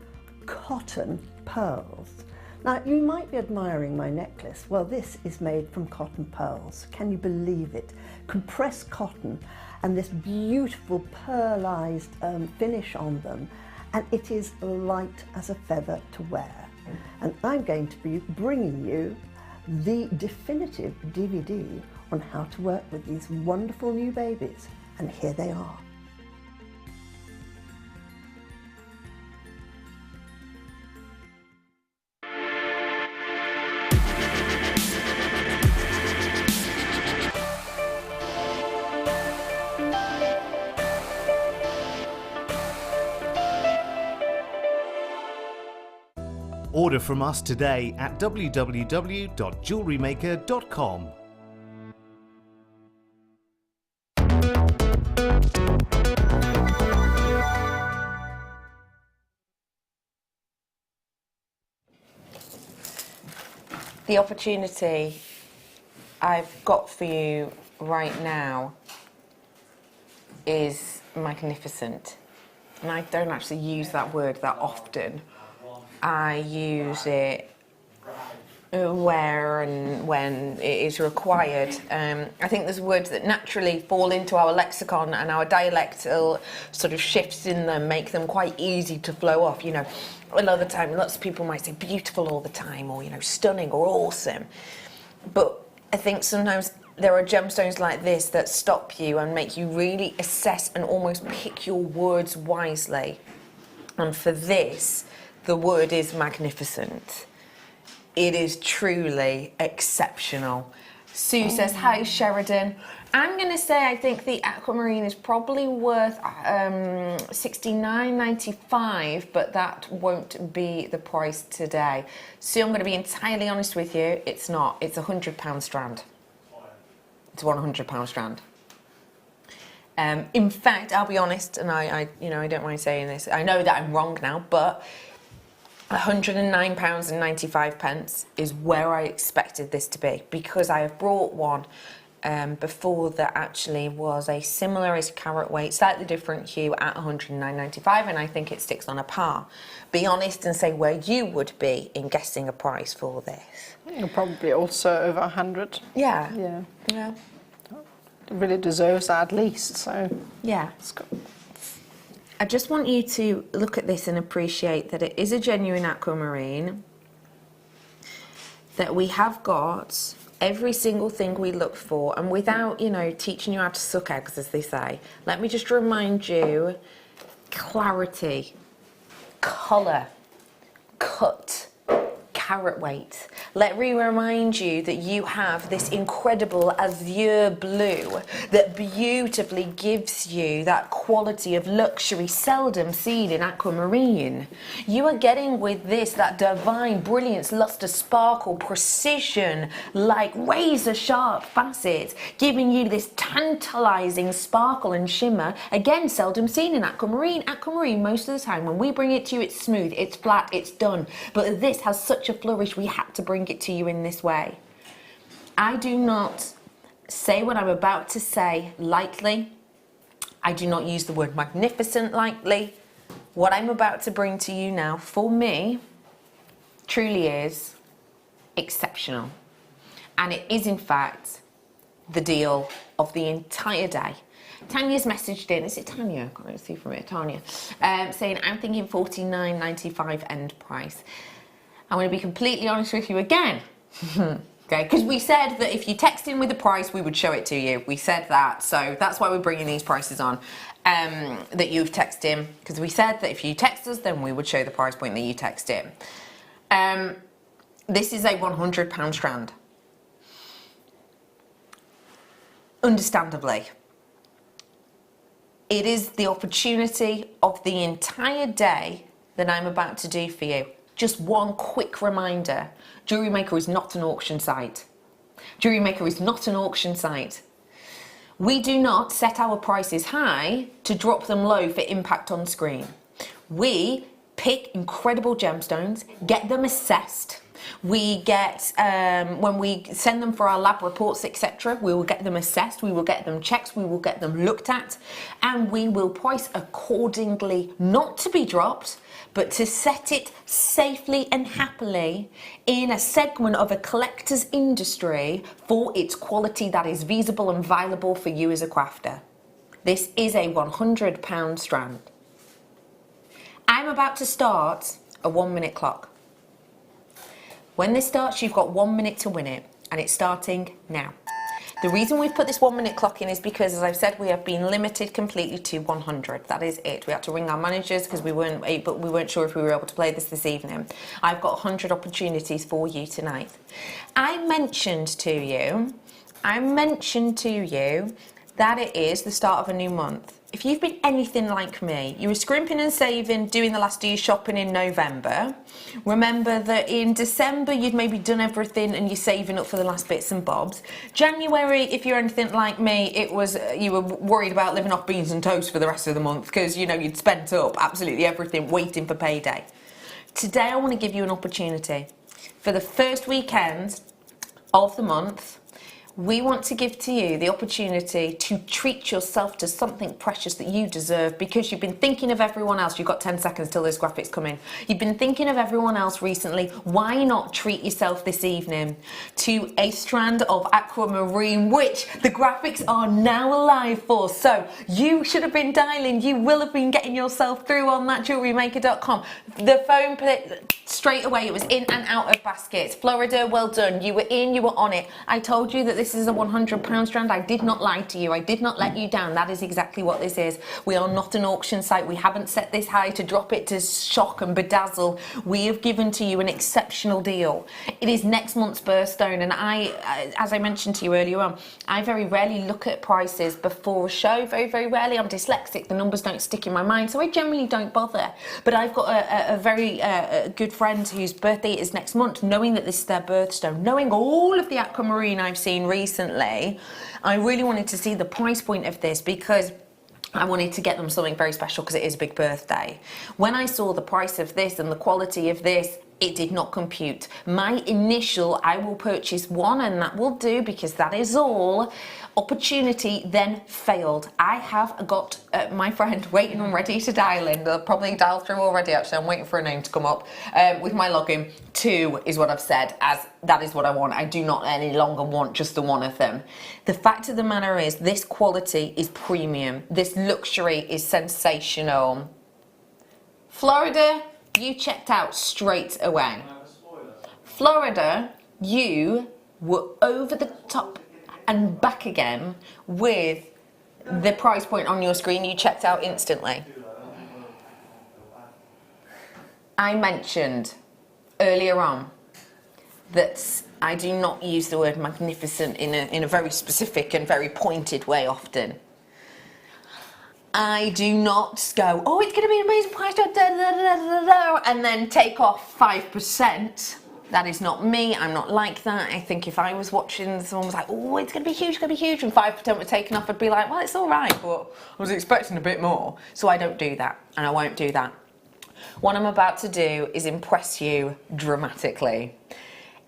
[SPEAKER 8] cotton pearls. Now, you might be admiring my necklace. Well, this is made from cotton pearls. Can you believe it? Compressed cotton and this beautiful pearlized finish on them, and it is light as a feather to wear. And I'm going to be bringing you the definitive DVD on how to work with these wonderful new babies, and here they are.
[SPEAKER 9] Order from us today at www.JewelleryMaker.com.
[SPEAKER 3] The opportunity I've got for you right now is magnificent. And I don't actually use that word that often. I use it where and when it is required. I think there's words that naturally fall into our lexicon, and our dialectal sort of shifts in them make them quite easy to flow off. You know, a lot of the time, lots of people might say beautiful all the time, or, you know, stunning or awesome. But I think sometimes there are gemstones like this that stop you and make you really assess and almost pick your words wisely. And for this, the word is magnificent. It is truly exceptional. Sue says, hi Sheridan. I'm going to say I think the Aquamarine is probably worth $69.95, but that won't be the price today. Sue, I'm going to be entirely honest with you. It's not. It's a £100 strand. It's a £100 strand. In fact, I'll be honest, and I don't mind saying this. I know that I'm wrong now, but £109.95 is where I expected this to be, because I have brought one before that actually was a similar-ish carat weight, slightly different hue at £109.95, and I think it sticks on a par. Be honest and say where you would be in guessing a price for this.
[SPEAKER 4] You're probably also over 100.
[SPEAKER 3] Yeah.
[SPEAKER 4] Yeah.
[SPEAKER 3] Yeah.
[SPEAKER 4] It really deserves that at least, so.
[SPEAKER 3] Yeah.
[SPEAKER 4] It's good.
[SPEAKER 3] I just want you to look at this and appreciate that it is a genuine aquamarine, that we have got every single thing we look for, and without, you know, teaching you how to suck eggs, as they say, let me just remind you: clarity, colour, cut, carat weight. Let me remind you that you have this incredible azure blue that beautifully gives you that quality of luxury seldom seen in aquamarine. You are getting with this that divine brilliance, luster, sparkle, precision, like razor sharp facets, giving you this tantalizing sparkle and shimmer, again seldom seen in aquamarine. Aquamarine, most of the time when we bring it to you, it's smooth, it's flat, it's done, but this has such a flourish, we had to bring it to you in this way. I do not say what I'm about to say lightly. I do not use the word magnificent lightly. What I'm about to bring to you now, for me, truly is exceptional. And it is, in fact, the deal of the entire day. Tanya's messaged in, is it Tanya? I can't really see from it, Tanya, saying, I'm thinking $49.95 end price. I'm going to be completely honest with you again. Okay, because we said that if you text in with the price, we would show it to you. We said that, so that's why we're bringing these prices on, that you've texted in, because we said that if you text us, then we would show the price point that you text in. This is a £100 strand. Understandably, it is the opportunity of the entire day that I'm about to do for you. Just one quick reminder, JewelleryMaker is not an auction site. JewelleryMaker is not an auction site. We do not set our prices high to drop them low for impact on screen. We pick incredible gemstones, get them assessed, We get, when we send them for our lab reports, etc., we will get them assessed, we will get them checked, we will get them looked at, and we will price accordingly, not to be dropped, but to set it safely and happily in a segment of a collector's industry for its quality that is feasible and viable for you as a crafter. This is a £100 strand. I'm about to start a 1 minute clock. When this starts, you've got 1 minute to win it, and it's starting now. The reason we've put this 1 minute clock in is because, as I've said, we have been limited completely to 100. That is it. We had to ring our managers because we weren't sure if we were able to play this evening. I've got 100 opportunities for you tonight. I mentioned to you that it is the start of a new month. If you've been anything like me, you were scrimping and saving, doing the last of your shopping in November. Remember that in December you'd maybe done everything and you're saving up for the last bits and bobs. January, if you're anything like me, it was you were worried about living off beans and toast for the rest of the month because, you know, you'd spent up absolutely everything waiting for payday. Today I want to give you an opportunity. For the first weekend of the month, we want to give to you the opportunity to treat yourself to something precious that you deserve, because you've been thinking of everyone else. You've got 10 seconds till those graphics come in. You've been thinking of everyone else recently. Why not treat yourself this evening to a strand of Aquamarine, which the graphics are now alive for. So you should have been dialing. You will have been getting yourself through on that JewelleryMaker.com. The phone straight away. It was in and out of baskets. Florida, well done. You were in, you were on it. I told you that this is a £100 strand. I did not lie to you. I did not let you down. That is exactly what this is. We are not an auction site. We haven't set this high to drop it to shock and bedazzle. We have given to you an exceptional deal. It is next month's birthstone, and as I mentioned to you earlier on, I very rarely look at prices before a show. Very, very rarely. I'm dyslexic. The numbers don't stick in my mind, so I generally don't bother. But I've got a very good friend whose birthday is next month, knowing that this is their birthstone, knowing all of the Aquamarine I've seen recently, I really wanted to see the price point of this because I wanted to get them something very special because it is a big birthday. When I saw the price of this and the quality of this, it did not compute. My initial, I will purchase one and that will do because that is all, opportunity then failed. I have got my friend waiting and ready to dial in. They'll probably dial through already, actually. I'm waiting for a name to come up with my login. 2 is what I've said, as that is what I want. I do not any longer want just the one of them. The fact of the matter is, this quality is premium. This luxury is sensational. Florida, you checked out straight away. Florida, you were over the top and back again with the price point on your screen. You checked out instantly. I mentioned earlier on that I do not use the word magnificent in a very specific and very pointed way often. I do not go, oh, it's going to be an amazing price, and then take off 5%. That is not me. I'm not like that. I think if I was watching, someone was like, oh, it's going to be huge, it's going to be huge, and 5% were taken off, I'd be like, well, it's all right, but I was expecting a bit more. So I don't do that, and I won't do that. What I'm about to do is impress you dramatically.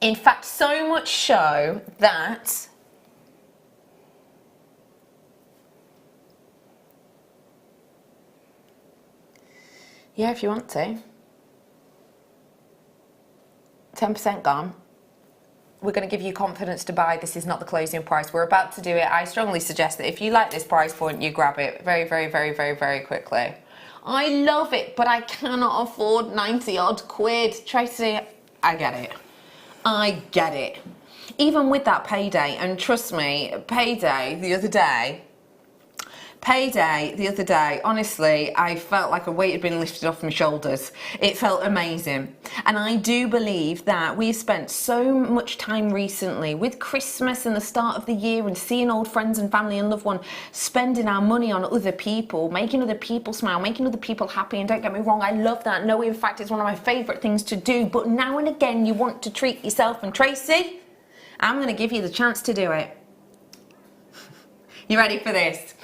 [SPEAKER 3] In fact, so much so that yeah, if you want to. 10% gone. We're going to give you confidence to buy. This is not the closing price. We're about to do it. I strongly suggest that if you like this price point, you grab it very, very, very, very, very quickly. I love it, but I cannot afford 90 odd quid. Tracy, I get it. I get it. Even with that payday, and trust me, payday the other day, honestly, I felt like a weight had been lifted off my shoulders. It felt amazing. And I do believe that we've spent so much time recently with Christmas and the start of the year and seeing old friends and family and loved ones, spending our money on other people, making other people smile, making other people happy. And don't get me wrong, I love that. No, in fact, it's one of my favourite things to do. But now and again, you want to treat yourself. And Tracy, I'm going to give you the chance to do it. You ready for this?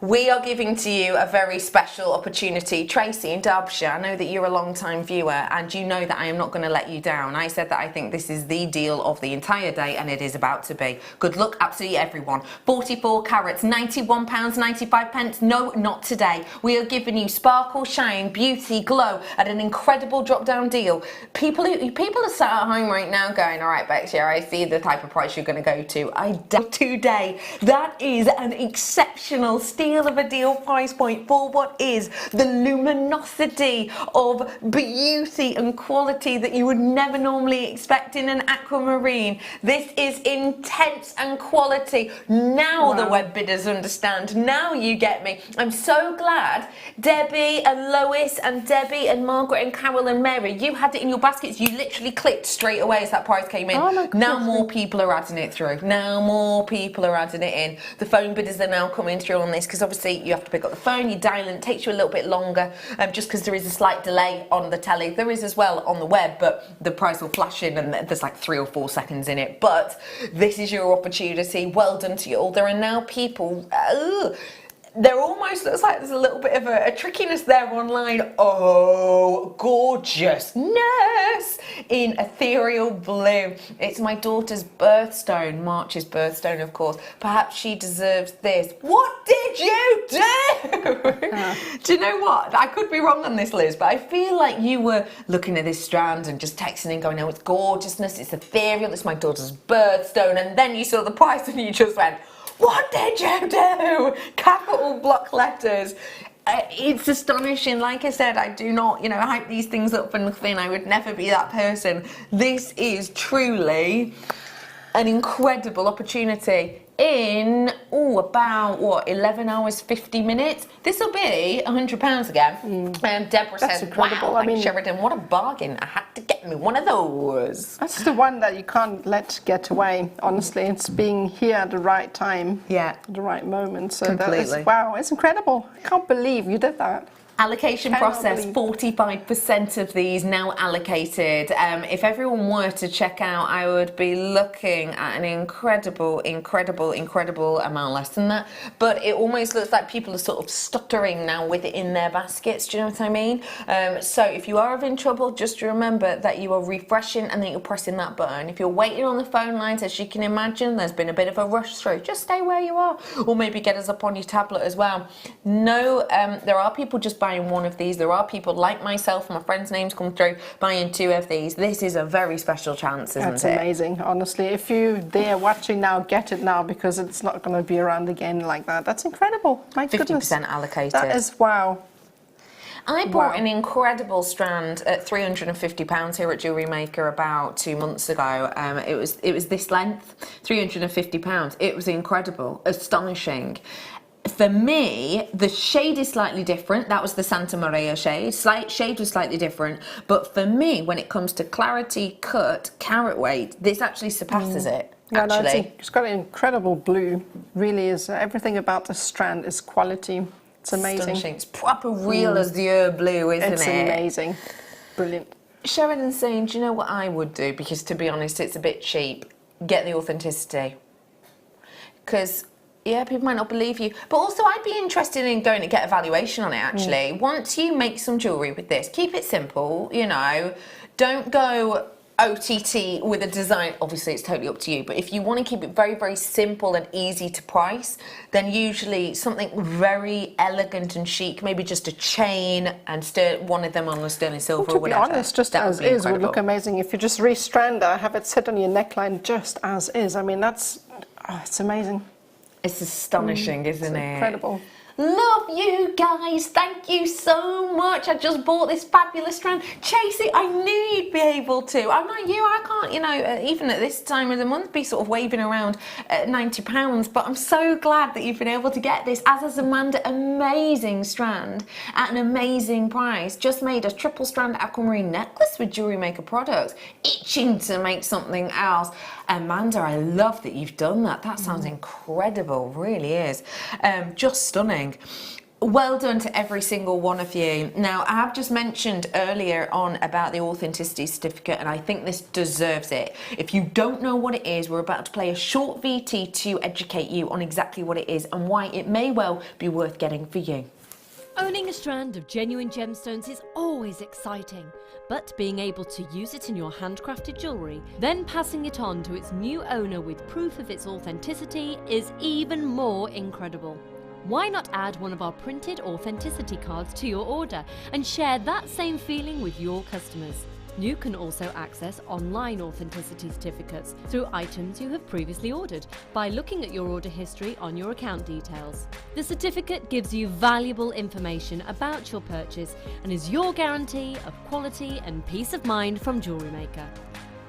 [SPEAKER 3] we are giving to you a very special opportunity. Tracy in Derbyshire, I know that you're a long-time viewer and you know that I am not going to let you down. I said that I think this is the deal of the entire day, and it is about to be. Good luck, absolutely everyone. 44 carats, £91.95. No, not today. We are giving you sparkle, shine, beauty, glow at an incredible drop-down deal. People are sat at home right now going, all right, Becky, I see the type of price you're going to go to. I doubt today. That is an exceptional steal of a deal price point for what is the luminosity of beauty and quality that you would never normally expect in an aquamarine. This is intense and quality. Now the web bidders understand. Now you get me. I'm so glad Debbie and Lois and Debbie and Margaret and Carol and Mary, you had it in your baskets. You literally clicked straight away as that price came in. Now more people are adding it through. Now more people are adding it in. The phone bidders are now coming through on this, because obviously you have to pick up the phone, you dial in, it takes you a little bit longer, just because there is a slight delay on the telly. There is as well on the web, but the price will flash in and there's like 3 or 4 seconds in it. But this is your opportunity. Well done to you all. There are now people... there almost looks like there's a little bit of a trickiness there online. Oh, gorgeousness in ethereal blue. It's my daughter's birthstone, March's birthstone, of course. Perhaps she deserves this. What did you do? Do you know what? I could be wrong on this, Liz, but I feel like you were looking at this strand and just texting and going, oh, it's gorgeousness, it's ethereal, it's my daughter's birthstone, and then you saw the price and you just went, what did you do? Capital block letters. It's astonishing. Like I said, I do not, hype these things up for nothing. I would never be that person. This is truly an incredible opportunity in, about, 11 hours, 50 minutes? This will be £100 again. And Deborah says,
[SPEAKER 4] incredible.
[SPEAKER 3] Wow, Sheridan, what a bargain. I had to get me one of those.
[SPEAKER 4] That's the one that you can't let get away, honestly. It's being here at the right time.
[SPEAKER 3] Yeah.
[SPEAKER 4] At the right moment. So
[SPEAKER 3] completely.
[SPEAKER 4] That is, wow, it's incredible. I can't believe you did that.
[SPEAKER 3] Allocation process, 45% of these now allocated. If everyone were to check out, I would be looking at an incredible amount less than that. But it almost looks like people are sort of stuttering now with it in their baskets. Do you know what I mean? So if you are having trouble, just remember that you are refreshing and then you're pressing that button. If you're waiting on the phone lines, as you can imagine, there's been a bit of a rush through. Just stay where you are, or maybe get us up on your tablet as well. No, there are people just buying one of these. There are people like myself, my friends' names come through, buying 2 of these. This is a very special chance, isn't it?
[SPEAKER 4] That's amazing, honestly. If you're there watching now, get it now, because it's not going to be around again like that. That's incredible. My goodness.
[SPEAKER 3] 50% allocated.
[SPEAKER 4] That is wow.
[SPEAKER 3] I bought an incredible strand at £350 here at JewelleryMaker about 2 months ago. It was this length, £350. It was incredible, astonishing. For me, the shade is slightly different. That was the Santa Maria shade. Shade was slightly different. But for me, when it comes to clarity, cut, carat weight, this actually surpasses it.
[SPEAKER 4] Yeah, no, it's got an incredible blue. Really is. Everything about the strand is quality. It's amazing.
[SPEAKER 3] Astonishing. It's proper real azure blue, isn't it?
[SPEAKER 4] It's amazing. Brilliant.
[SPEAKER 3] Sheridan's saying, do you know what I would do? Because to be honest, it's a bit cheap. Get the authenticity. Because... yeah, people might not believe you. But also, I'd be interested in going to get a valuation on it, actually. Once you make some jewellery with this, keep it simple, Don't go OTT with a design. Obviously, it's totally up to you. But if you want to keep it very, very simple and easy to price, then usually something very elegant and chic, maybe just a chain and one of them on a sterling silver or whatever.
[SPEAKER 4] To be honest, just as is would look amazing. If you just restrand that, have it sit on your neckline just as is. I mean, it's amazing.
[SPEAKER 3] It's astonishing, isn't it?
[SPEAKER 4] Incredible.
[SPEAKER 3] Love you guys. Thank you so much. I just bought this fabulous strand. Chasey, I knew you'd be able to. I'm like you. I can't, even at this time of the month, be sort of waving around £90. But I'm so glad that you've been able to get this. As is Amanda, amazing strand at an amazing price. Just made a triple strand aquamarine necklace with JewelleryMaker products. Itching to make something else. Amanda, I love that you've done that. That sounds incredible, really is. Just stunning. Well done to every single one of you. Now, I have just mentioned earlier on about the authenticity certificate, and I think this deserves it. If you don't know what it is, we're about to play a short VT to educate you on exactly what it is and why it may well be worth getting for you.
[SPEAKER 10] Owning a strand of genuine gemstones is always exciting, but being able to use it in your handcrafted jewellery, then passing it on to its new owner with proof of its authenticity is even more incredible. Why not add one of our printed authenticity cards to your order and share that same feeling with your customers? You can also access online authenticity certificates through items you have previously ordered by looking at your order history on your account details. The certificate gives you valuable information about your purchase and is your guarantee of quality and peace of mind from JewelleryMaker.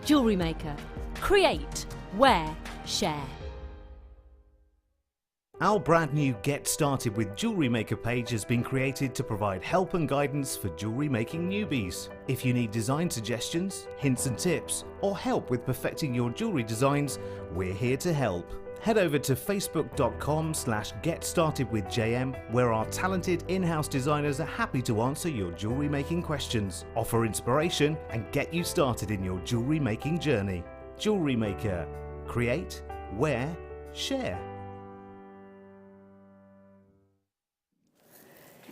[SPEAKER 10] JewelleryMaker. Create, wear, share.
[SPEAKER 9] Our brand new Get Started with Jewellery Maker page has been created to provide help and guidance for jewellery making newbies. If you need design suggestions, hints and tips, or help with perfecting your jewellery designs, we're here to help. Head over to facebook.com/getstartedwithjm, where our talented in-house designers are happy to answer your jewellery making questions, offer inspiration, and get you started in your jewellery making journey. Jewellery Maker. Create, wear, share.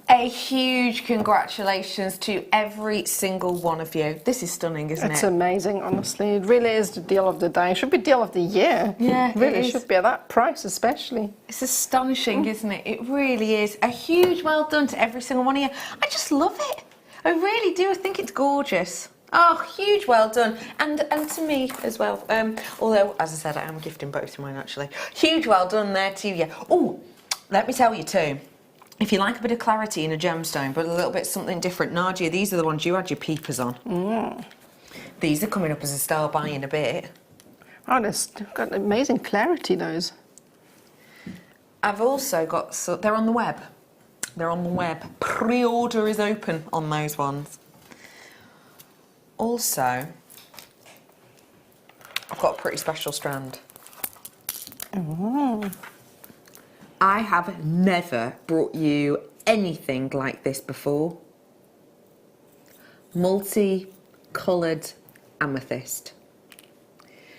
[SPEAKER 3] A huge congratulations to every single one of you. This is stunning, isn't it?
[SPEAKER 4] It's amazing, honestly. It really is the deal of the day. It should be deal of the year.
[SPEAKER 3] Yeah,
[SPEAKER 4] it really
[SPEAKER 3] it is.
[SPEAKER 4] should be at that price, especially.
[SPEAKER 3] It's astonishing, isn't it? It really is. A huge well done to every single one of you. I just love it. I really do. I think it's gorgeous. Oh, huge well done. And to me as well. Although, as I said, I am gifting both of mine, actually. Huge well done there to you. Oh, let me tell you too. If you like a bit of clarity in a gemstone, but a little bit something different, Nadja, these are the ones you had your peepers on. These are coming up as a style buy in a bit.
[SPEAKER 4] Oh, they've got amazing clarity, those.
[SPEAKER 3] I've also got, so they're on the web. They're on the web. Pre-order is open on those ones. Also, I've got a pretty special strand. I have never brought you anything like this before. Multi-coloured amethyst.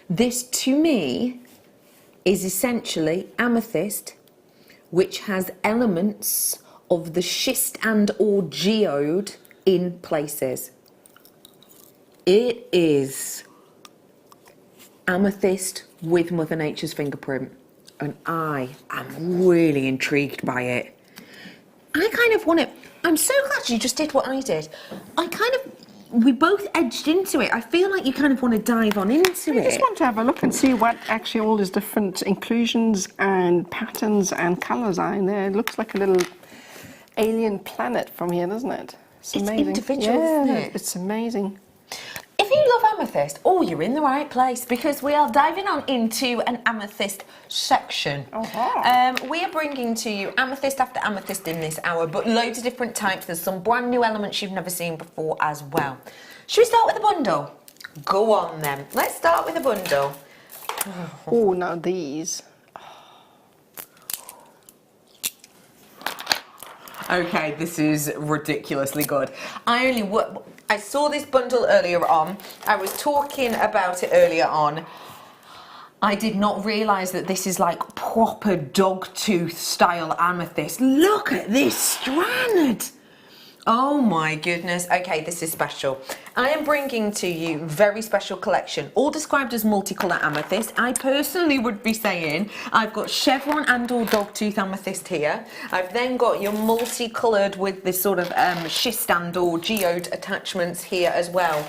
[SPEAKER 3] This, to me, is essentially amethyst, which has elements of the schist and or geode in places. It is amethyst with Mother Nature's fingerprint. And I am really intrigued by it. I kind of want it. I'm so glad you just did what I did. We both edged into it. I feel like you kind of want to dive on into it.
[SPEAKER 4] I just want to have a look and see what actually all these different inclusions and patterns and colours are in there. It looks like a little alien planet from here, doesn't it? It's amazing.
[SPEAKER 3] Individual, isn't it?
[SPEAKER 4] It's amazing.
[SPEAKER 3] If you love amethyst, you're in the right place, because we are diving on into an amethyst section. We are bringing to you amethyst after amethyst in this hour, but loads of different types. There's some brand new elements you've never seen before as well. Should we start with a bundle? Go on then. Let's start with a bundle.
[SPEAKER 4] Oh, now these.
[SPEAKER 3] Okay, this is ridiculously good. I saw this bundle earlier on. I was talking about it earlier on. I did not realise that this is like proper dogtooth style amethyst. Look at this strand! Oh my goodness. Okay, this is special. I am bringing to you very special collection, all described as multicolour amethyst. I personally would be saying I've got chevron and or dogtooth amethyst here. I've then got your multicoloured with this sort of schist and or geode attachments here as well.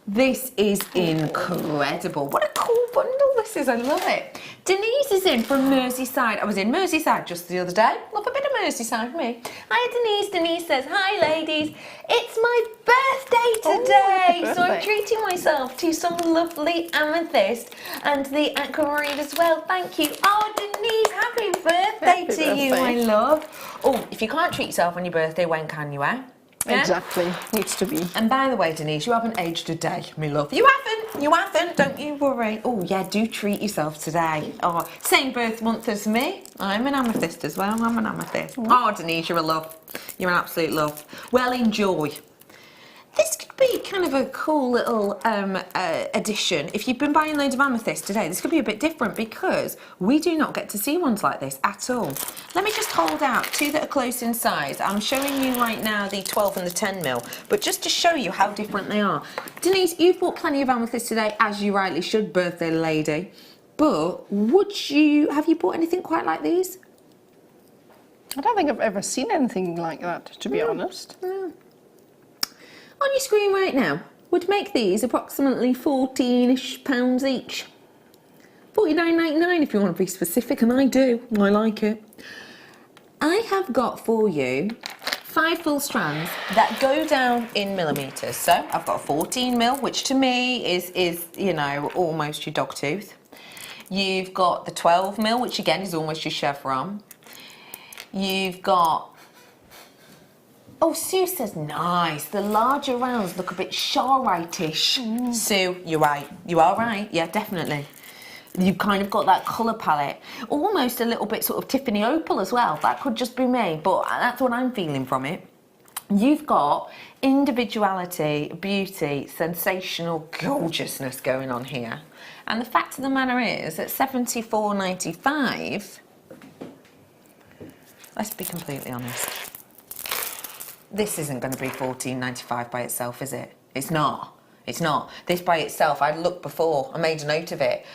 [SPEAKER 3] This is incredible. What a cool bundle this is. I love it. Denise is in from Merseyside. I was in Merseyside just the other day. Love a bit of Merseyside for me. Hi Denise. Denise says, hi ladies. It's my birthday today. So I'm treating myself to some lovely amethyst and the aquamarine as well. Thank you. Oh Denise, happy birthday to you, my love. Oh, if you can't treat yourself on your birthday, when can you, eh? Yeah?
[SPEAKER 4] Exactly. Needs to be.
[SPEAKER 3] And by the way, Denise, you haven't aged a day, me love. You haven't. You haven't, don't you worry. Oh yeah, do treat yourself today. Oh, same birth month as me. I'm an amethyst as well. I'm an amethyst. Oh, Denise, you're a love. You're an absolute love. Well, enjoy. This could be kind of a cool little addition. If you've been buying loads of amethyst today, this could be a bit different because we do not get to see ones like this at all. Let me just hold out two that are close in size. I'm showing you right now the 12 and the 10 mil, but just to show you how different they are. Denise, you've bought plenty of amethyst today, as you rightly should, birthday lady. But have you bought anything quite like these?
[SPEAKER 4] I don't think I've ever seen anything like that, to be honest.
[SPEAKER 3] On your screen right now, would make these approximately £14-ish each. $49.99 if you want to be specific, and I do. I like it. I have got for you 5 full strands that go down in millimetres. So I've got a 14 mil, which to me is you know, almost your dog tooth. You've got the 12 mil, which again is almost your chevron. You've got, oh, Sue says nice. The larger rounds look a bit Charite-ish. Sue, you're right. You are right. Yeah, definitely. You've kind of got that colour palette. Almost a little bit sort of Tiffany opal as well. That could just be me, but that's what I'm feeling from it. You've got individuality, beauty, sensational gorgeousness going on here. And the fact of the matter is, at $74.95, let's be completely honest, this isn't going to be $14.95 by itself, is it? It's not. It's not. This by itself, I looked before, I made a note of it,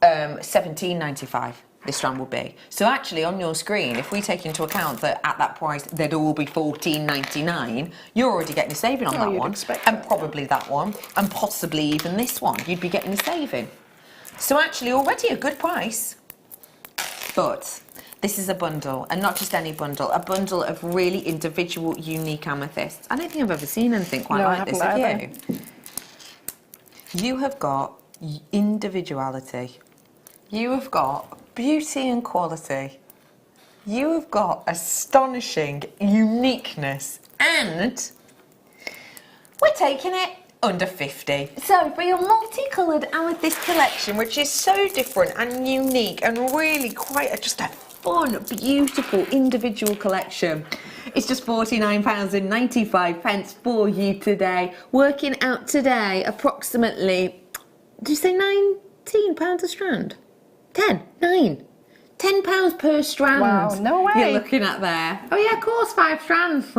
[SPEAKER 3] $17.95 this strand will be. So actually on your screen, if we take into account that at that price they'd all be $14.99, you're already getting a saving on that one, and probably that one, and possibly even this one. You'd be getting a saving. So actually already a good price. But this is a bundle, and not just any bundle, a bundle of really individual, unique amethysts. I don't think I've ever seen anything quite like this, have you? You have got individuality. You have got beauty and quality. You have got astonishing uniqueness, and we're taking it under 50. So for your multicoloured amethyst collection, which is so different and unique and really quite just a fun, beautiful individual collection, it's just £49.95 for you today. Working out today approximately, did you say £19 a strand? 10, 9. £10 per strand.
[SPEAKER 4] Wow, no way.
[SPEAKER 3] You're looking at there. Oh yeah, of course, 5 strands.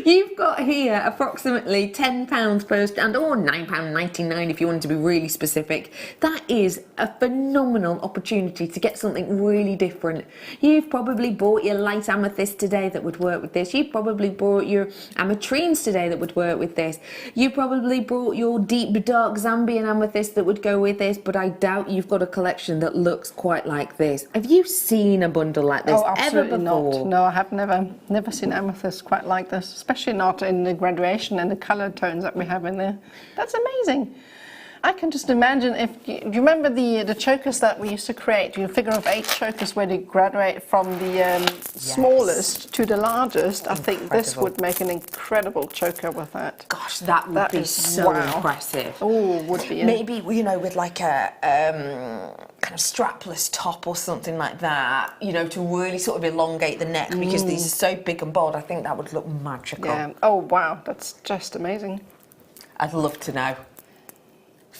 [SPEAKER 3] You've got here approximately £10 per strand, or £9.99 if you want to be really specific. That is a phenomenal opportunity to get something really different. You've probably bought your light amethyst today that would work with this. You've probably bought your Ametrines today that would work with this. You probably bought your deep dark Zambian amethyst that would go with this, but I doubt you've got a collection that looks quite like this. Have you seen a bundle like this ever before?
[SPEAKER 4] Not. No, I have never seen amethyst quite like this, especially not in the graduation and the colour tones that we have in there. That's amazing. I can just imagine if do you remember the chokers that we used to create? You figure of 8 chokers where they graduate from the smallest to the largest. I think this would make an incredible choker with that.
[SPEAKER 3] Gosh, that would be so impressive.
[SPEAKER 4] Oh, would be. Yeah.
[SPEAKER 3] Maybe, you know, with like a kind of strapless top or something like that, you know, to really sort of elongate the neck, because these are so big and bold. I think that would look magical.
[SPEAKER 4] Yeah. Oh wow, that's just amazing.
[SPEAKER 3] I'd love to know.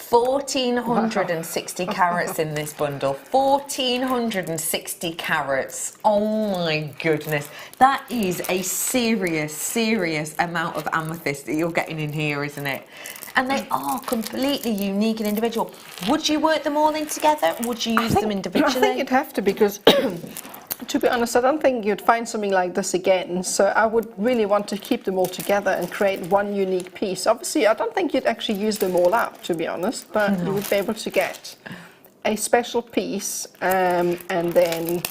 [SPEAKER 3] 1,460 carats in this bundle. 1,460 carats. Oh my goodness. That is a serious amount of amethyst that you're getting in here, isn't it? And they are completely unique and individual. Would you work them all in together? Would you use them individually?
[SPEAKER 4] I think you'd have to, because to be honest, I don't think you'd find something like this again. So I would really want to keep them all together and create one unique piece. Obviously, I don't think you'd actually use them all up, to be honest, but you would be able to get a special piece and then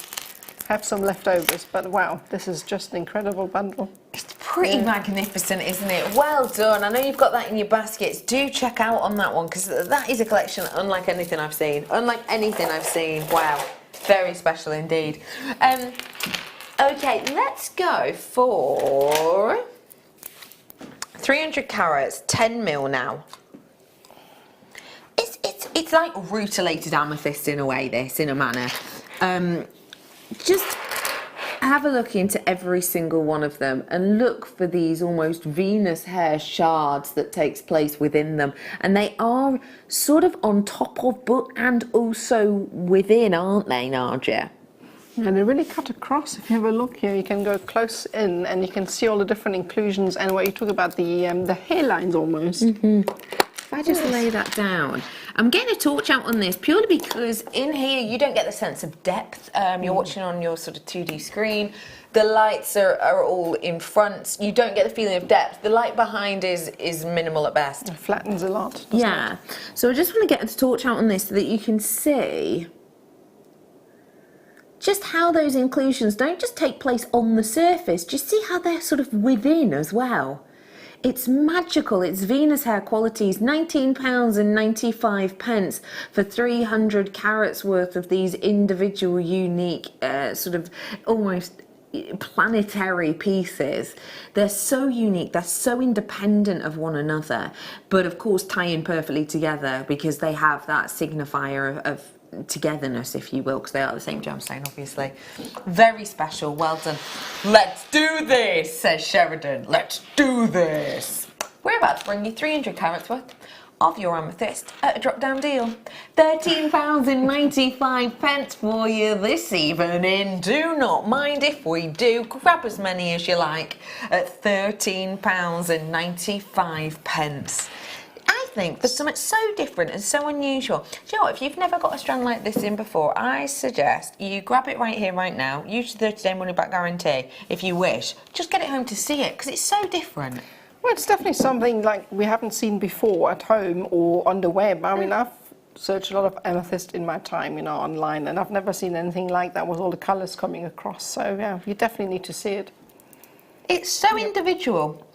[SPEAKER 4] have some leftovers. But wow, this is just an incredible bundle.
[SPEAKER 3] It's pretty magnificent, isn't it? Well done. I know you've got that in your baskets. Do check out on that one, because that is a collection unlike anything I've seen. Unlike anything I've seen. Wow. Very special indeed. Okay, let's go for 300 carats, 10 mil now. It's like rutilated amethyst in a way, this, in a manner. Just have a look into every single one of them and look for these almost Venus hair shards that takes place within them. And they are sort of on top of, but and also within, aren't they, Nadja?
[SPEAKER 4] And they really cut across. If you have a look here, you can go close in and you can see all the different inclusions and what you talk about, the hairlines almost.
[SPEAKER 3] If I just lay that down. I'm getting a torch out on this purely because in here you don't get the sense of depth. You're watching on your sort of 2D screen. The lights are all in front. You don't get the feeling of depth. The light behind is minimal at best.
[SPEAKER 4] It flattens a lot.
[SPEAKER 3] Yeah. So I just want to get the torch out on this so that you can see just how those inclusions don't just take place on the surface. Do you see how they're sort of within as well? It's magical. It's Venus hair qualities. £19.95 for 300 carats worth of these individual, unique, sort of almost planetary pieces. They're so unique. They're so independent of one another, but of course tie in perfectly together because they have that signifier of togetherness, if you will, because they are the same gemstone, obviously. Very special. Well done. Let's do this, says Sheridan. Let's do this. We're about to bring you 300 carats worth of your amethyst at a drop-down deal. £13.95 for you this evening. Do not mind if we do. Grab as many as you like at £13.95. I think there's something so different and so unusual. Do you know what? If you've never got a strand like this in before, I suggest you grab it right here, right now. Use the 30-day money-back guarantee if you wish. Just get it home to see it because it's so different.
[SPEAKER 4] Well, it's definitely something like we haven't seen before at home or on the web. I mean, I've searched a lot of amethyst in my time, you know, online, and I've never seen anything like that with all the colours coming across. So, yeah, you definitely need to see it.
[SPEAKER 3] It's so individual.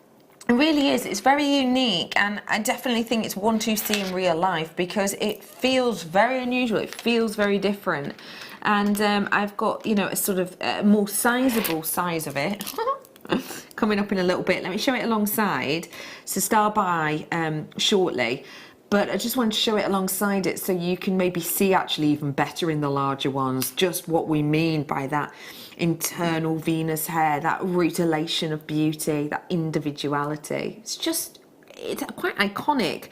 [SPEAKER 3] It really is. It's very unique, and I definitely think it's one to see in real life because it feels very unusual. It feels very different, and I've got, you know, a sort of more sizable size of it coming up in a little bit. Let me show it alongside. So star by shortly, but I just wanted to show it alongside it so you can maybe see actually even better in the larger ones just what we mean by that internal Venus hair, that rutilation of beauty, that individuality. It's quite iconic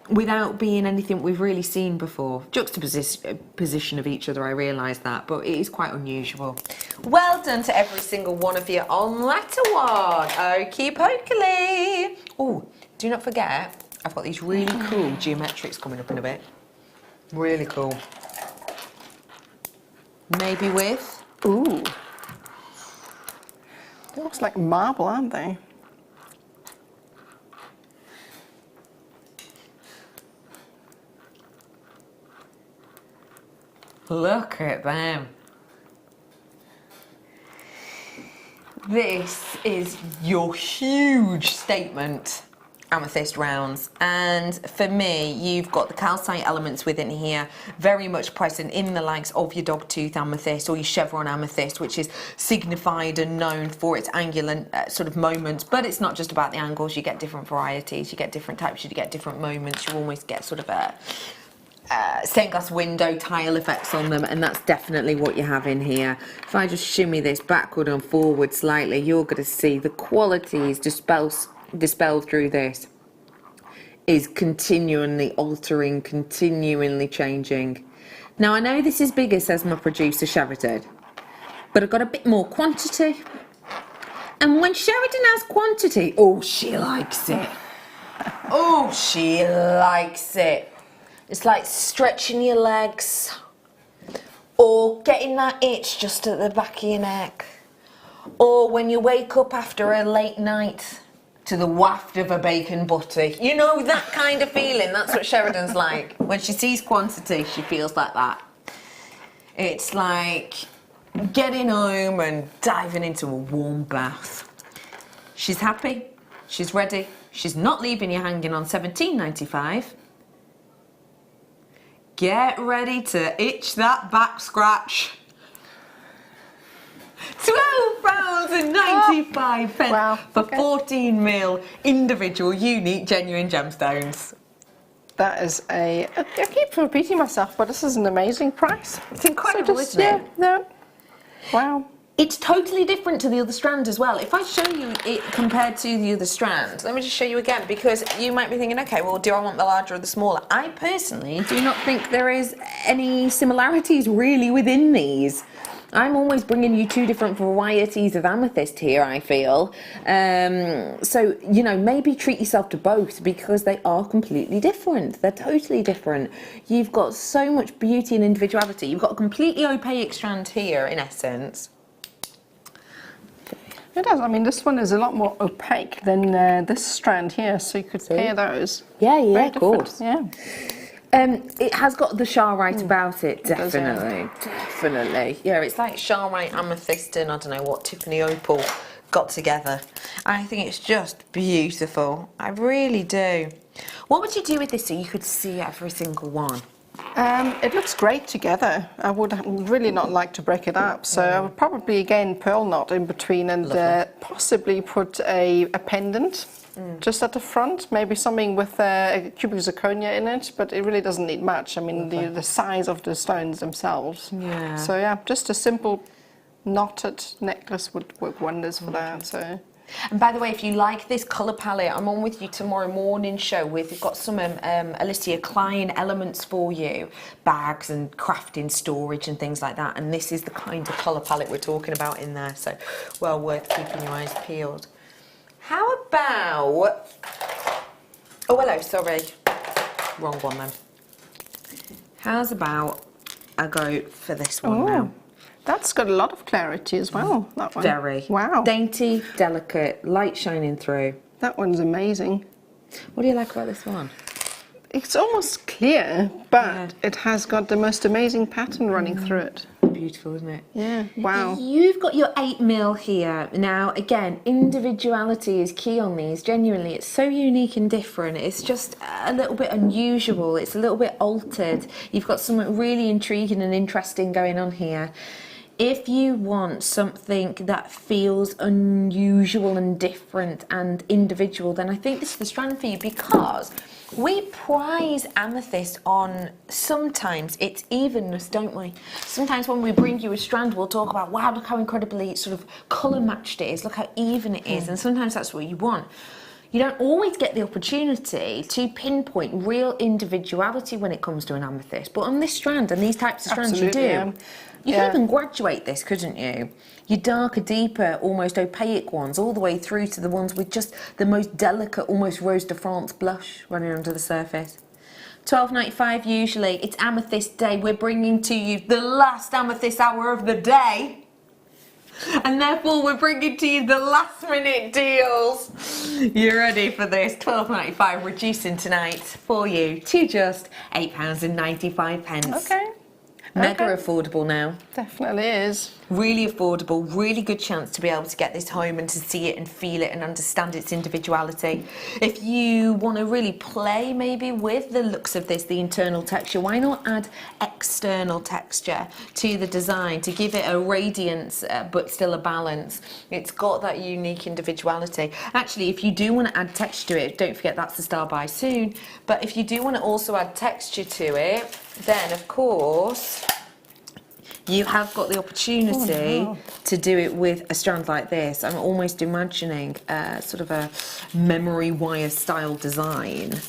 [SPEAKER 3] without being anything we've really seen before. Juxtaposition of each other, I realise that, but it is quite unusual. Well done to every single one of you on letter one. Okie pokely. Oh, do not forget, I've got these really cool geometrics coming up in a bit. Really cool. Maybe with...
[SPEAKER 4] Ooh. They look like marble, aren't they?
[SPEAKER 3] Look at them. This is your huge statement amethyst rounds, and for me you've got the calcite elements within here very much present in the likes of your dogtooth amethyst or your chevron amethyst, which is signified and known for its angular sort of moments, but it's not just about the angles. You get different varieties, you get different types, you get different moments. You almost get sort of a stained glass window tile effects on them, and that's definitely what you have in here. If I just shimmy this backward and forward slightly, you're going to see the qualities dispelled through this is continually altering, continually changing. Now I know this is bigger, says my producer Sheridan, but I've got a bit more quantity, and when Sheridan has quantity, oh, she likes it. Oh, she likes it. It's like stretching your legs or getting that itch just at the back of your neck, or when you wake up after a late night to the waft of a bacon butty. You know, that kind of feeling. That's what Sheridan's like. When she sees quantity, she feels like that. It's like getting home and diving into a warm bath. She's happy. She's ready. She's not leaving you hanging on £17.95. Get ready to itch that back scratch. £12.95
[SPEAKER 4] wow.
[SPEAKER 3] for 14 mil individual, unique, genuine gemstones.
[SPEAKER 4] That is I keep repeating myself, but this is an amazing price.
[SPEAKER 3] It's incredible, isn't it?
[SPEAKER 4] Yeah. Wow.
[SPEAKER 3] It's totally different to the other strand as well. If I show you it compared to the other strand, let me just show you again, because you might be thinking, okay, well, do I want the larger or the smaller? I personally do not think there is any similarities really within these. I'm always bringing you two different varieties of amethyst here, I feel. So, you know, maybe treat yourself to both, because they are completely different. They're totally different. You've got so much beauty and individuality. You've got a completely opaque strand here, in essence.
[SPEAKER 4] It does. I mean, this one is a lot more opaque than this strand here, so you could pair those.
[SPEAKER 3] Yeah, of course.
[SPEAKER 4] Yeah.
[SPEAKER 3] It has got the Pyrite about it, definitely.
[SPEAKER 4] Does,
[SPEAKER 3] Definitely. Yeah, it's like Pyrite, Amethyst, and I don't know what, Tiffany Opal got together. I think it's just beautiful. I really do. What would you do with this so you could see every single one?
[SPEAKER 4] It looks great together. I would really not like to break it up, so I would probably again pearl knot in between and possibly put a pendant just at the front, maybe something with a cubic zirconia in it, but it really doesn't need much. I mean, the size of the stones themselves.
[SPEAKER 3] Yeah.
[SPEAKER 4] So yeah, just a simple knotted necklace would work wonders for that. So.
[SPEAKER 3] And by the way, if you like this colour palette, I'm on with you tomorrow morning show with, we've got some Alicia Klein elements for you, bags and crafting storage and things like that, and this is the kind of colour palette we're talking about in there, so well worth keeping your eyes peeled. How about, oh hello, sorry, wrong one then. How's about I go for this one now?
[SPEAKER 4] That's got a lot of clarity as well, that one.
[SPEAKER 3] Very.
[SPEAKER 4] Wow.
[SPEAKER 3] Dainty, delicate, light shining through.
[SPEAKER 4] That one's amazing.
[SPEAKER 3] What do you like about this one?
[SPEAKER 4] It's almost clear, but it has got the most amazing pattern running through it.
[SPEAKER 3] Beautiful, isn't it?
[SPEAKER 4] Yeah, wow.
[SPEAKER 3] You've got your 8mm here. Now, again, individuality is key on these. Genuinely, it's so unique and different. It's just a little bit unusual. It's a little bit altered. You've got something really intriguing and interesting going on here. If you want something that feels unusual and different and individual, then I think this is the strand for you, because we prize amethyst on sometimes its evenness, don't we? Sometimes when we bring you a strand, we'll talk about, wow, look how incredibly sort of colour matched it is, look how even it is, and sometimes that's what you want. You don't always get the opportunity to pinpoint real individuality when it comes to an amethyst, but on this strand and these types of strands you do.
[SPEAKER 4] Yeah.
[SPEAKER 3] You could even graduate this, couldn't you? Your darker, deeper, almost opaque ones, all the way through to the ones with just the most delicate, almost Rose de France blush running under the surface. £12.95 usually. It's Amethyst Day. We're bringing to you the last Amethyst hour of the day. And therefore we're bringing to you the last minute deals. You ready for this? £12.95 reducing tonight for you to just £8.95.
[SPEAKER 4] Okay.
[SPEAKER 3] Mega affordable now.
[SPEAKER 4] Definitely is.
[SPEAKER 3] Really affordable, really good chance to be able to get this home and to see it and feel it and understand its individuality. If you want to really play maybe with the looks of this, the internal texture, why not add external texture to the design to give it a radiance but still a balance? It's got that unique individuality. Actually, if you do want to add texture to it, don't forget that's the star buy soon, but if you do want to also add texture to it, then of course you have got the opportunity to do it with a strand like this. I'm almost imagining sort of a memory wire style design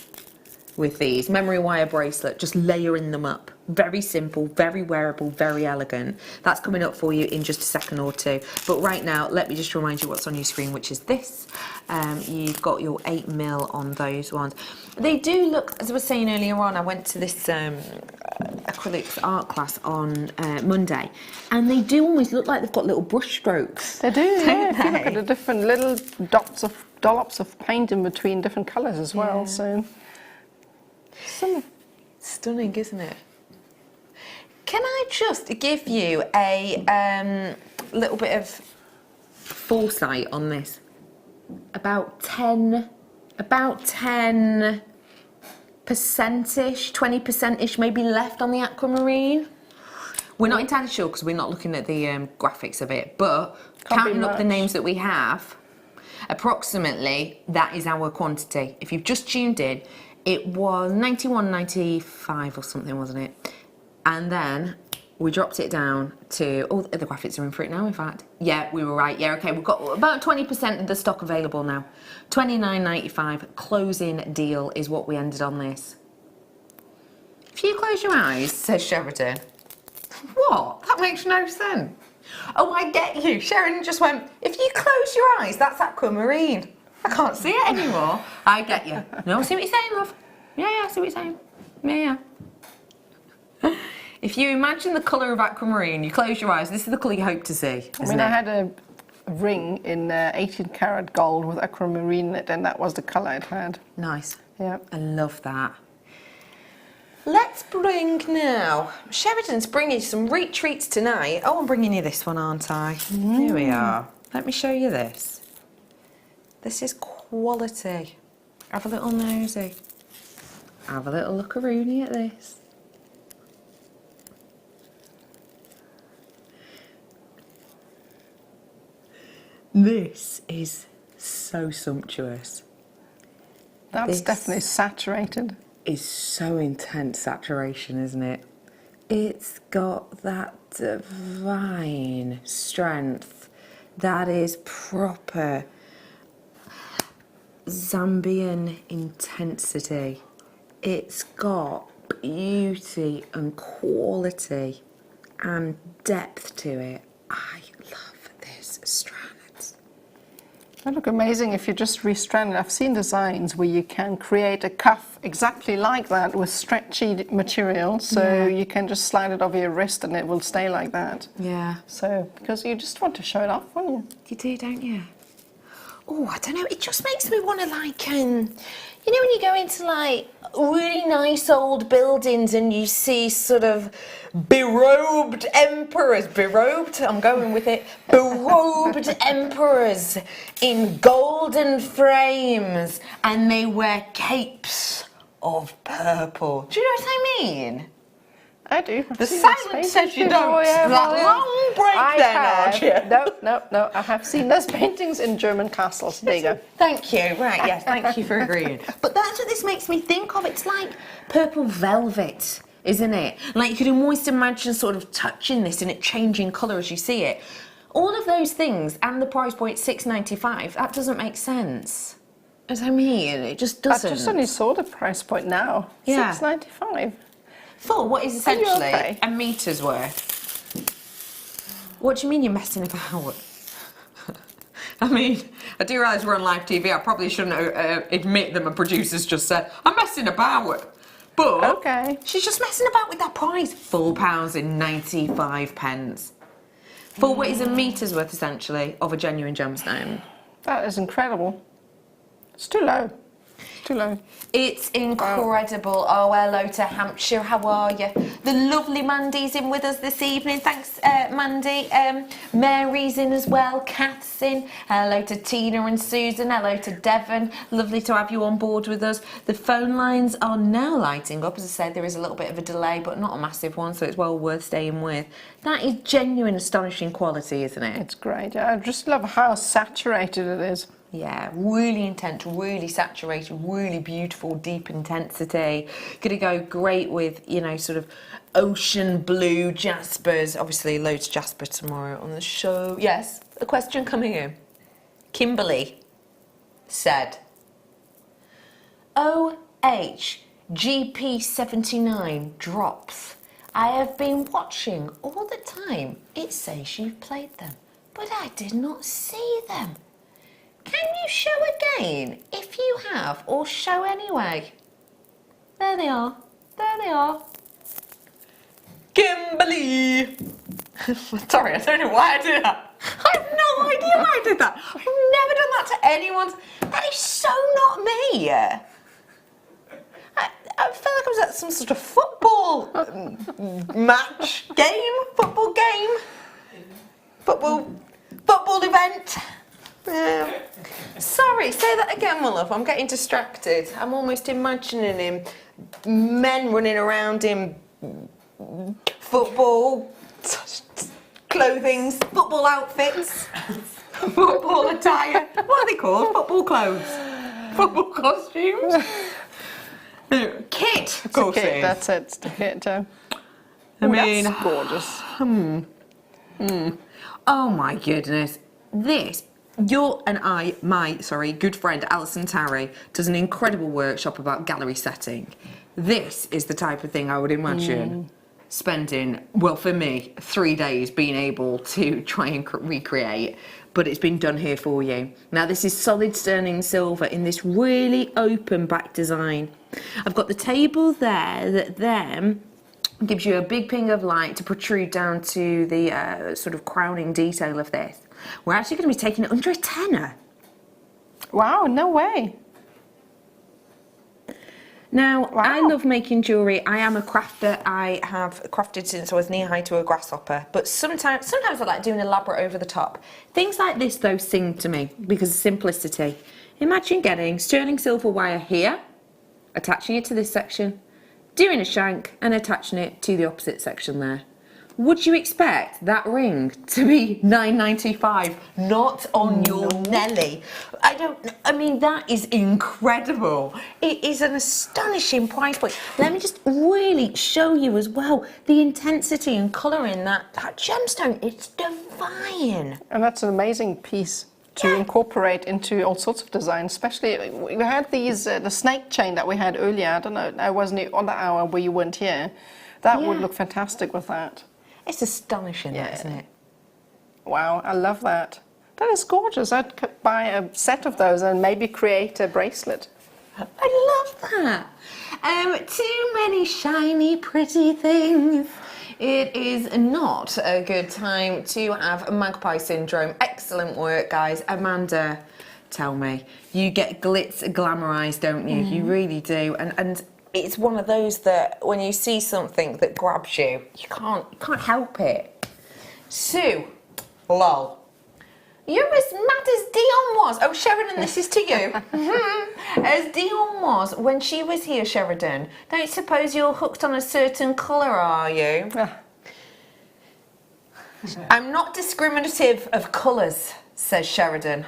[SPEAKER 3] with these. Memory wire bracelet, just layering them up. Very simple, very wearable, very elegant. That's coming up for you in just a second or two. But right now, let me just remind you what's on your screen, which is this. You've got your 8mm on those ones. They do look, as I was saying earlier on, I went to this acrylics art class on Monday, and they do almost look like they've got little brush strokes.
[SPEAKER 4] They do, yeah. If you look at the different little dollops of paint in between different colours as well. So
[SPEAKER 3] stunning, isn't it? Can I just give you a little bit of foresight on this? About 10%-ish, 20%-ish maybe left on the Aquamarine. We're not entirely sure because we're not looking at the graphics of it, but counting up the names that we have, approximately that is our quantity. If you've just tuned in, It was 91.95 or something, wasn't it? And then we dropped it down to, oh, the graphics are in for it now, in fact. Yeah, we were right. Yeah, okay, we've got about 20% of the stock available now. $29.95 closing deal is what we ended on this. If you close your eyes, says Sheridan. What? That makes no sense. Oh, I get you. Sheridan just went, if you close your eyes, that's Aquamarine. I can't see it anymore. I get you. No, I see what you're saying, love. Yeah, I see what you're saying. Yeah. If you imagine the colour of Aquamarine, you close your eyes, this is the colour you hope to see, isn't it?
[SPEAKER 4] I had a ring in 18 karat gold with Aquamarine in it, and that was the colour it had.
[SPEAKER 3] Nice.
[SPEAKER 4] Yeah.
[SPEAKER 3] I love that. Let's bring now, Sheridan's bringing some retreats tonight. Oh, I'm bringing you this one, aren't I? Here we are. Let me show you this. This is quality. Have a little nosy. Have a little look-a-rooney at this. This is so sumptuous.
[SPEAKER 4] That's definitely saturated.
[SPEAKER 3] Is so intense saturation, isn't it? It's got that divine strength that is proper Zambian intensity. It's got beauty and quality and depth to it. I love this strand.
[SPEAKER 4] They look amazing if you just restrand it. I've seen designs where you can create a cuff exactly like that with stretchy material, so you can just slide it over your wrist and it will stay like that.
[SPEAKER 3] Yeah.
[SPEAKER 4] So, because you just want to show it off, won't you?
[SPEAKER 3] You do, don't you? Oh, I don't know, it just makes me want to like, you know when you go into like really nice old buildings and you see sort of berobed emperors, I'm going with it, berobed emperors in golden frames and they wear capes of purple. Do you know what I mean?
[SPEAKER 4] I do.
[SPEAKER 3] The silence says you don't. That long break there, Nadja.
[SPEAKER 4] No. I have seen those paintings in German castles. There you go.
[SPEAKER 3] Thank you. Right, yes, thank you for agreeing. But that's what this makes me think of. It's like purple velvet, isn't it? Like you could almost imagine sort of touching this and it changing colour as you see it. All of those things and the price point $6.95, that doesn't make sense. As I mean, it just doesn't.
[SPEAKER 4] I just only saw the price point now.
[SPEAKER 3] Yeah.
[SPEAKER 4] $6.95.
[SPEAKER 3] For what is essentially
[SPEAKER 4] okay?
[SPEAKER 3] a meter's worth. What do you mean you're messing about? I mean, I do realise we're on live TV. I probably shouldn't admit that my producer's just said, I'm messing about. But
[SPEAKER 4] okay.
[SPEAKER 3] She's just messing about with that price. £4.95. For what is a meter's worth, essentially, of a genuine gemstone.
[SPEAKER 4] That is incredible. It's too low. Too low.
[SPEAKER 3] It's incredible. Oh, hello to Hampshire. How are you? The lovely Mandy's in with us this evening. Thanks, Mandy. Mary's in as well. Kath's in. Hello to Tina and Susan. Hello to Devon. Lovely to have you on board with us. The phone lines are now lighting up. As I said, there is a little bit of a delay, but not a massive one, so it's well worth staying with. That is genuine, astonishing quality, isn't it?
[SPEAKER 4] It's great. I just love how saturated it is.
[SPEAKER 3] Yeah, really intense, really saturated, really beautiful, deep intensity. Gonna go great with, you know, sort of ocean blue jaspers. Obviously, loads of jasper tomorrow on the show. Yes, a question coming in. Kimberly said, OHGP79 drops. I have been watching all the time. It says you've played them, but I did not see them. Can you show again, if you have, or show anyway? There they are. There they are. Kimberly! Sorry, I don't know why I did that. I have no idea why I did that. I've never done that to anyone. That is so not me. I felt like I was at some sort of football match, football event. Sorry, say that again, my love. I'm getting distracted. I'm almost imagining him, men running around in football clothing, football outfits, football attire. What are they called? Football clothes, football costumes. Kit! Of
[SPEAKER 4] It's a
[SPEAKER 3] course it
[SPEAKER 4] kit,
[SPEAKER 3] is.
[SPEAKER 4] that's it, it's the kit.
[SPEAKER 3] I mean,
[SPEAKER 4] that's gorgeous.
[SPEAKER 3] Oh my goodness. This, my good friend Alison Tarry does an incredible workshop about gallery setting. This is the type of thing I would imagine spending, well for me, 3 days being able to try and recreate. But it's been done here for you. Now this is solid sterling silver in this really open back design. I've got the table there that then gives you a big ping of light to protrude down to the sort of crowning detail of this. We're actually going to be taking it under a tenner.
[SPEAKER 4] Wow, no way.
[SPEAKER 3] Now,
[SPEAKER 4] Wow.
[SPEAKER 3] I love making jewellery. I am a crafter. I have crafted since I was knee-high to a grasshopper. But sometimes I like doing elaborate over the top. Things like this, though, sing to me because of simplicity. Imagine getting sterling silver wire here, attaching it to this section, doing a shank and attaching it to the opposite section there. Would you expect that ring to be £9.95? Not on your Nelly. I mean, that is incredible. It is an astonishing price point. Let me just really show you as well the intensity and colour in that gemstone. It's divine.
[SPEAKER 4] And that's an amazing piece to incorporate into all sorts of designs, especially we had these, the snake chain that we had earlier. I don't know, I wasn't on the hour where you weren't here. That would look fantastic with that.
[SPEAKER 3] It's astonishing, that, isn't it?
[SPEAKER 4] Wow, I love that. That is gorgeous. I'd buy a set of those and maybe create a bracelet.
[SPEAKER 3] I love that. Too many shiny, pretty things. It is not a good time to have magpie syndrome. Excellent work, guys. Amanda, tell me, you get glitz glamorized, don't you? You really do. And it's one of those that when you see something that grabs you, you can't help it. Sue, lol. You're as mad as Dion was. Oh, Sheridan, this is to you. As Dion was when she was here, Sheridan. Don't suppose you're hooked on a certain colour, are you? I'm not discriminative of colours, says Sheridan.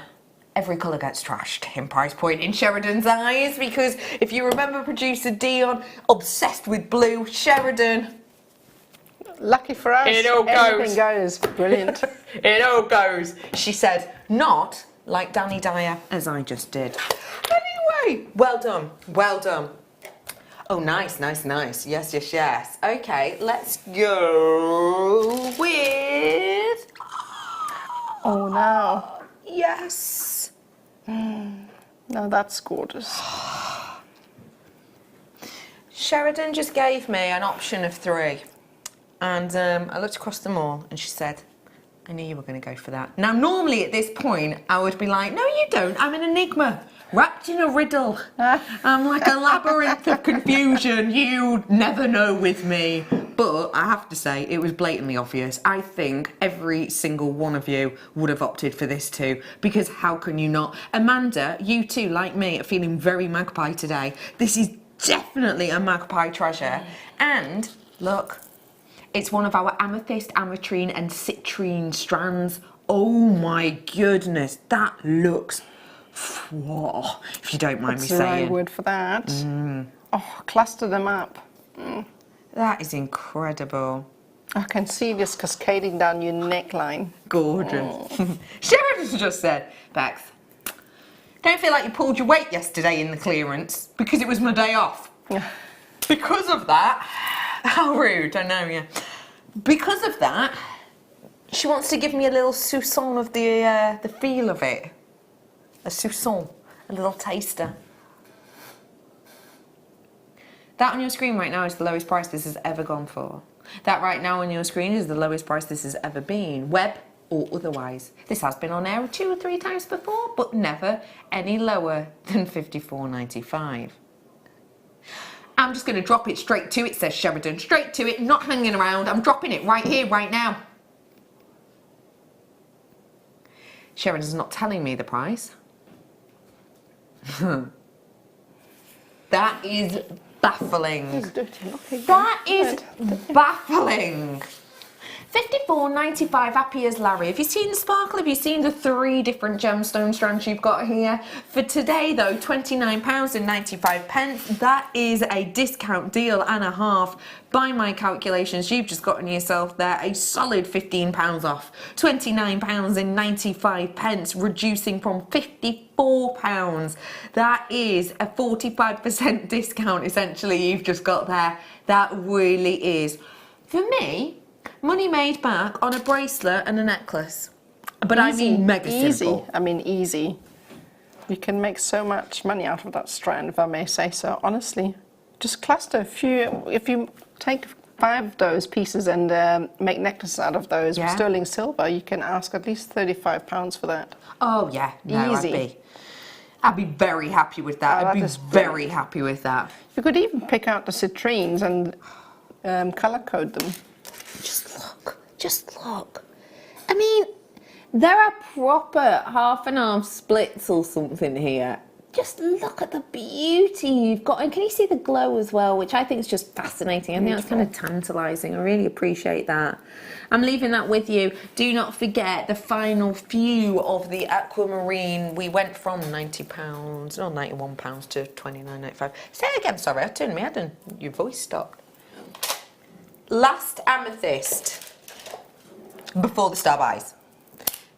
[SPEAKER 3] Every colour gets trashed in price point in Sheridan's eyes because if you remember producer Dion, obsessed with blue, Sheridan.
[SPEAKER 4] Lucky for us,
[SPEAKER 3] It all
[SPEAKER 4] everything goes. Brilliant.
[SPEAKER 3] It all goes. She said, not like Danny Dyer, as I just did. Anyway, well done, well done. Oh, nice, nice, nice. Yes, yes, yes. Okay, let's go with...
[SPEAKER 4] Oh, no.
[SPEAKER 3] Yes.
[SPEAKER 4] No, that's gorgeous.
[SPEAKER 3] Sheridan just gave me an option of 3. And I looked across them all and she said, I knew you were going to go for that. Now, normally at this point, I would be like, no, you don't. I'm an enigma, wrapped in a riddle. I'm like a labyrinth of confusion. You never know with me. But I have to say, it was blatantly obvious. I think every single one of you would have opted for this too, because how can you not? Amanda, you too, like me, are feeling very magpie today. This is definitely a magpie treasure. And look, it's one of our Amethyst, Ametrine and Citrine strands. Oh my goodness, that looks, whoa, if you don't mind me saying.
[SPEAKER 4] That's the right word for that. Oh, cluster them up.
[SPEAKER 3] That is incredible.
[SPEAKER 4] I can see this cascading down your neckline.
[SPEAKER 3] Gorgeous. Sheridan just said, Bex, don't feel like you pulled your weight yesterday in the clearance because it was my day off. Because of that, how rude, I know, yeah. Because of that, she wants to give me a little soupçon of the feel of it. A soupçon, a little taster. That on your screen right now is the lowest price this has ever gone for. That right now on your screen is the lowest price this has ever been, web or otherwise. This has been on air 2 or 3 times before, but never any lower than £54.95. I'm just going to drop it straight to it, says Sheridan. Straight to it, not hanging around. I'm dropping it right here, right now. Sheridan's not telling me the price. That is baffling. That is baffling. $54.95 happy as Larry. Have you seen the sparkle? Have you seen the 3 different gemstone strands you've got here? For today though, £29.95. That is a discount deal and a half. By my calculations, you've just gotten yourself there a solid £15 off. £29.95, reducing from £54. That is a 45% discount essentially you've just got there. That really is. For me, money made back on a bracelet and a necklace. But easy, I mean mega simple.
[SPEAKER 4] I mean easy. You can make so much money out of that strand, if I may say so. Honestly, just cluster a few. If you take 5 of those pieces and make necklaces out of those with sterling silver, you can ask at least £35 for that.
[SPEAKER 3] Oh yeah, no,
[SPEAKER 4] easy.
[SPEAKER 3] I'd be very happy with that. I'd be very happy with that.
[SPEAKER 4] You could even pick out the citrines and colour code them.
[SPEAKER 3] Just look. I mean, there are proper half and half splits or something here. Just look at the beauty you've got. And can you see the glow as well, which I think is just fascinating. I think that's kind of tantalising. I really appreciate that. I'm leaving that with you. Do not forget the final few of the Aquamarine. We went from £90, or £91 to £29.95. Say it again, sorry, I turned my head and your voice stopped. Last Amethyst before the star buys,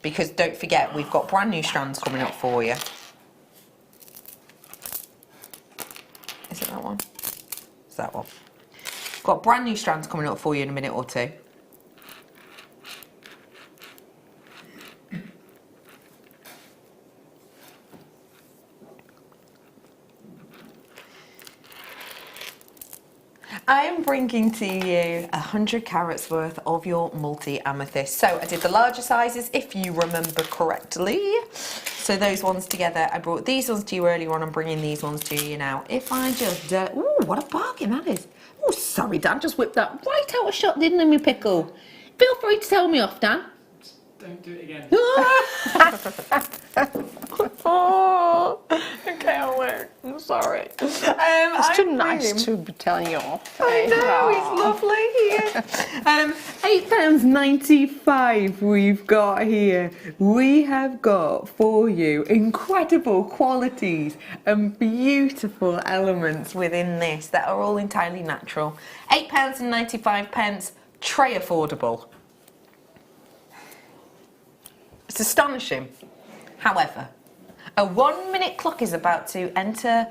[SPEAKER 3] because don't forget we've got brand new strands coming up for you. Is it that one? It's that one. Got brand new strands coming up for you in a minute or two. I am bringing to you 100 carats worth of your multi-amethyst. So I did the larger sizes, if you remember correctly. So those ones together, I brought these ones to you earlier on. I'm bringing these ones to you now. If I just, ooh, what a bargain that is. Oh, sorry, Dan, just whipped that right out of shot, didn't I, me pickle? Feel free to tell me off, Dan.
[SPEAKER 11] Don't do it again.
[SPEAKER 3] Oh, okay, I won't. I'm sorry.
[SPEAKER 4] It's too nice to be telling you off.
[SPEAKER 3] I know, it's lovely here. £8.95 we've got here. We have got for you incredible qualities and beautiful elements within this that are all entirely natural. £8.95, tray affordable. It's astonishing. However, a 1-minute clock is about to enter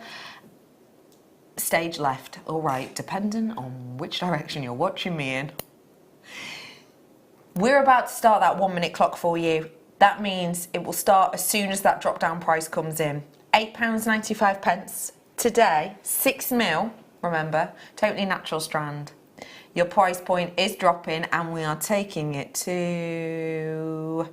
[SPEAKER 3] stage left or right, depending on which direction you're watching me in. We're about to start that 1-minute clock for you. That means it will start as soon as that drop down price comes in. £8.95 today, 6mm, remember, totally natural strand. Your price point is dropping and we are taking it to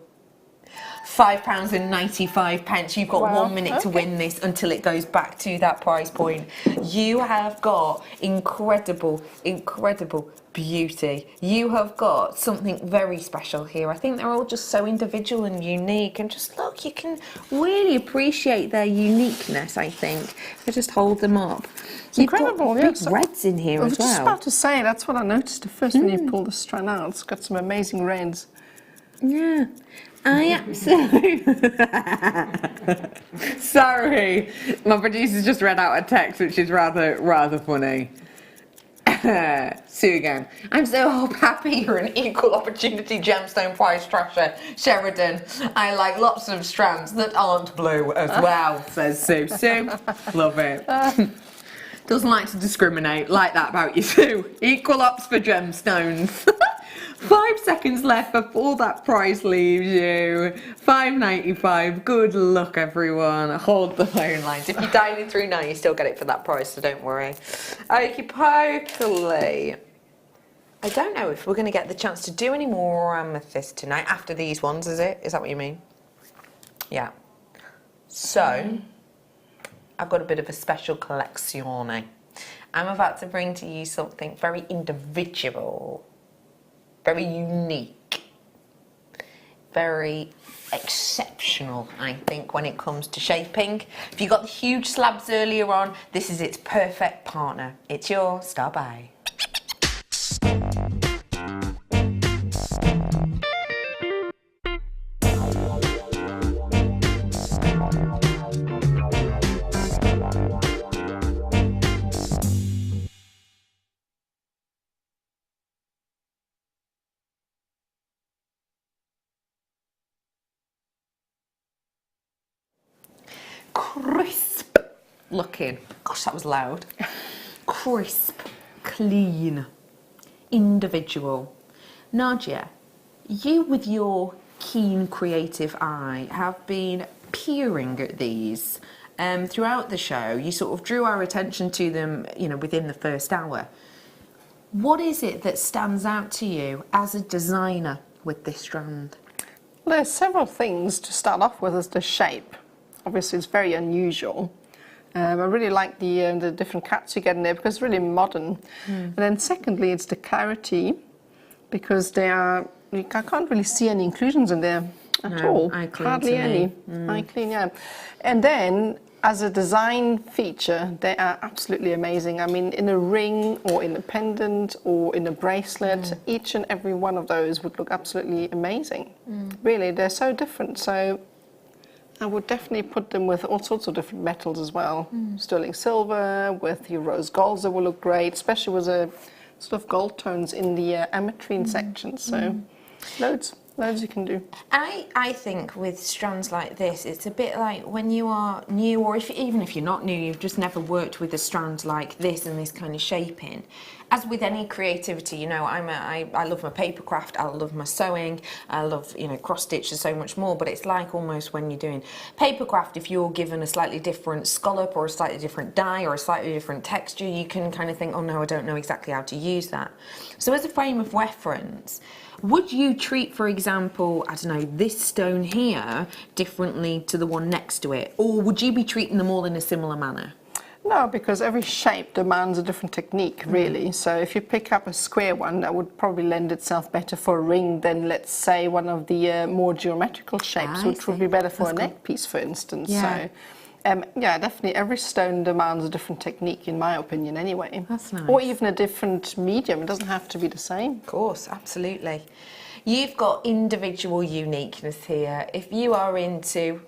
[SPEAKER 3] £5.95. You've got 1 minute to win this until it goes back to that price point. You have got incredible, incredible beauty. You have got something very special here. I think they're all just so individual and unique, and just look, you can really appreciate their uniqueness, I think. I just hold them up.
[SPEAKER 4] It's incredible.
[SPEAKER 3] Big reds in here as well.
[SPEAKER 4] I was just about to say, that's what I noticed at first when you pulled the strand out. It's got some amazing reds.
[SPEAKER 3] Yeah. I absolutely. Sorry, my producer's just read out a text, which is rather funny. See you again. I'm so happy you're an equal opportunity gemstone price trasher, Sheridan. I like lots of strands that aren't blue as well, says Sue. Sue, love it. Doesn't like to discriminate. Like that about you, Sue. Equal ops for gemstones. 5 seconds left before that price leaves you. £5.95. Good luck, everyone. Hold the phone lines. If you're dialing through now, you still get it for that price, so don't worry. Okie pokely. I don't know if we're going to get the chance to do any more amethyst tonight after these ones, is it? Is that what you mean? Yeah. So, I've got a bit of a special collection. I'm about to bring to you something very individual. Very unique, very exceptional, I think, when it comes to shaping. If you got the huge slabs earlier on, this is its perfect partner. It's your star buy. crisp looking. Gosh, that was loud. Crisp, clean, individual. Nadja, you with your keen creative eye have been peering at these throughout the show. You sort of drew our attention to them, you know, within the first hour. What is it that stands out to you as a designer with this strand?
[SPEAKER 4] Well, there's several things. To start off with is the shape. Obviously, it's very unusual. I really like the different cuts you get in there because it's really modern. And then secondly, it's the clarity, because I can't really see any inclusions in there at all. Hardly any. Eye clean, yeah. And then, as a design feature, they are absolutely amazing. I mean, in a ring or in a pendant or in a bracelet, each and every one of those would look absolutely amazing. Really, they're so different. So I would definitely put them with all sorts of different metals as well. Sterling silver, with your rose golds that will look great, especially with a sort of gold tones in the Ametrine section. So loads you can do.
[SPEAKER 3] I think with strands like this, it's a bit like when you are new, or even if you're not new, you've just never worked with a strand like this and this kind of shaping. As with any creativity, you know, I love my paper craft, I love my sewing, I love, you know, cross stitch and so much more, but it's like almost when you're doing paper craft, if you're given a slightly different scallop or a slightly different dye or a slightly different texture, you can kind of think, oh no, I don't know exactly how to use that. So as a frame of reference, would you treat, for example, I don't know, this stone here differently to the one next to it? Or would you be treating them all in a similar manner?
[SPEAKER 4] No, because every shape demands a different technique, really. So if you pick up a square one, that would probably lend itself better for a ring than, let's say, one of the more geometrical shapes, which would be better for a neck piece, for instance.
[SPEAKER 3] Yeah.
[SPEAKER 4] So, yeah, definitely every stone demands a different technique, in my opinion, anyway.
[SPEAKER 3] That's nice.
[SPEAKER 4] Or even a different medium. It doesn't have to be the same.
[SPEAKER 3] Of course, absolutely. You've got individual uniqueness here. If you are into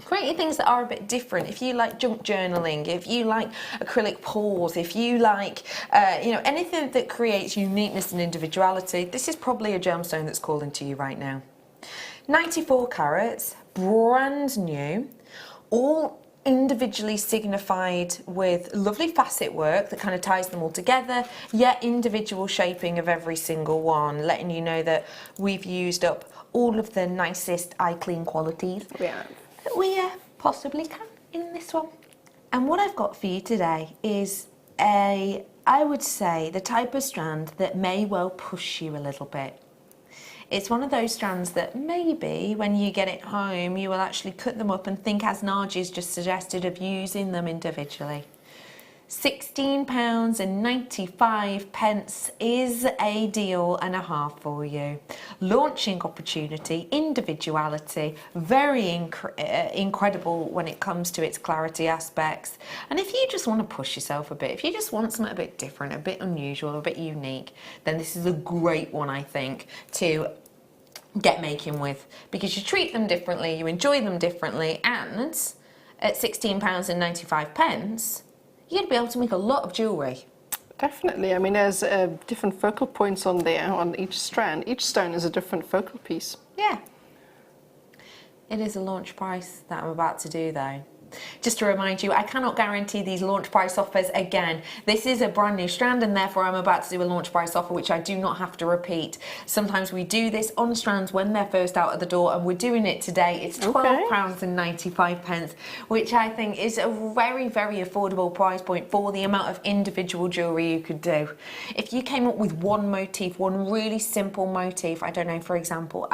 [SPEAKER 3] creating things that are a bit different, if you like junk journaling, if you like acrylic pours, if you like, you know, anything that creates uniqueness and individuality, this is probably a gemstone that's calling to you right now. 94 carats, brand new, all individually signified with lovely facet work that kind of ties them all together, yet individual shaping of every single one, letting you know that we've used up all of the nicest eye clean qualities that we possibly can in this one. And what I've got for you today is I would say, the type of strand that may well push you a little bit. It's one of those strands that maybe when you get it home, you will actually cut them up and think, as Nadja's just suggested, of using them individually. £16.95 is a deal and a half for you. Launching opportunity, individuality, very incredible when it comes to its clarity aspects. And if you just want to push yourself a bit, if you just want something a bit different, a bit unusual, a bit unique, then this is a great one, I think, to get making with, because you treat them differently, you enjoy them differently, and at £16.95, you're going to be able to make a lot of jewellery.
[SPEAKER 4] Definitely. I mean, there's different focal points on there, on each strand. Each stone is a different focal piece.
[SPEAKER 3] Yeah. It is a launch price that I'm about to do, though. Just to remind you, I cannot guarantee these launch price offers again. This is a brand new strand, and therefore I'm about to do a launch price offer, which I do not have to repeat. Sometimes we do this on strands when they're first out of the door, and we're doing it today. It's £12.95, which I think is a very, very affordable price point for the amount of individual jewellery you could do. If you came up with one motif, one really simple motif, I don't know, for example,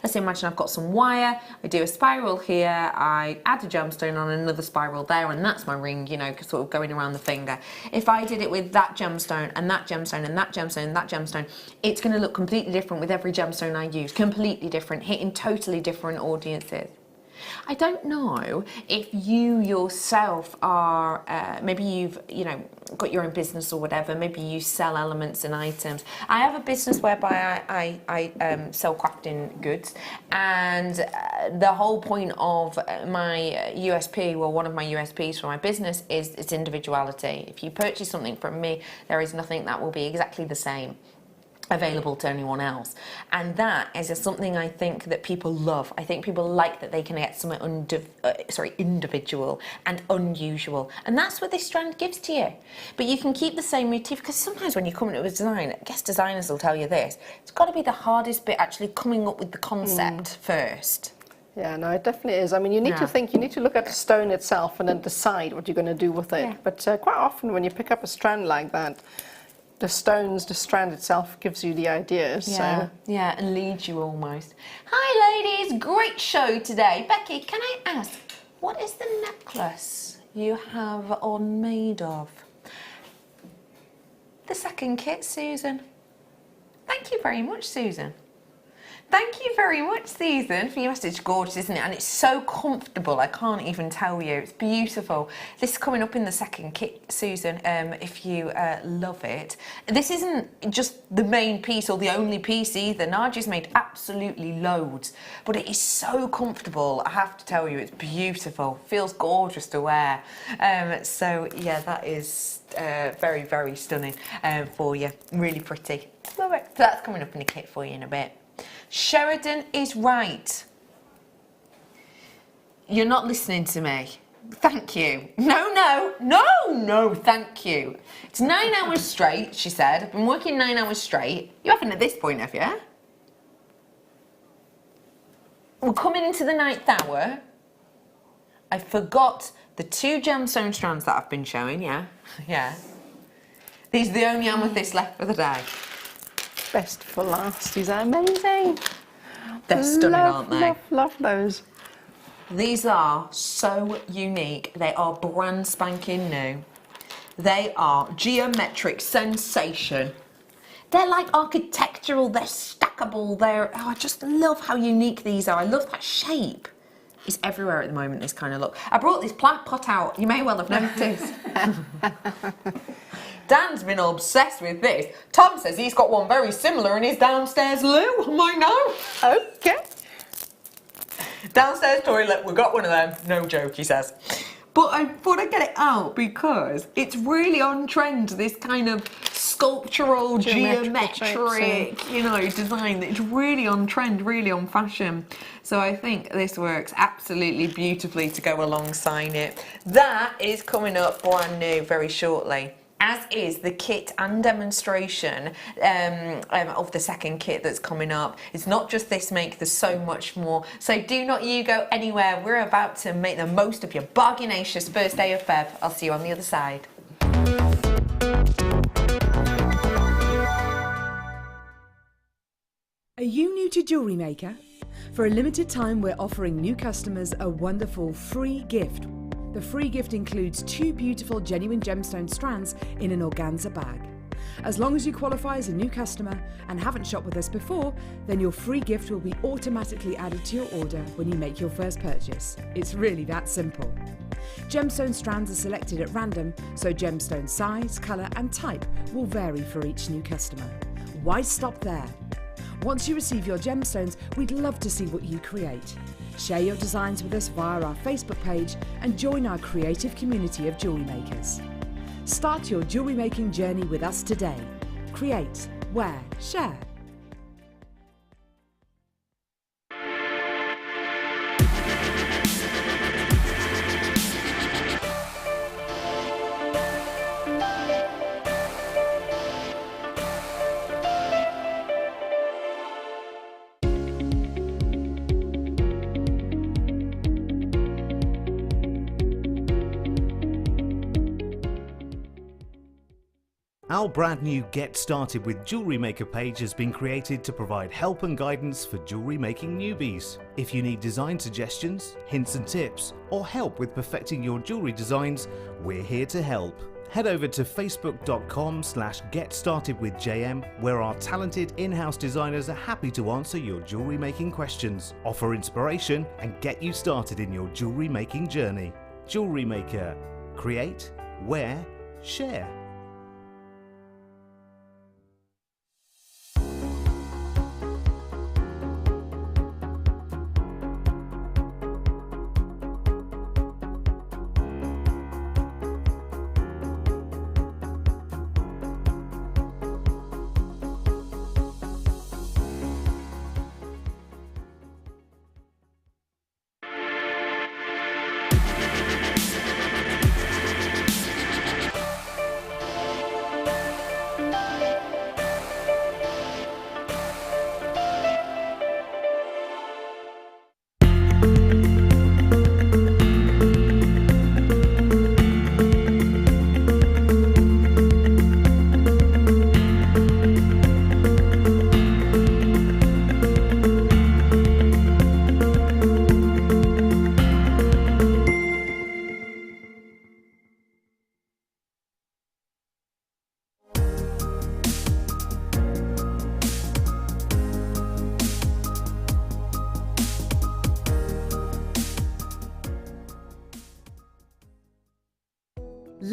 [SPEAKER 3] let's imagine I've got some wire, I do a spiral here, I add a gemstone on another spiral there, and that's my ring, you know, sort of going around the finger. If I did it with that gemstone and that gemstone and that gemstone and that gemstone, it's going to look completely different with every gemstone I use, completely different, hitting totally different audiences. I don't know if you yourself are, maybe you've, you know, got your own business or whatever, maybe you sell elements and items. I have a business whereby I sell crafting goods, and the whole point of my USP, well, one of my USPs for my business is its individuality. If you purchase something from me, there is nothing that will be exactly the same. available to anyone else, and that is something I think that people love. I think people like that they can get something individual and unusual, and that's what this strand gives to you. But you can keep the same motif, because sometimes when you come into a design, I guess designers will tell you this, it's got to be the hardest bit, actually coming up with the concept first.
[SPEAKER 4] Yeah, no, it definitely is. I mean, you need to think, you need to look at the stone itself and then decide what you're going to do with it.
[SPEAKER 3] Yeah.
[SPEAKER 4] But quite often when you pick up a strand like that, the strand itself gives you the ideas.
[SPEAKER 3] Yeah,
[SPEAKER 4] so.
[SPEAKER 3] yeah, and leads you almost. Hi ladies, great show today. Becky, can I ask, what is the necklace you have on made of? The second kit, Susan. Thank you very much, Susan. Thank you very much, Susan, for your message. Gorgeous, isn't it? And it's so comfortable, I can't even tell you. It's beautiful. This is coming up in the second kit, Susan, if you love it. This isn't just the main piece or the only piece either. Nadja's made absolutely loads, but it is so comfortable. I have to tell you, it's beautiful. Feels gorgeous to wear. So, yeah, that is very, very stunning for you. Really pretty. Love it. So that's coming up in the kit for you in a bit. Sheridan is right. You're not listening to me. Thank you. No, thank you. It's 9 hours straight, she said. I've been working 9 hours straight. You haven't at this point, have you? We're coming into the 9th hour. I forgot the 2 gemstone strands that I've been showing, yeah. These are the only amethysts left for the day.
[SPEAKER 4] Best for last. These are amazing.
[SPEAKER 3] They're stunning, aren't they?
[SPEAKER 4] Love those.
[SPEAKER 3] These are so unique. They are brand spanking new. They are geometric sensation. They're like architectural, they're stackable, I just love how unique these are. I love that shape. It's everywhere at the moment, this kind of look. I brought this plant pot out, you may well have noticed. Dan's been obsessed with this. Tom says he's got one very similar in his downstairs loo. I know.
[SPEAKER 4] Okay.
[SPEAKER 3] Downstairs toilet, we've got one of them. No joke, he says. But I thought I'd get it out because it's really on trend, this kind of sculptural, geometric, design. It's really on trend, really on fashion. So I think this works absolutely beautifully to go alongside it. That is coming up brand new very shortly, as is the kit and demonstration of the second kit that's coming up. It's not just this make, there's so much more. So do not you go anywhere. We're about to make the most of your bargainacious first day of Feb. I'll see you on the other side.
[SPEAKER 2] Are you new to JewelleryMaker? For a limited time, we're offering new customers a wonderful free gift. The free gift includes 2 beautiful genuine gemstone strands in an organza bag. As long as you qualify as a new customer and haven't shopped with us before, then your free gift will be automatically added to your order when you make your first purchase. It's really that simple. Gemstone strands are selected at random, so gemstone size, colour and type will vary for each new customer. Why stop there? Once you receive your gemstones, we'd love to see what you create. Share your designs with us via our Facebook page and join our creative community of jewellery makers. Start your jewellery making journey with us today. Create, wear, share.
[SPEAKER 9] Our brand new Get Started with Jewellery Maker page has been created to provide help and guidance for jewellery making newbies. If you need design suggestions, hints and tips, or help with perfecting your jewellery designs, we're here to help. Head over to facebook.com/getstartedwithjm, where our talented in-house designers are happy to answer your jewellery making questions, offer inspiration, and get you started in your jewellery making journey. Jewellery Maker. Create, wear, share.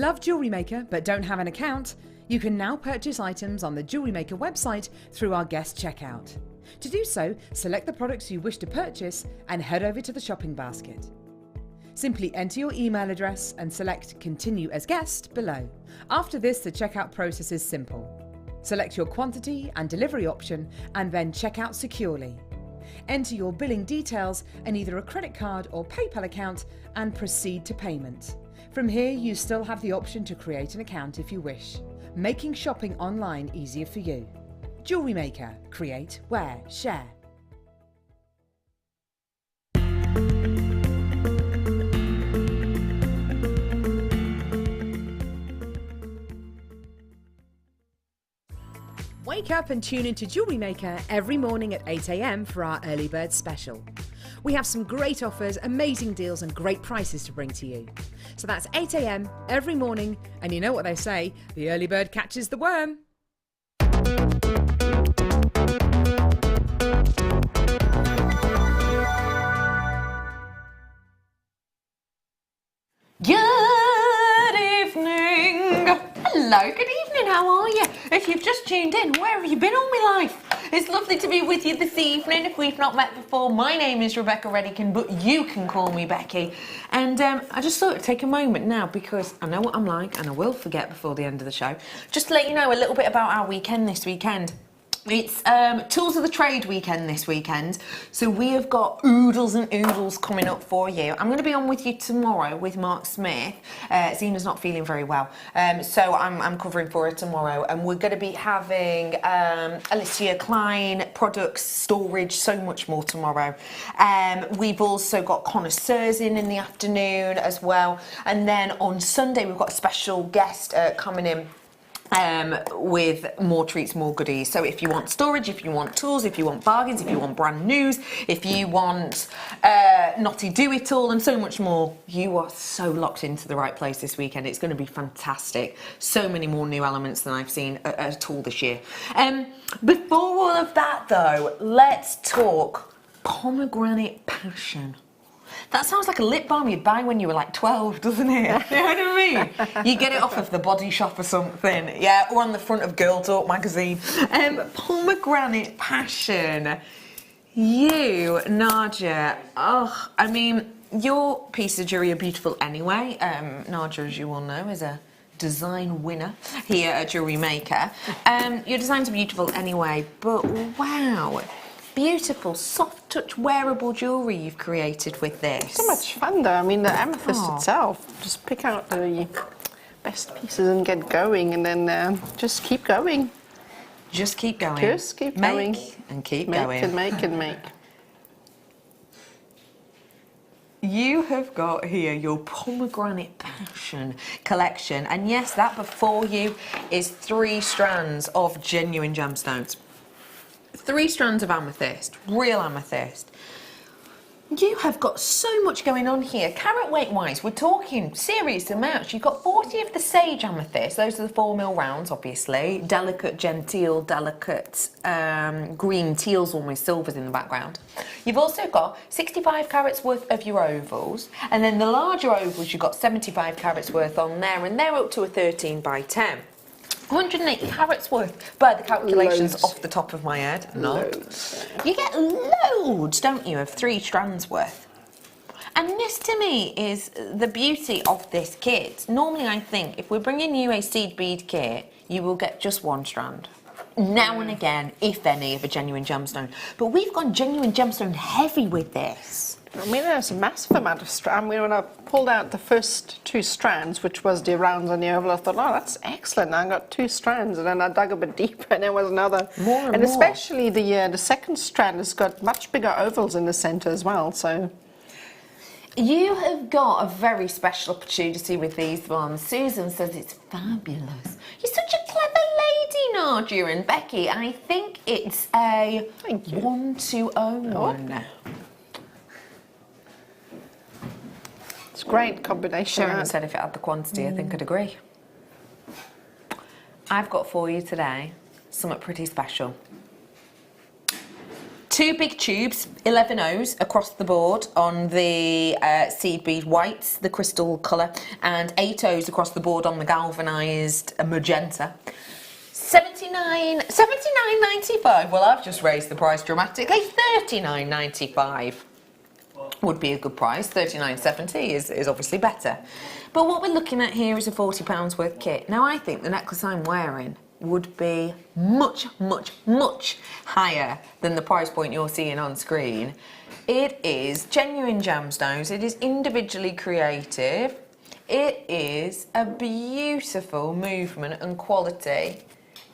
[SPEAKER 2] Love Jewellery Maker but don't have an account? You can now purchase items on the Jewellery Maker website through our guest checkout. To do so, select the products you wish to purchase and head over to the shopping basket. Simply enter your email address and select Continue as Guest below. After this, the checkout process is simple. Select your quantity and delivery option and then check out securely. Enter your billing details and either a credit card or PayPal account and proceed to payment. From here, you still have the option to create an account if you wish, making shopping online easier for you. Jewellery Maker. Create, wear, share. Wake up and tune into Jewellery Maker every morning at 8 AM for our early bird special. We have some great offers, amazing deals and great prices to bring to you. So that's 8 AM every morning, and you know what they say, the early bird catches the worm.
[SPEAKER 3] Good evening. Hello, good evening, how are you? If you've just tuned in, where have you been all my life? It's lovely to be with you this evening. If we've not met before, my name is Rebecca Redican, but you can call me Becky. And I just thought I'd take a moment now because I know what I'm like and I will forget before the end of the show. Just to let you know a little bit about our weekend this weekend. It's Tools of the Trade weekend this weekend, so we have got oodles and oodles coming up for you. I'm going to be on with you tomorrow with Mark Smith. Zena's not feeling very well, so I'm covering for her tomorrow, and we're going to be having Alicia Klein products, storage, so much more tomorrow. We've also got connoisseurs in the afternoon as well, and then on Sunday we've got a special guest coming in. With more treats, more goodies. So if you want storage, if you want tools, if you want bargains, if you want brand news, if you want Naughty Do It All and so much more, you are so locked into the right place this weekend. It's going to be fantastic. So many more new elements than I've seen at all this year. Before all of that though, let's talk Pomegranate Passion. That sounds like a lip balm you'd buy when you were like 12, doesn't it? You know what I mean? You get it off of the Body Shop or something, yeah, or on the front of Girl Talk magazine. Pomegranate Passion. You, Nadja, oh, I mean, your pieces of jewellery are beautiful anyway. Nadja, as you all know, is a design winner here at Jewellery Maker. Your designs are beautiful anyway, but wow. Beautiful, soft touch, wearable jewellery you've created with this.
[SPEAKER 4] So much fun though. I mean, the amethyst itself, just pick out the best pieces and get going, and then just keep going.
[SPEAKER 3] Just keep going.
[SPEAKER 4] Just keep going.
[SPEAKER 3] And keep
[SPEAKER 4] make
[SPEAKER 3] going.
[SPEAKER 4] And make and make.
[SPEAKER 3] You have got here your Pomegranate Passion collection, and yes, that before you is 3 strands of genuine gemstones. 3 strands of amethyst, real amethyst. You have got so much going on here. Carat weight wise, we're talking serious amounts. You've got 40 of the sage amethyst. Those are the 4mm rounds, obviously. Delicate genteel, delicate green, teals, almost silvers in the background. You've also got 65 carats worth of your ovals. And then the larger ovals, you've got 75 carats worth on there. And they're up to a 13 by 10. 180 carats worth by the calculations
[SPEAKER 4] Loads.
[SPEAKER 3] off the top of my head.
[SPEAKER 4] Loads.
[SPEAKER 3] You get loads, don't you, of 3 strands worth. And this to me is the beauty of this kit. Normally I think if we're bringing you a seed bead kit, you will get just 1 strand. Now and again, if any, of a genuine gemstone. But we've gone genuine gemstone heavy with this.
[SPEAKER 4] I mean, there's a massive amount of strands. I mean, when I pulled out the first 2 strands, which was the rounds and the oval, I thought, oh, that's excellent. I got 2 strands, and then I dug a bit deeper, and there was another.
[SPEAKER 3] More and more.
[SPEAKER 4] Especially the second strand has got much bigger ovals in the centre as well. So
[SPEAKER 3] you have got a very special opportunity with these ones. Susan says it's fabulous. You're such a clever lady, Nadja and Becky. I think it's a 1201.
[SPEAKER 4] It's a great combination.
[SPEAKER 3] Sharon said if it had the quantity, I think I'd agree. I've got for you today something pretty special. 2 big tubes, 11 O's across the board on the seed bead whites, the crystal colour, and 8 O's across the board on the galvanised magenta. $79.95. Well, I've just raised the price dramatically. $39.95 would be a good price. $39.70 is obviously better. But what we're looking at here is a £40 worth kit. Now, I think the necklace I'm wearing would be much, much, much higher than the price point you're seeing on screen. It is genuine gemstones. It is individually creative. It is a beautiful movement and quality,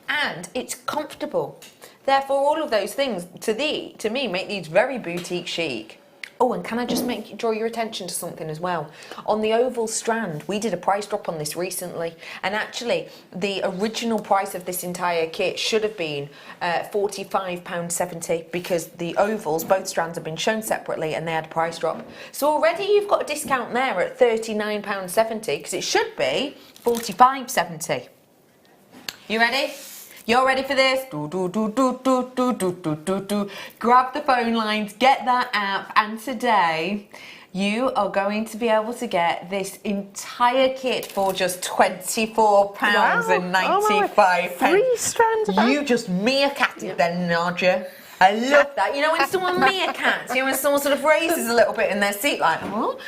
[SPEAKER 3] and it's comfortable. Therefore, all of those things to me make these very boutique chic. Oh, and can I just draw your attention to something as well? On the oval strand, we did a price drop on this recently, and actually the original price of this entire kit should have been £45.70 because the ovals, both strands, have been shown separately and they had a price drop. So already you've got a discount there at £39.70 because it should be £45.70. You ready? You're ready for this? Grab the phone lines, get that app, and today you are going to be able to get this entire kit for just £24.95.
[SPEAKER 4] 3 strands.
[SPEAKER 3] You just meerkatted then, Nadja. I love that. You know when someone meerkats, you know when someone sort of raises a little bit in their seat like, oh.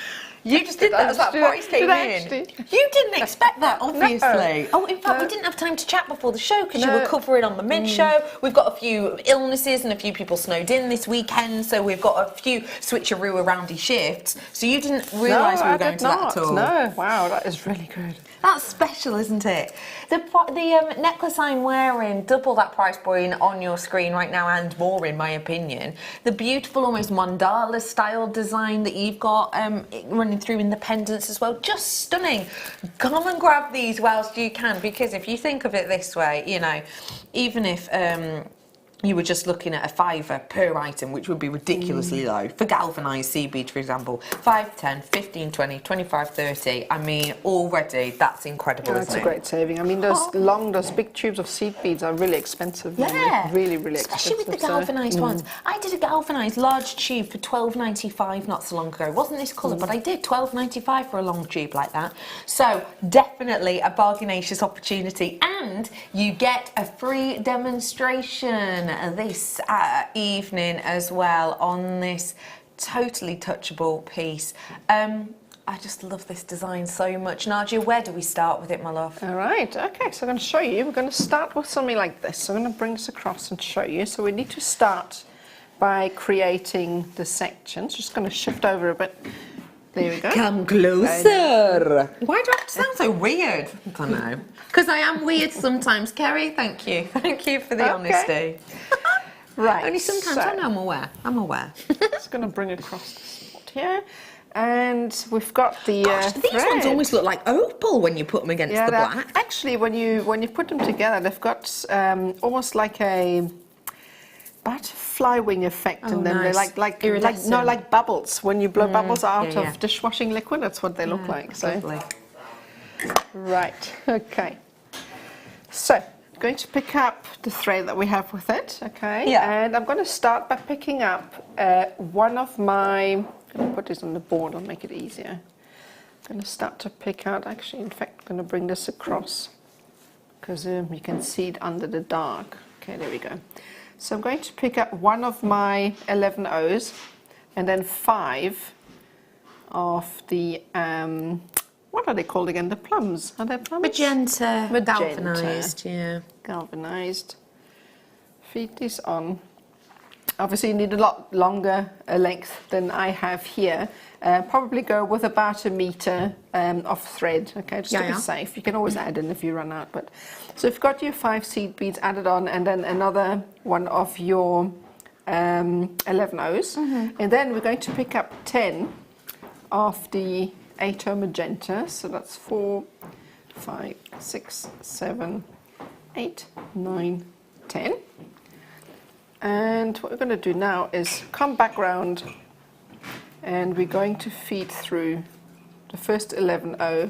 [SPEAKER 3] You just did that as that price came in. You didn't expect that, obviously. No. Oh, in fact, we didn't have time to chat before the show because you were covering on the mid-show. We've got a few illnesses and a few people snowed in this weekend, so we've got a few switcheroo-aroundy shifts. So you didn't realise we were going to that at all.
[SPEAKER 4] No, wow, that is really good.
[SPEAKER 3] That's special, isn't it? The necklace I'm wearing, double that price point on your screen right now and more, in my opinion. The beautiful, almost mandala-style design that you've got running through in the pendants as well, just stunning. Come and grab these whilst you can, because if you think of it this way, you know, even if you were just looking at a £5 per item, which would be ridiculously low. For galvanised seed beads, for example, 5, 10, 15, 20, 25, 30. I mean, already that's incredible, isn't it?
[SPEAKER 4] That's a great saving. I mean, those big tubes of seed beads are really expensive.
[SPEAKER 3] Yeah.
[SPEAKER 4] Really, really
[SPEAKER 3] Especially
[SPEAKER 4] expensive.
[SPEAKER 3] with the galvanised ones. I did a galvanised large tube for £12.95 not so long ago. It wasn't this colour, but I did £12.95 for a long tube like that. So, definitely a bargainacious opportunity. And you get a free demonstration this evening as well on this totally touchable piece. I just love this design so much. Nadja, where do we start with it, my love?
[SPEAKER 4] All right, okay, so I'm going to show you. We're going to start with something like this. So I'm going to bring this across and show you. So we need to start by creating the sections. Just going to shift over a bit. There we go.
[SPEAKER 3] Come closer. Why do I have to sound so weird? I don't know. Because I am weird sometimes, Kerry. Thank you. Thank you for the honesty.
[SPEAKER 4] Right.
[SPEAKER 3] Only sometimes. I know, I'm aware. I'm aware.
[SPEAKER 4] Just going to bring across the spot here. And we've got the
[SPEAKER 3] these ones almost look like opal when you put them against the black.
[SPEAKER 4] Actually, when you put them together, they've got almost like a butterfly wing effect, and then they're like bubbles. When you blow bubbles out of dishwashing liquid, that's what they look like. So, right, okay. So, going to pick up the thread that we have with it, okay? Yeah. And I'm going to start by picking up one of my. I'm going to put this on the board. I'll make it easier. I'm going to start to pick out. Actually, in fact, I'm going to bring this across because you can see it under the dark. Okay, there we go. So I'm going to pick up one of my 11 O's and then 5 of the, what are they called again? The plums. Are they plums?
[SPEAKER 3] Magenta. Galvanised, yeah.
[SPEAKER 4] Galvanised. Feed this on. Obviously you need a lot longer length than I have here. Probably go with about 1 metre of thread, okay, just to be safe. You can always add in if you run out. But so you've got your 5 seed beads added on, and then another one of your 11 O's. And then we're going to pick up 10 of the 8O magenta. So that's 4, 5, 6, 7, 8, 9, 10. And what we're going to do now is come back round, and we're going to feed through the first 11O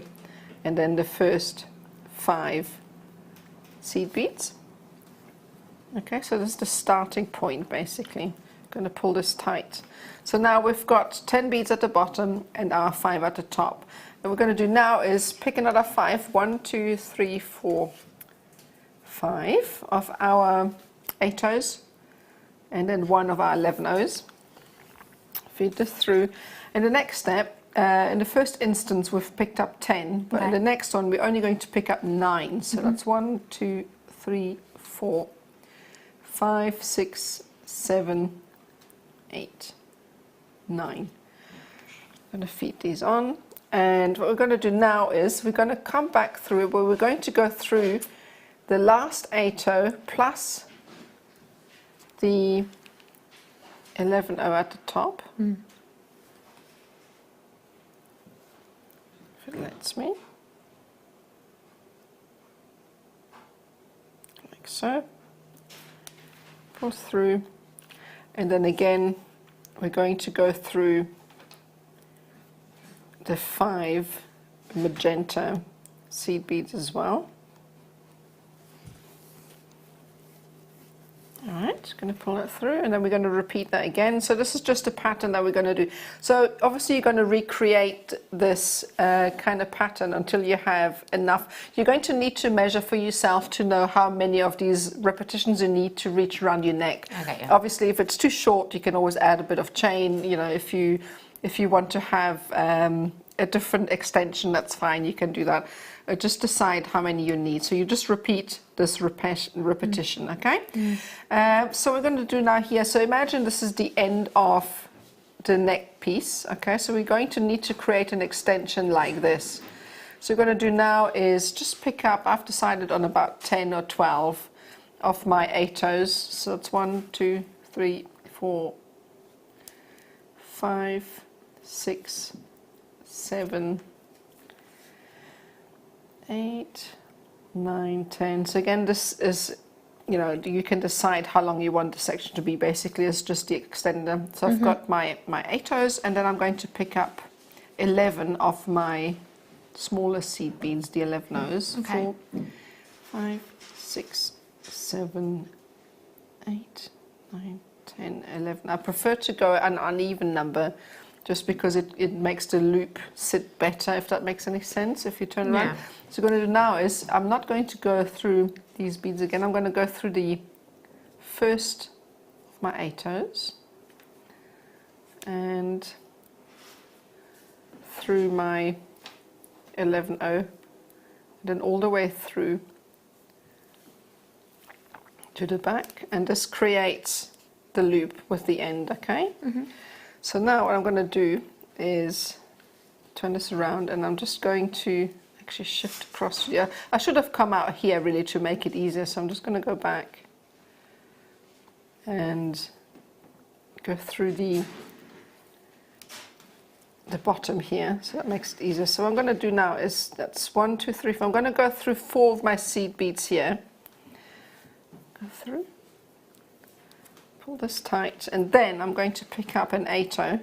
[SPEAKER 4] and then the first 5 seed beads. Okay, so this is the starting point basically. going to pull this tight. So now we've got 10 beads at the bottom and our 5 at the top. What we're going to do now is pick another 5. 1, 2, 3, 4, 5 of our 8 O's, and then 1 of our 11 O's. Feed this through. In the next step, in the first instance we've picked up 10, but in the next one we're only going to pick up 9. So that's 1, 2, 3, 4, 5, 6, 7, 8, 9. I'm going to feed these on, and what we're going to do now is we're going to come back through where we're going to go through the last 8O plus the 11O at the top. If it lets me. Like so. Pull through, and then again we're going to go through the 5 magenta seed beads as well. Alright, going to pull it through, and then we're going to repeat that again. So this is just a pattern that we're going to do. So obviously you're going to recreate this kind of pattern until you have enough. You're going to need to measure for yourself to know how many of these repetitions you need to reach around your neck.
[SPEAKER 3] Okay, yeah.
[SPEAKER 4] Obviously if it's too short, you can always add a bit of chain. You know, if you want to have a different extension, that's fine, you can do that. Just decide how many you need. So you just repeat this repetition, okay? So we're going to do now here, so imagine this is the end of the neck piece, okay? So we're going to need to create an extension like this. So we're going to do now is just pick up, I've decided on about 10 or 12 of my 8 O's. So it's 1, 2, 3, 4, 5, 6, 7, 8, 9, 10. So again, this is, you know, you can decide how long you want the section to be. Basically, it's just the extender. So I've got my 8 O's, and then I'm going to pick up 11 of my smaller seed beads, the 11 O's.
[SPEAKER 3] Okay.
[SPEAKER 4] 4, 5, 6, 7, 8, 9, 10, 11. I prefer to go an uneven number, just because it makes the loop sit better, if that makes any sense, if you turn around. So what I'm going to do now is, I'm not going to go through these beads again, I'm going to go through the first of my 8 O's, and through my 11 O, and then all the way through to the back, and this creates the loop with the end, okay? So now what I'm going to do is turn this around, and I'm just going to actually shift across here. I should have come out here really to make it easier, so I'm just going to go back and go through the bottom here, so that makes it easier. So what I'm going to do now is, that's 1, 2, 3, 4. I'm going to go through 4 of my seed beads here. Go through. Pull this tight, and then I'm going to pick up an 8 O,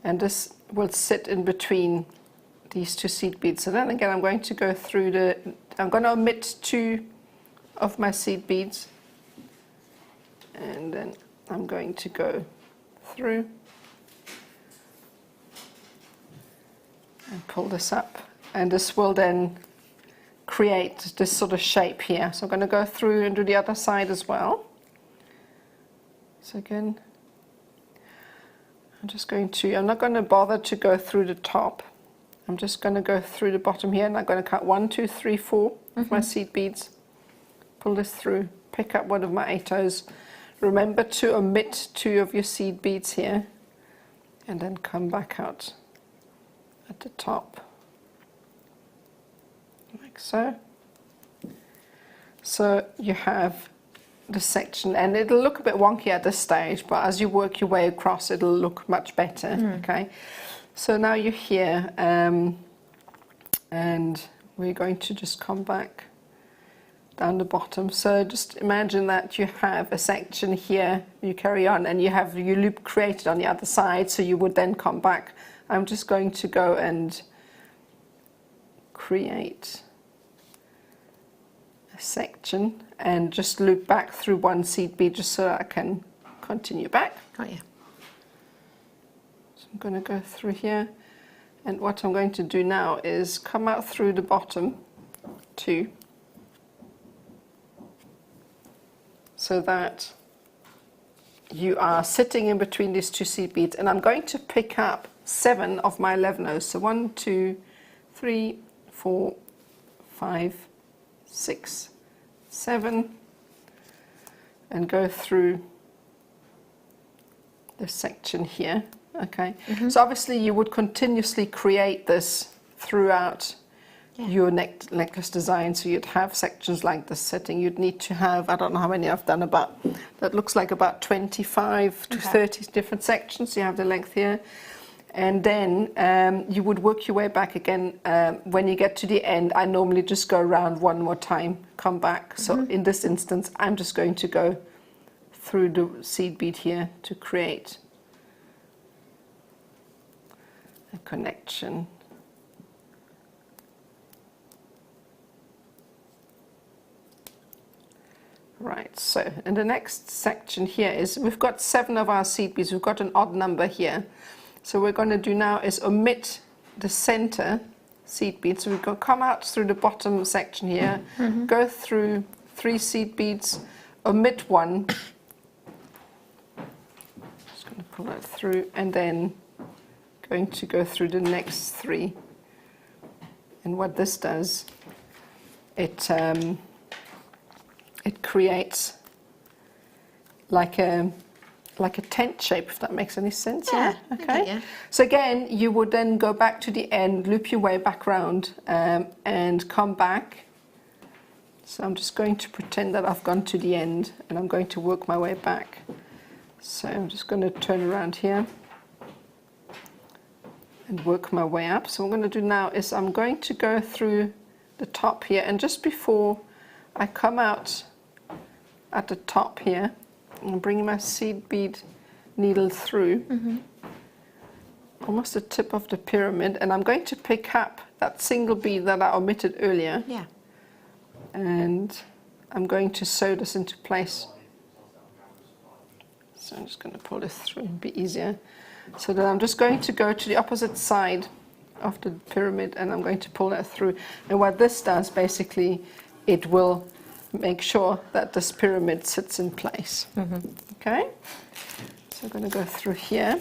[SPEAKER 4] and this will sit in between these 2 seed beads. So then again, I'm going to go through I'm going to omit 2 of my seed beads, and then I'm going to go through and pull this up, and this will then create this sort of shape here. So I'm going to go through and do the other side as well. So again, I'm not going to bother to go through the top. I'm just going to go through the bottom here, and I'm going to cut 1, 2, 3, 4 of my seed beads, pull this through, pick up 1 of my 8 O's. Remember to omit 2 of your seed beads here, and then come back out at the top, like so. So you have the section, and it'll look a bit wonky at this stage, but as you work your way across, it'll look much better. Okay, so now you're here, and we're going to just come back down the bottom. So just imagine that you have a section here, you carry on, and you have your loop created on the other side, so you would then come back. I'm just going to go and create a section and just loop back through 1 seed bead, just so that I can continue back.
[SPEAKER 3] Got you.
[SPEAKER 4] So I'm going to go through here, and what I'm going to do now is come out through the bottom two, so that you are sitting in between these two seed beads, and I'm going to pick up 7 of my 11 O's. So 1, 2, 3, 4, 5, 6, 7, and go through this section here. Okay, so obviously you would continuously create this throughout your necklace design. So you'd have sections like this sitting. You'd need to have, I don't know how many I've done, about, that looks like about 25 to 30 different sections. You have the length here. And then you would work your way back again. When you get to the end, I normally just go around one more time, come back. So in this instance, I'm just going to go through the seed bead here to create a connection. Right, so in the next section here is, we've got 7 of our seed beads. We've got an odd number here. So what we're going to do now is omit the center seed bead. So we're going to come out through the bottom section here, go through 3 seed beads, omit 1. Just going to pull that through, and then going to go through the next 3. And what this does, it creates like a tent shape, if that makes any sense.
[SPEAKER 3] Yeah,
[SPEAKER 4] Okay.
[SPEAKER 3] yeah.
[SPEAKER 4] So again, you would then go back to the end, loop your way back round, and come back. So I'm just going to pretend that I've gone to the end, and I'm going to work my way back. So I'm just going to turn around here and work my way up. So what I'm going to do now is I'm going to go through the top here, and just before I come out at the top here, I'm bringing my seed bead needle through, almost the tip of the pyramid, and I'm going to pick up that single bead that I omitted earlier.
[SPEAKER 3] Yeah.
[SPEAKER 4] And I'm going to sew this into place. So I'm just going to pull this through, it'll be easier. So then I'm just going to go to the opposite side of the pyramid, and I'm going to pull that through. And what this does, basically, it will make sure that this pyramid sits in place. Okay, so I'm going to go through here,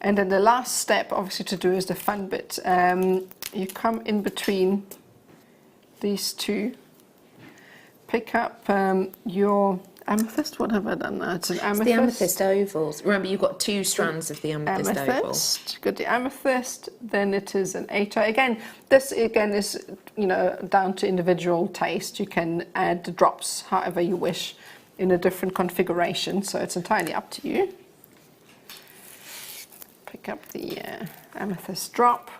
[SPEAKER 4] and then the last step obviously to do is the fun bit. You come in between these two, pick up your amethyst. What have I done now? It's an amethyst.
[SPEAKER 3] The amethyst ovals. Remember, you've got 2 strands of the amethyst oval.
[SPEAKER 4] You've got the amethyst, then it is an 8. Again, this again is, you know, down to individual taste. You can add the drops however you wish in a different configuration, so it's entirely up to you. Pick up the amethyst drop,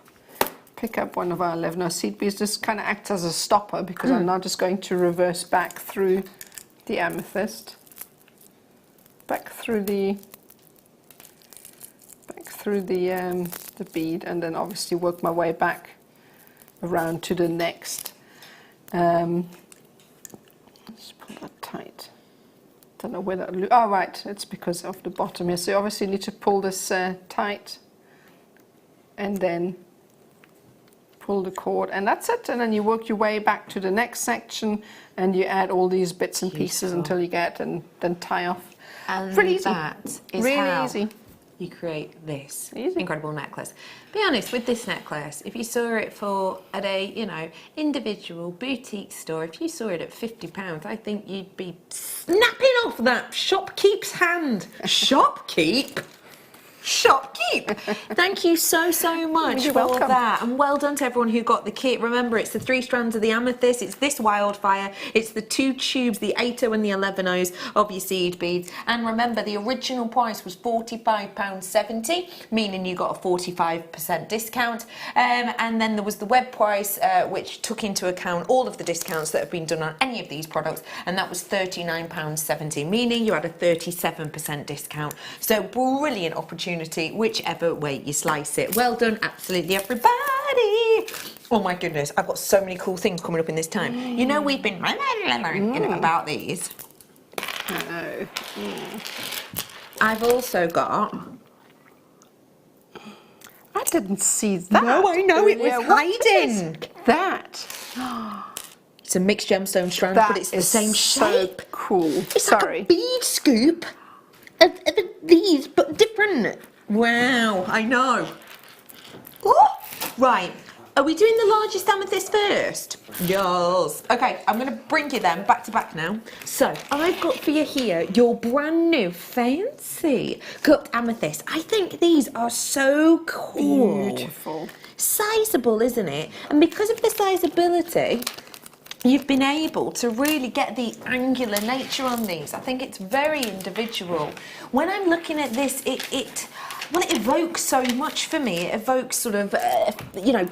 [SPEAKER 4] pick up one of our 11 seed beads. This kind of acts as a stopper, because I'm now just going to reverse back through the amethyst, back through the bead, and then obviously work my way back around to the next. Let's pull that tight. Don't know where that. Oh, right, it's because of the bottom here. So you obviously need to pull this tight, and then pull the cord, and that's it. And then you work your way back to the next section, and you add all these bits and pieces until you get, and then tie off.
[SPEAKER 3] And
[SPEAKER 4] pretty easy.
[SPEAKER 3] That is
[SPEAKER 4] really
[SPEAKER 3] how
[SPEAKER 4] easy.
[SPEAKER 3] You create this
[SPEAKER 4] Easy.
[SPEAKER 3] incredible necklace. Be honest, with this necklace, if you saw it at a, you know, individual boutique store, if you saw it at £50, I think you'd be snapping off that shopkeep's hand. Shopkeep? Shopkeep. Thank you so much
[SPEAKER 4] You're
[SPEAKER 3] for all
[SPEAKER 4] welcome.
[SPEAKER 3] that, and well done to everyone who got the kit. Remember, it's the 3 strands of the amethyst, it's this wildfire, it's the 2 tubes, the 8O and the 11Os of your seed beads. And remember, the original price was £45.70, meaning you got a 45% discount, and then there was the web price, which took into account all of the discounts that have been done on any of these products, and that was £39.70, meaning you had a 37% discount. So brilliant opportunity, whichever way you slice it. Well done, absolutely everybody. Oh my goodness, I've got so many cool things coming up in this time. You know, we've been about these.
[SPEAKER 4] No.
[SPEAKER 3] I've also got...
[SPEAKER 4] I didn't see that.
[SPEAKER 3] No, I know, it was
[SPEAKER 4] earlier. What
[SPEAKER 3] hiding.
[SPEAKER 4] is that?
[SPEAKER 3] It's a mixed gemstone strand,
[SPEAKER 4] That
[SPEAKER 3] but it's the
[SPEAKER 4] is
[SPEAKER 3] same
[SPEAKER 4] so
[SPEAKER 3] shape.
[SPEAKER 4] cool.
[SPEAKER 3] It's
[SPEAKER 4] Sorry.
[SPEAKER 3] like a bead scoop of these, but different. Wow, I know. Oh, right. Are we doing the largest amethyst first? Yes. Okay, I'm going to bring you them back to back now. So, I've got for you here your brand new fancy cupped amethyst. I think these are so cool.
[SPEAKER 4] Beautiful.
[SPEAKER 3] Sizable, isn't it? And because of the sizability, you've been able to really get the angular nature on these. I think it's very individual. When I'm looking at this, it evokes so much for me. It evokes sort of,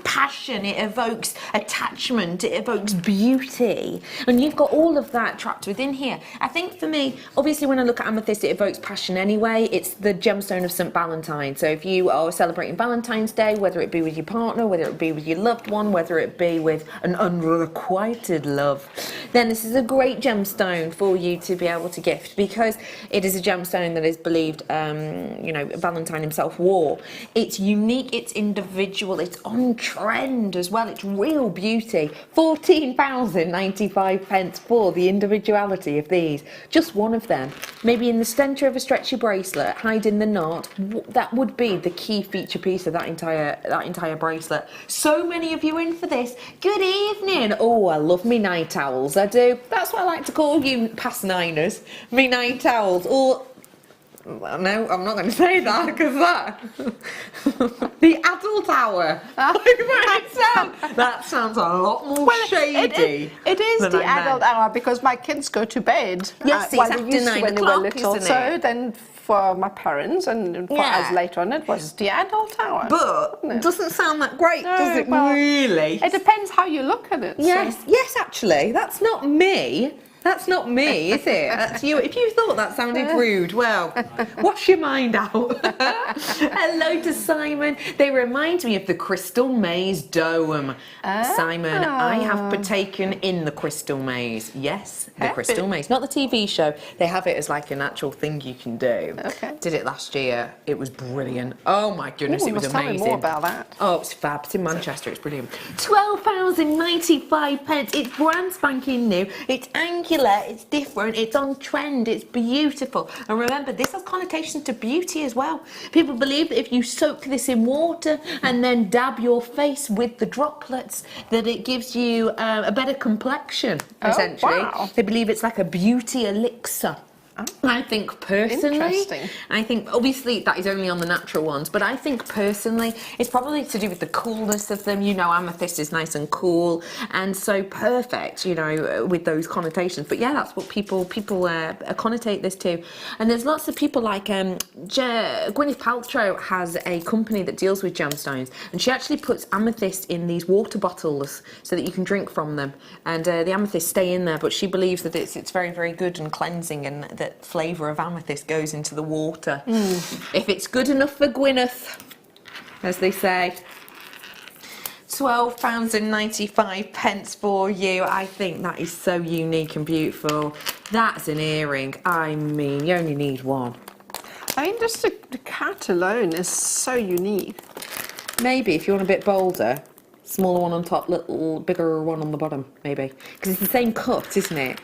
[SPEAKER 3] passion. It evokes attachment. It evokes beauty. And you've got all of that trapped within here. I think for me, obviously when I look at amethyst, it evokes passion anyway. It's the gemstone of St. Valentine. So if you are celebrating Valentine's Day, whether it be with your partner, whether it be with your loved one, whether it be with an unrequited love, then this is a great gemstone for you to be able to gift, because it is a gemstone that is believed, Valentine himself wore. It's unique, it's individual, it's on trend as well, it's real beauty. £14.95 for the individuality of these. Just one of them. Maybe in the centre of a stretchy bracelet, hiding the knot. That would be the key feature piece of that entire bracelet. So many of you in for this. Good evening. Oh, I love me night owls, I do. That's what I like to call you past niners. Me night owls. Or no, I'm not going to say that, because the adult hour. That sounds a lot more shady.
[SPEAKER 4] It is the adult hour, because my kids go to bed.
[SPEAKER 3] Yes, it's after 9
[SPEAKER 4] when they were
[SPEAKER 3] o'clock,
[SPEAKER 4] little.
[SPEAKER 3] isn't
[SPEAKER 4] So
[SPEAKER 3] it?
[SPEAKER 4] then for my parents and for us later on, it was the adult hour.
[SPEAKER 3] But it doesn't sound that great,
[SPEAKER 4] No,
[SPEAKER 3] does it,
[SPEAKER 4] well,
[SPEAKER 3] really?
[SPEAKER 4] It depends how you look at it.
[SPEAKER 3] Yes,
[SPEAKER 4] So.
[SPEAKER 3] yes, actually, that's not me. That's not me, is it? That's you. If you thought that sounded rude, well, wash your mind out. Hello to Simon. They remind me of the Crystal Maze Dome. Simon, I have partaken in the Crystal Maze. Yes, the Crystal Maze. Not the TV show. They have it as like an actual thing you can do.
[SPEAKER 4] Okay.
[SPEAKER 3] Did it last year. It was brilliant. Oh my goodness,
[SPEAKER 4] Ooh,
[SPEAKER 3] it was
[SPEAKER 4] tell me
[SPEAKER 3] amazing.
[SPEAKER 4] more about that.
[SPEAKER 3] Oh, it's fab. It's in Manchester. It's brilliant. £12.95. It's brand spanking new. It's angular. It's different. It's on trend. It's beautiful. And remember, this has connotations to beauty as well. People believe that if you soak this in water and then dab your face with the droplets, that it gives you a better complexion, essentially.
[SPEAKER 4] Wow.
[SPEAKER 3] They believe it's like a beauty elixir. I think personally,
[SPEAKER 4] Interesting.
[SPEAKER 3] I think obviously that is only on the natural ones, but I think personally it's probably to do with the coolness of them. Amethyst is nice and cool and so perfect, with those connotations. But yeah, that's what people connotate this to. And there's lots of people like Gwyneth Paltrow has a company that deals with gemstones, and she actually puts amethyst in these water bottles so that you can drink from them, and the amethyst stay in there. But she believes that it's very, very good and cleansing, and that flavour of amethyst goes into the water. If it's good enough for Gwyneth, as they say. £12.95 for you. I think that is so unique and beautiful. That's an earring. I mean, you only need one.
[SPEAKER 4] I mean, just the cat alone is so unique.
[SPEAKER 3] Maybe if you want a bit bolder, smaller one on top, little bigger one on the bottom, maybe. Because it's the same cut, isn't it?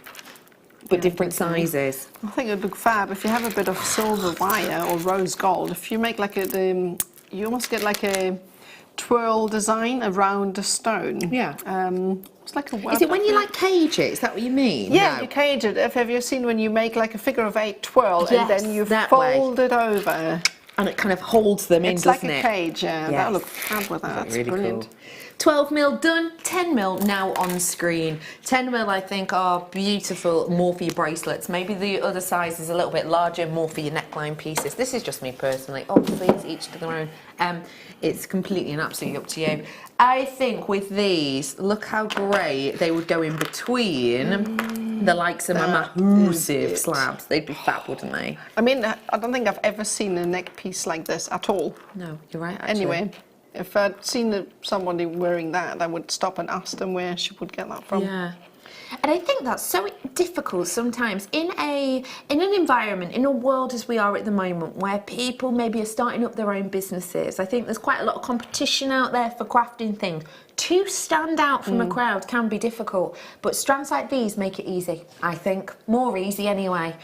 [SPEAKER 3] But different sizes.
[SPEAKER 4] I think it would look fab if you have a bit of silver wire or rose gold. If you make like you almost get like a twirl design around the stone.
[SPEAKER 3] Yeah.
[SPEAKER 4] It's like a.
[SPEAKER 3] Is it when you like cage it? Is that what you mean?
[SPEAKER 4] Yeah,
[SPEAKER 3] No.
[SPEAKER 4] you cage it. Have you seen when you make like a figure of 8 twirl
[SPEAKER 3] Yes,
[SPEAKER 4] and then you
[SPEAKER 3] that
[SPEAKER 4] fold it over?
[SPEAKER 3] And it kind of holds them in,
[SPEAKER 4] It's
[SPEAKER 3] doesn't
[SPEAKER 4] like a
[SPEAKER 3] it?
[SPEAKER 4] cage, yeah.
[SPEAKER 3] Yes.
[SPEAKER 4] That'll look fab with that.
[SPEAKER 3] That's
[SPEAKER 4] That's
[SPEAKER 3] really
[SPEAKER 4] brilliant.
[SPEAKER 3] cool. 12mm done, 10mm now on screen. 10mm I think are beautiful, more for your bracelets. Maybe the other size is a little bit larger, more for your neckline pieces. This is just me personally. Obviously it's each to their own. It's completely and absolutely up to you. I think with these, look how great they would go in between the likes of my massive slabs. They'd be fab, wouldn't they?
[SPEAKER 4] I mean, I don't think I've ever seen a neck piece like this at all.
[SPEAKER 3] No, you're right, actually.
[SPEAKER 4] Anyway, if I'd seen somebody wearing that, I would stop and ask them where she would get that from.
[SPEAKER 3] Yeah. And I think that's so difficult sometimes in an environment, in a world as we are at the moment, where people maybe are starting up their own businesses. I think there's quite a lot of competition out there for crafting things. To stand out from a crowd can be difficult, but strands like these make it easy, I think. More easy anyway.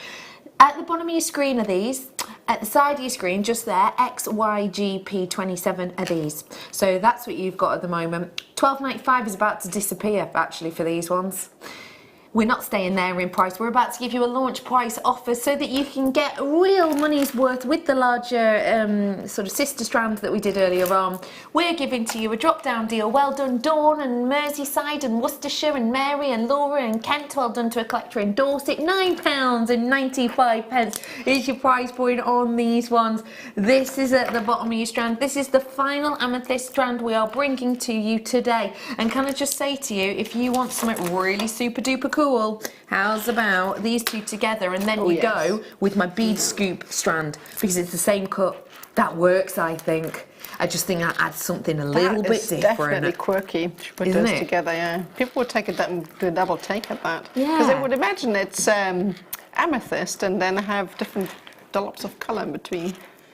[SPEAKER 3] At the bottom of your screen are these. At the side of your screen, just there, XYGP27 are these. So that's what you've got at the moment. $12.95 is about to disappear, actually, for these ones. We're not staying there in price. We're about to give you a launch price offer so that you can get real money's worth with the larger sort of sister strands that we did earlier on. We're giving to you a drop-down deal. Well done, Dawn and Merseyside and Worcestershire and Mary and Laura and Kent. Well done to a collector in Dorset. £9.95 is your price point on these ones. This is at the bottom of your strand. This is the final amethyst strand we are bringing to you today. And can I just say to you, if you want something really super duper cool, how's about these two together, and then you go with my bead scoop strand, because it's the same cut. That works, I think. I just think I add something a little bit different.
[SPEAKER 4] Definitely quirky to put those together, yeah. People would take it and do a double take at that. Because they would imagine it's amethyst and then have different dollops of colour in between.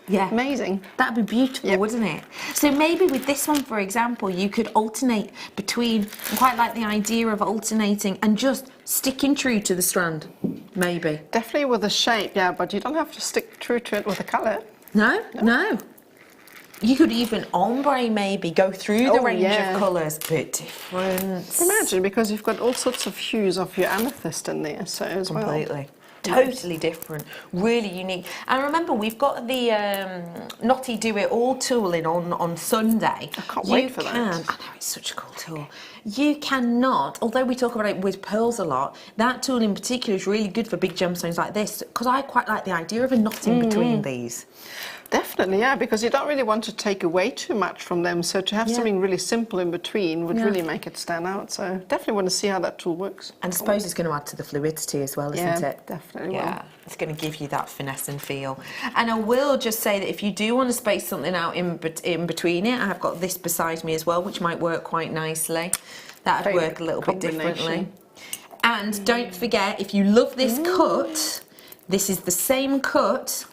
[SPEAKER 3] Yeah.
[SPEAKER 4] Amazing.
[SPEAKER 3] That'd be beautiful, wouldn't it? So maybe with this one, for example, you could alternate between, I quite like the idea of alternating and just sticking true to the strand, maybe.
[SPEAKER 4] Definitely with the shape, yeah, but you don't have to stick true to it with the colour.
[SPEAKER 3] No. You could even ombre, maybe, go through the range of colours, bit different.
[SPEAKER 4] Imagine, because you've got all sorts of hues of your amethyst in there, so as
[SPEAKER 3] Completely. Totally different, really unique. And remember, we've got the Knotty Do It All tooling on Sunday.
[SPEAKER 4] I can't wait for that.
[SPEAKER 3] I know, it's such a cool tool. You cannot, although we talk about it with pearls a lot, that tool in particular is really good for big gemstones like this, because I quite like the idea of a knot in between these.
[SPEAKER 4] Definitely, yeah, because you don't really want to take away too much from them, so to have something really simple in between would really make it stand out. So definitely want to see how that tool works.
[SPEAKER 3] And I suppose it's going to add to the fluidity as well, isn't it?
[SPEAKER 4] Definitely.
[SPEAKER 3] Yeah, it's going to give you that finesse and feel. And I will just say that if you do want to space something out in between it, I've got this beside me as well, which might work quite nicely. That would work a little bit differently. And don't forget, if you love this cut, this is the same cut.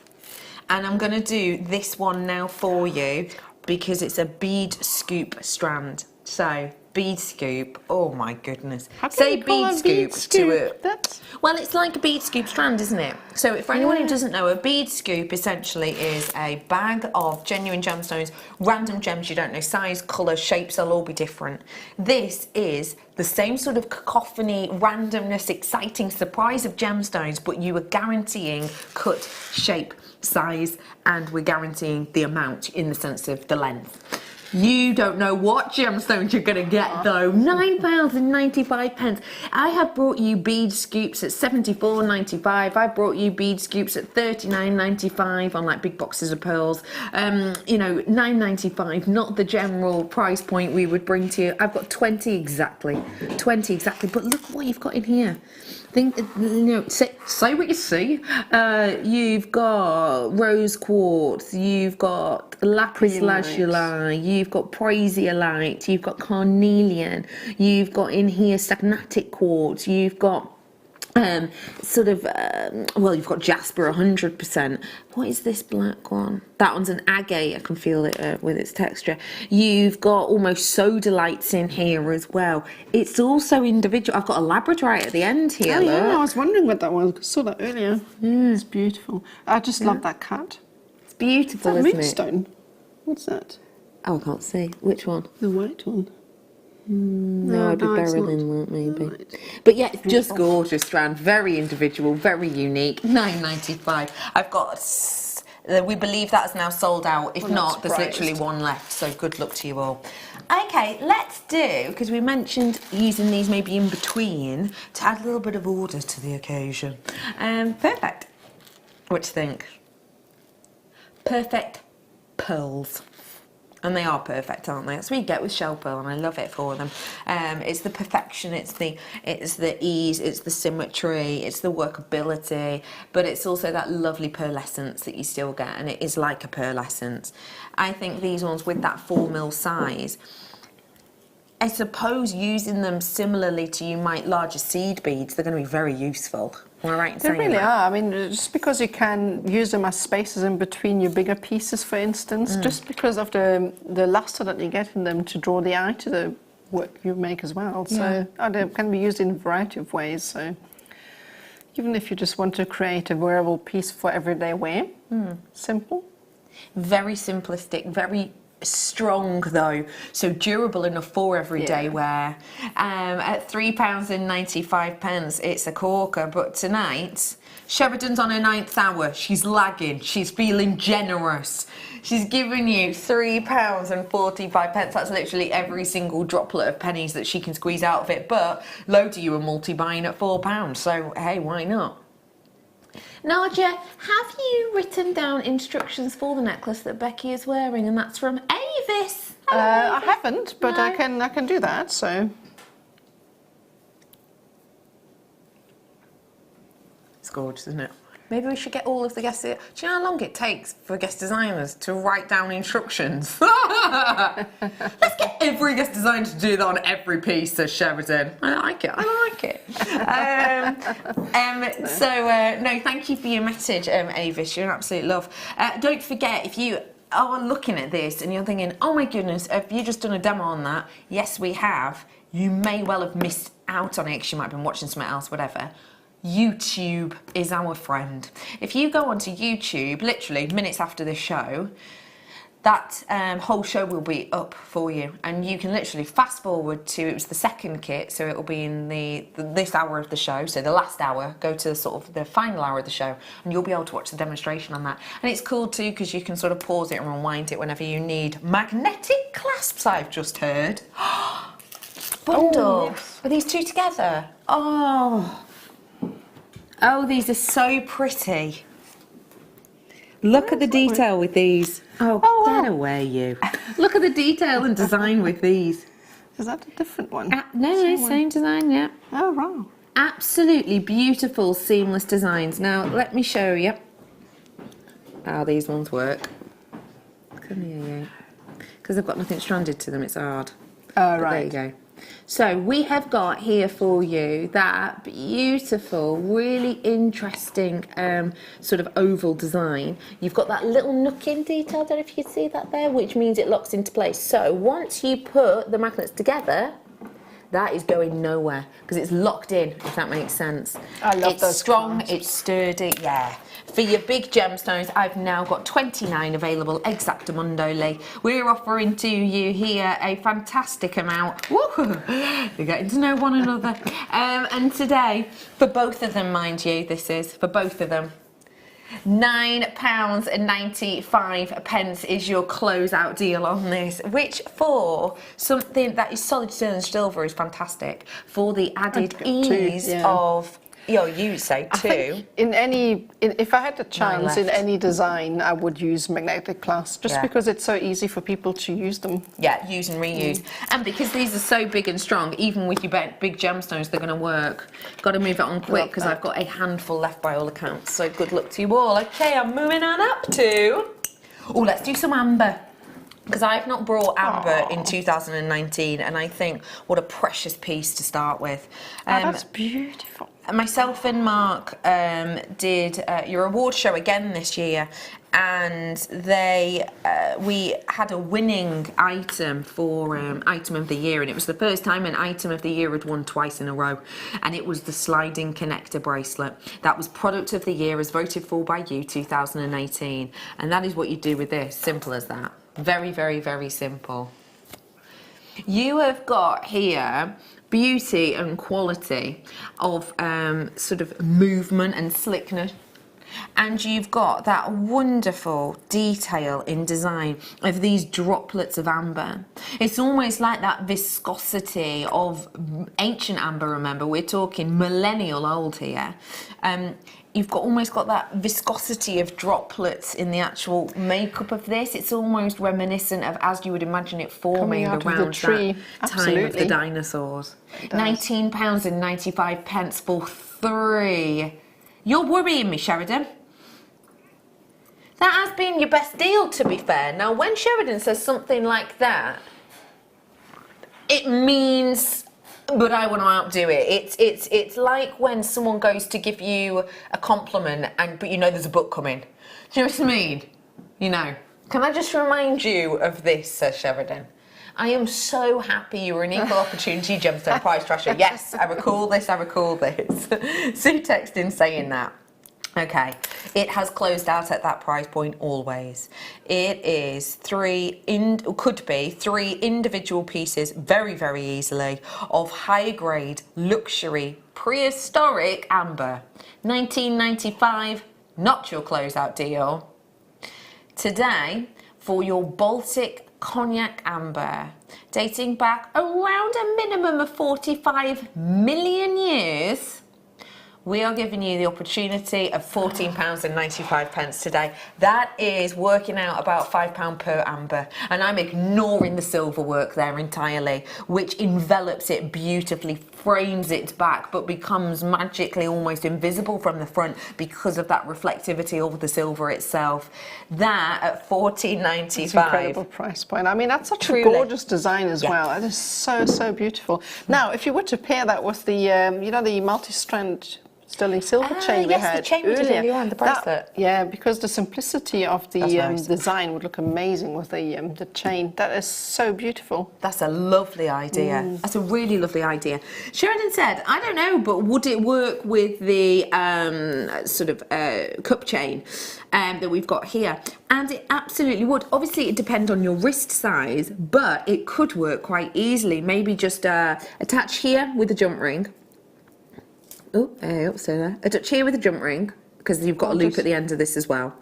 [SPEAKER 3] And I'm going to do this one now for you because it's a bead scoop strand. So, bead scoop, oh my goodness.
[SPEAKER 4] Say bead scoop to it.
[SPEAKER 3] Well, it's like a bead scoop strand, isn't it? So for anyone who doesn't know, a bead scoop essentially is a bag of genuine gemstones, random gems you don't know, size, colour, shapes, they'll all be different. This is the same sort of cacophony, randomness, exciting surprise of gemstones, but you are guaranteeing cut, shape, size, and we're guaranteeing the amount in the sense of the length. You don't know what gemstones you're going to get though. £9.95. I have brought you bead scoops at $74.95. I brought you bead scoops at $39.95 on like big boxes of pearls. You know, $9.95, not the general price point we would bring to you. I've got 20 exactly. 20 exactly. But look what you've got in here. Think, you know, say what you see. You've got rose quartz, you've got lapis lazuli, you've got prasiolite, you've got carnelian, you've got in here stagnatic quartz, you've got well, you've got Jasper 100%. What is this black one? That one's an agate. I can feel it with its texture. You've got almost sodalites in here as well. It's also individual. I've got a labradorite at the end here.
[SPEAKER 4] Oh, yeah, I was wondering what that was. I saw that earlier. Yeah, it's beautiful. I just love that cut.
[SPEAKER 3] It's beautiful, isn't it?
[SPEAKER 4] Moonstone. What's that?
[SPEAKER 3] Oh, I can't see. Which one?
[SPEAKER 4] The white one.
[SPEAKER 3] No, I'd be barreling that maybe. Right. But yeah, it's just gorgeous strand. Very individual, very unique. $9.95. I've got, we believe that's now sold out. If not, there's literally one left. So good luck to you all. Okay, let's do, because we mentioned using these maybe in between to add a little bit of order to the occasion. Perfect. What do you think? Perfect pearls. And they are perfect, aren't they? That's what you get with shell pearl, and I love it for them. It's the perfection, it's the ease, it's the symmetry, it's the workability, but it's also that lovely pearlescence that you still get, and it is like a pearlescence. I think these ones with that 4mm size, I suppose using them similarly to you might larger seed beads, they're going to be very useful. Am I right in
[SPEAKER 4] They
[SPEAKER 3] saying
[SPEAKER 4] really
[SPEAKER 3] that?
[SPEAKER 4] are. I mean, just because you can use them as spaces in between your bigger pieces, for instance, just because of the luster that you get in them to draw the eye to the work you make as well. So they can be used in a variety of ways. So even if you just want to create a wearable piece for everyday wear, simple.
[SPEAKER 3] Very simplistic, very strong though, so durable enough for everyday wear. At £3.95, it's a corker, but tonight Sheridan's on her 9th hour. She's lagging, she's feeling generous. She's giving you £3.45. That's literally every single droplet of pennies that she can squeeze out of it, but loads of you are multi-buying at £4, so hey, why not? Nadja, have you written down instructions for the necklace that Becky is wearing? And that's from Avis. Hello,
[SPEAKER 4] I haven't, but no. I can do that. So
[SPEAKER 3] it's gorgeous, isn't it? Maybe we should get all of the guests. Do you know how long it takes for guest designers to write down instructions? Let's get every guest designer to do that on every piece, says Sheridan. I like it. No, thank you for your message, Avis. You're an absolute love. Don't forget, if you are looking at this and you're thinking, oh my goodness, have you just done a demo on that? Yes, we have. You may well have missed out on it because you might have been watching something else, whatever. YouTube is our friend. If you go onto YouTube, literally minutes after this show, that whole show will be up for you, and you can literally fast forward to, it was the second kit, so it will be in this hour of the show, so the last hour, go to sort of the final hour of the show, and you'll be able to watch the demonstration on that. And it's cool too because you can sort of pause it and rewind it whenever you need. Magnetic clasps, I've just heard. Bundle.
[SPEAKER 4] Oh, yes.
[SPEAKER 3] Are these two together? Oh, these are so pretty. Look at the detail with these. Oh, get away, you. Look at the detail and design with these.
[SPEAKER 4] Is that a different one?
[SPEAKER 3] No, same design, yeah.
[SPEAKER 4] Oh, wow.
[SPEAKER 3] Absolutely beautiful, seamless designs. Now, let me show you how these ones work. Come here, you. Because they've got nothing stranded to them, it's hard.
[SPEAKER 4] Oh,
[SPEAKER 3] but
[SPEAKER 4] right.
[SPEAKER 3] There you go. So we have got here for you that beautiful, really interesting sort of oval design. You've got that little nook-in detail, I don't know if you can see that there, which means it locks into place. So once you put the magnets together, that is going nowhere because it's locked in, if that makes sense.
[SPEAKER 4] I love
[SPEAKER 3] it's
[SPEAKER 4] those
[SPEAKER 3] strong,
[SPEAKER 4] clasps.
[SPEAKER 3] it's sturdy, yeah. For your big gemstones, I've now got 29 available, exactamundo. We're offering to you here a fantastic amount. Woo! You're getting to know one another. And today, for both of them, mind you, this is, for both of them, £9.95 is your closeout deal on this, which for something that is solid stone and silver is fantastic. For the added ease of, you say two.
[SPEAKER 4] If I had a chance in any design, I would use magnetic clasps just because it's so easy for people to use them. Yeah,
[SPEAKER 3] use and reuse. And because these are so big and strong, even with your big gemstones, they're going to work. Got to move it on quick because I've got a handful left by all accounts. So good luck to you all. Okay, I'm moving on up to... Oh, let's do some amber. Because I've not brought amber in 2019, and I think what a precious piece to start with.
[SPEAKER 4] That's beautiful.
[SPEAKER 3] Myself and Mark did your award show again this year, and we had a winning item for item of the year, and it was the first time an item of the year had won twice in a row, and it was the sliding connector bracelet. That was product of the year as voted for by you 2018, and that is what you do with this. Simple as that. Very, very, very simple. You have got here beauty and quality of sort of movement and slickness, and you've got that wonderful detail in design of these droplets of amber. It's almost like that viscosity of ancient amber. Remember, we're talking millennial old here. You've almost got that viscosity of droplets in the actual makeup of this. It's almost reminiscent of as you would imagine it forming around that time of the dinosaurs. £19.95 for 3. You're worrying me, Sheridan. That has been your best deal, to be fair. Now, when Sheridan says something like that, It means, but I want to outdo it. It's like when someone goes to give you a compliment, but you know there's a book coming. Do you know what I mean? You know. Can I just remind you of this, Sheridan? I am so happy you were an equal opportunity gemstone price trasher. Yes, I recall this. Sue texted in saying that. Okay, it has closed out at that price point always. It is could be three individual pieces very, very easily of high grade, luxury, prehistoric amber. 1995, not your closeout deal. Today, for your Baltic cognac amber, dating back around a minimum of 45 million years, we are giving you the opportunity of £14.95 today. That is working out about £5 per amber. And I'm ignoring the silver work there entirely, which envelops it beautifully, frames it back, but becomes magically almost invisible from the front because of that reflectivity of the silver itself. That at £14.95.
[SPEAKER 4] It's an incredible price point. I mean, that's such a gorgeous design as well. That is so, so beautiful. Now, if you were to pair that with the, you know, the multi-strand sterling silver chain we had
[SPEAKER 3] the chain we did earlier on, the bracelet.
[SPEAKER 4] Yeah, because the simplicity of the
[SPEAKER 3] nice.
[SPEAKER 4] design would look amazing with the chain. That is so beautiful.
[SPEAKER 3] That's a lovely idea. That's a really lovely idea. Sheridan said, I don't know, but would it work with the sort of cup chain that we've got here? And it absolutely would. Obviously, it depends on your wrist size, but it could work quite easily. Maybe just attach here with a jump ring. Oh, so there. Attach here with a jump ring, because you've got a loop at the end of this as well.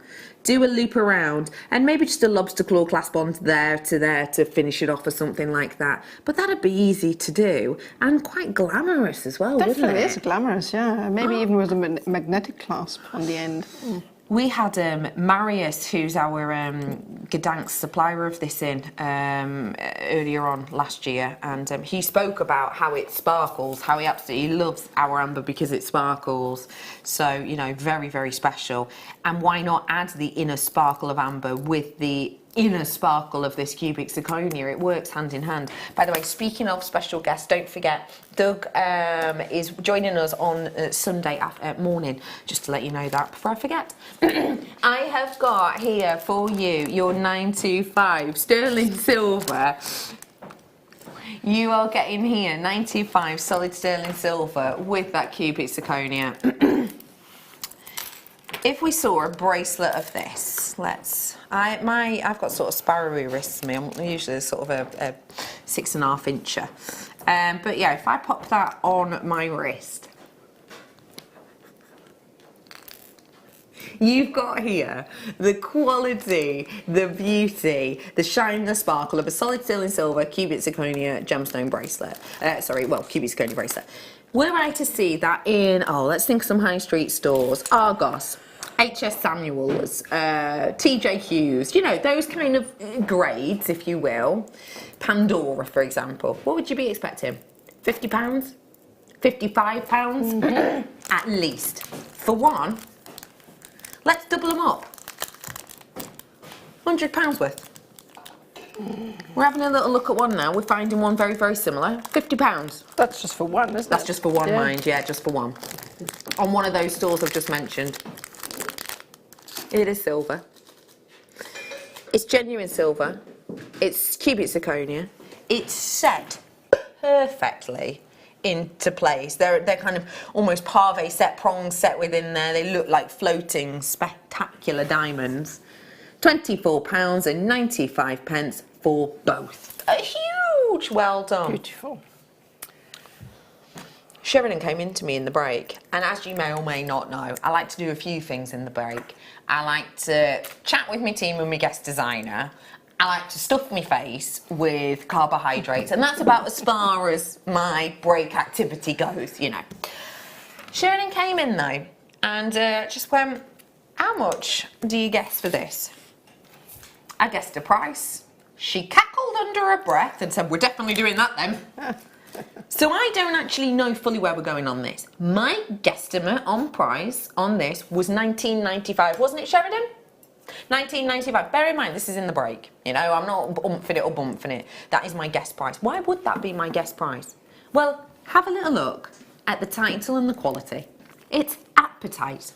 [SPEAKER 3] Do a loop around, and maybe just a lobster claw clasp onto there to finish it off or something like that. But that'd be easy to do, and quite glamorous as well,
[SPEAKER 4] Definitely
[SPEAKER 3] wouldn't it?
[SPEAKER 4] Is glamorous, yeah. Maybe even with a magnetic clasp on the end.
[SPEAKER 3] We had Marius, who's our Gdansk supplier of this earlier on last year, and he spoke about how it sparkles, how he absolutely loves our amber because it sparkles. So, you know, very, very special. And why not add the inner sparkle of amber with the inner sparkle of this cubic zirconia? It works hand in hand. By the way, speaking of special guests, don't forget Doug is joining us on Sunday morning, just to let you know that before I forget. I have got here for you your 925 sterling silver. You are getting here 925 solid sterling silver with that cubic zirconia. If we saw a bracelet of this, I've got sort of sparrowy wrists. I'm usually sort of a 6.5 incher. But yeah, if I pop that on my wrist, you've got here the quality, the beauty, the shine, the sparkle of a solid sterling silver cubic zirconia gemstone bracelet. Cubic zirconia bracelet. Were I to see that in, let's think some high street stores, Argos, HS Samuels, TJ Hughes, you know, those kind of grades, if you will. Pandora, for example. What would you be expecting? £50? £55? At least. For one, let's double them up. £100 worth. We're having a little look at one now. We're finding one very, very similar. £50.
[SPEAKER 4] That's just for one, isn't it?
[SPEAKER 3] That's just for one, mind. Yeah, just for one. On one of those stores I've just mentioned. It is silver. It's genuine silver. It's cubic zirconia. It's set perfectly into place. They're kind of almost pave set, prongs set within there. They look like floating spectacular diamonds. £24.95 for both. A huge well done.
[SPEAKER 4] Beautiful.
[SPEAKER 3] Sheridan came into me in the break, and as you may or may not know, I like to do a few things in the break. I like to chat with my team and my guest designer. I like to stuff my face with carbohydrates, and that's about as far as my break activity goes, you know. Sheridan came in though, and just went, how much do you guess for this? I guessed a price. She cackled under her breath and said, we're definitely doing that then. So I don't actually know fully where we're going on this. My guesstimate on price on this was £19.95, wasn't it, Sheridan? $19.95. Bear in mind, this is in the break. You know, I'm not umphing it or bumping it. That is my guest price. Why would that be my guest price? Well, have a little look at the title and the quality. It's Apatite.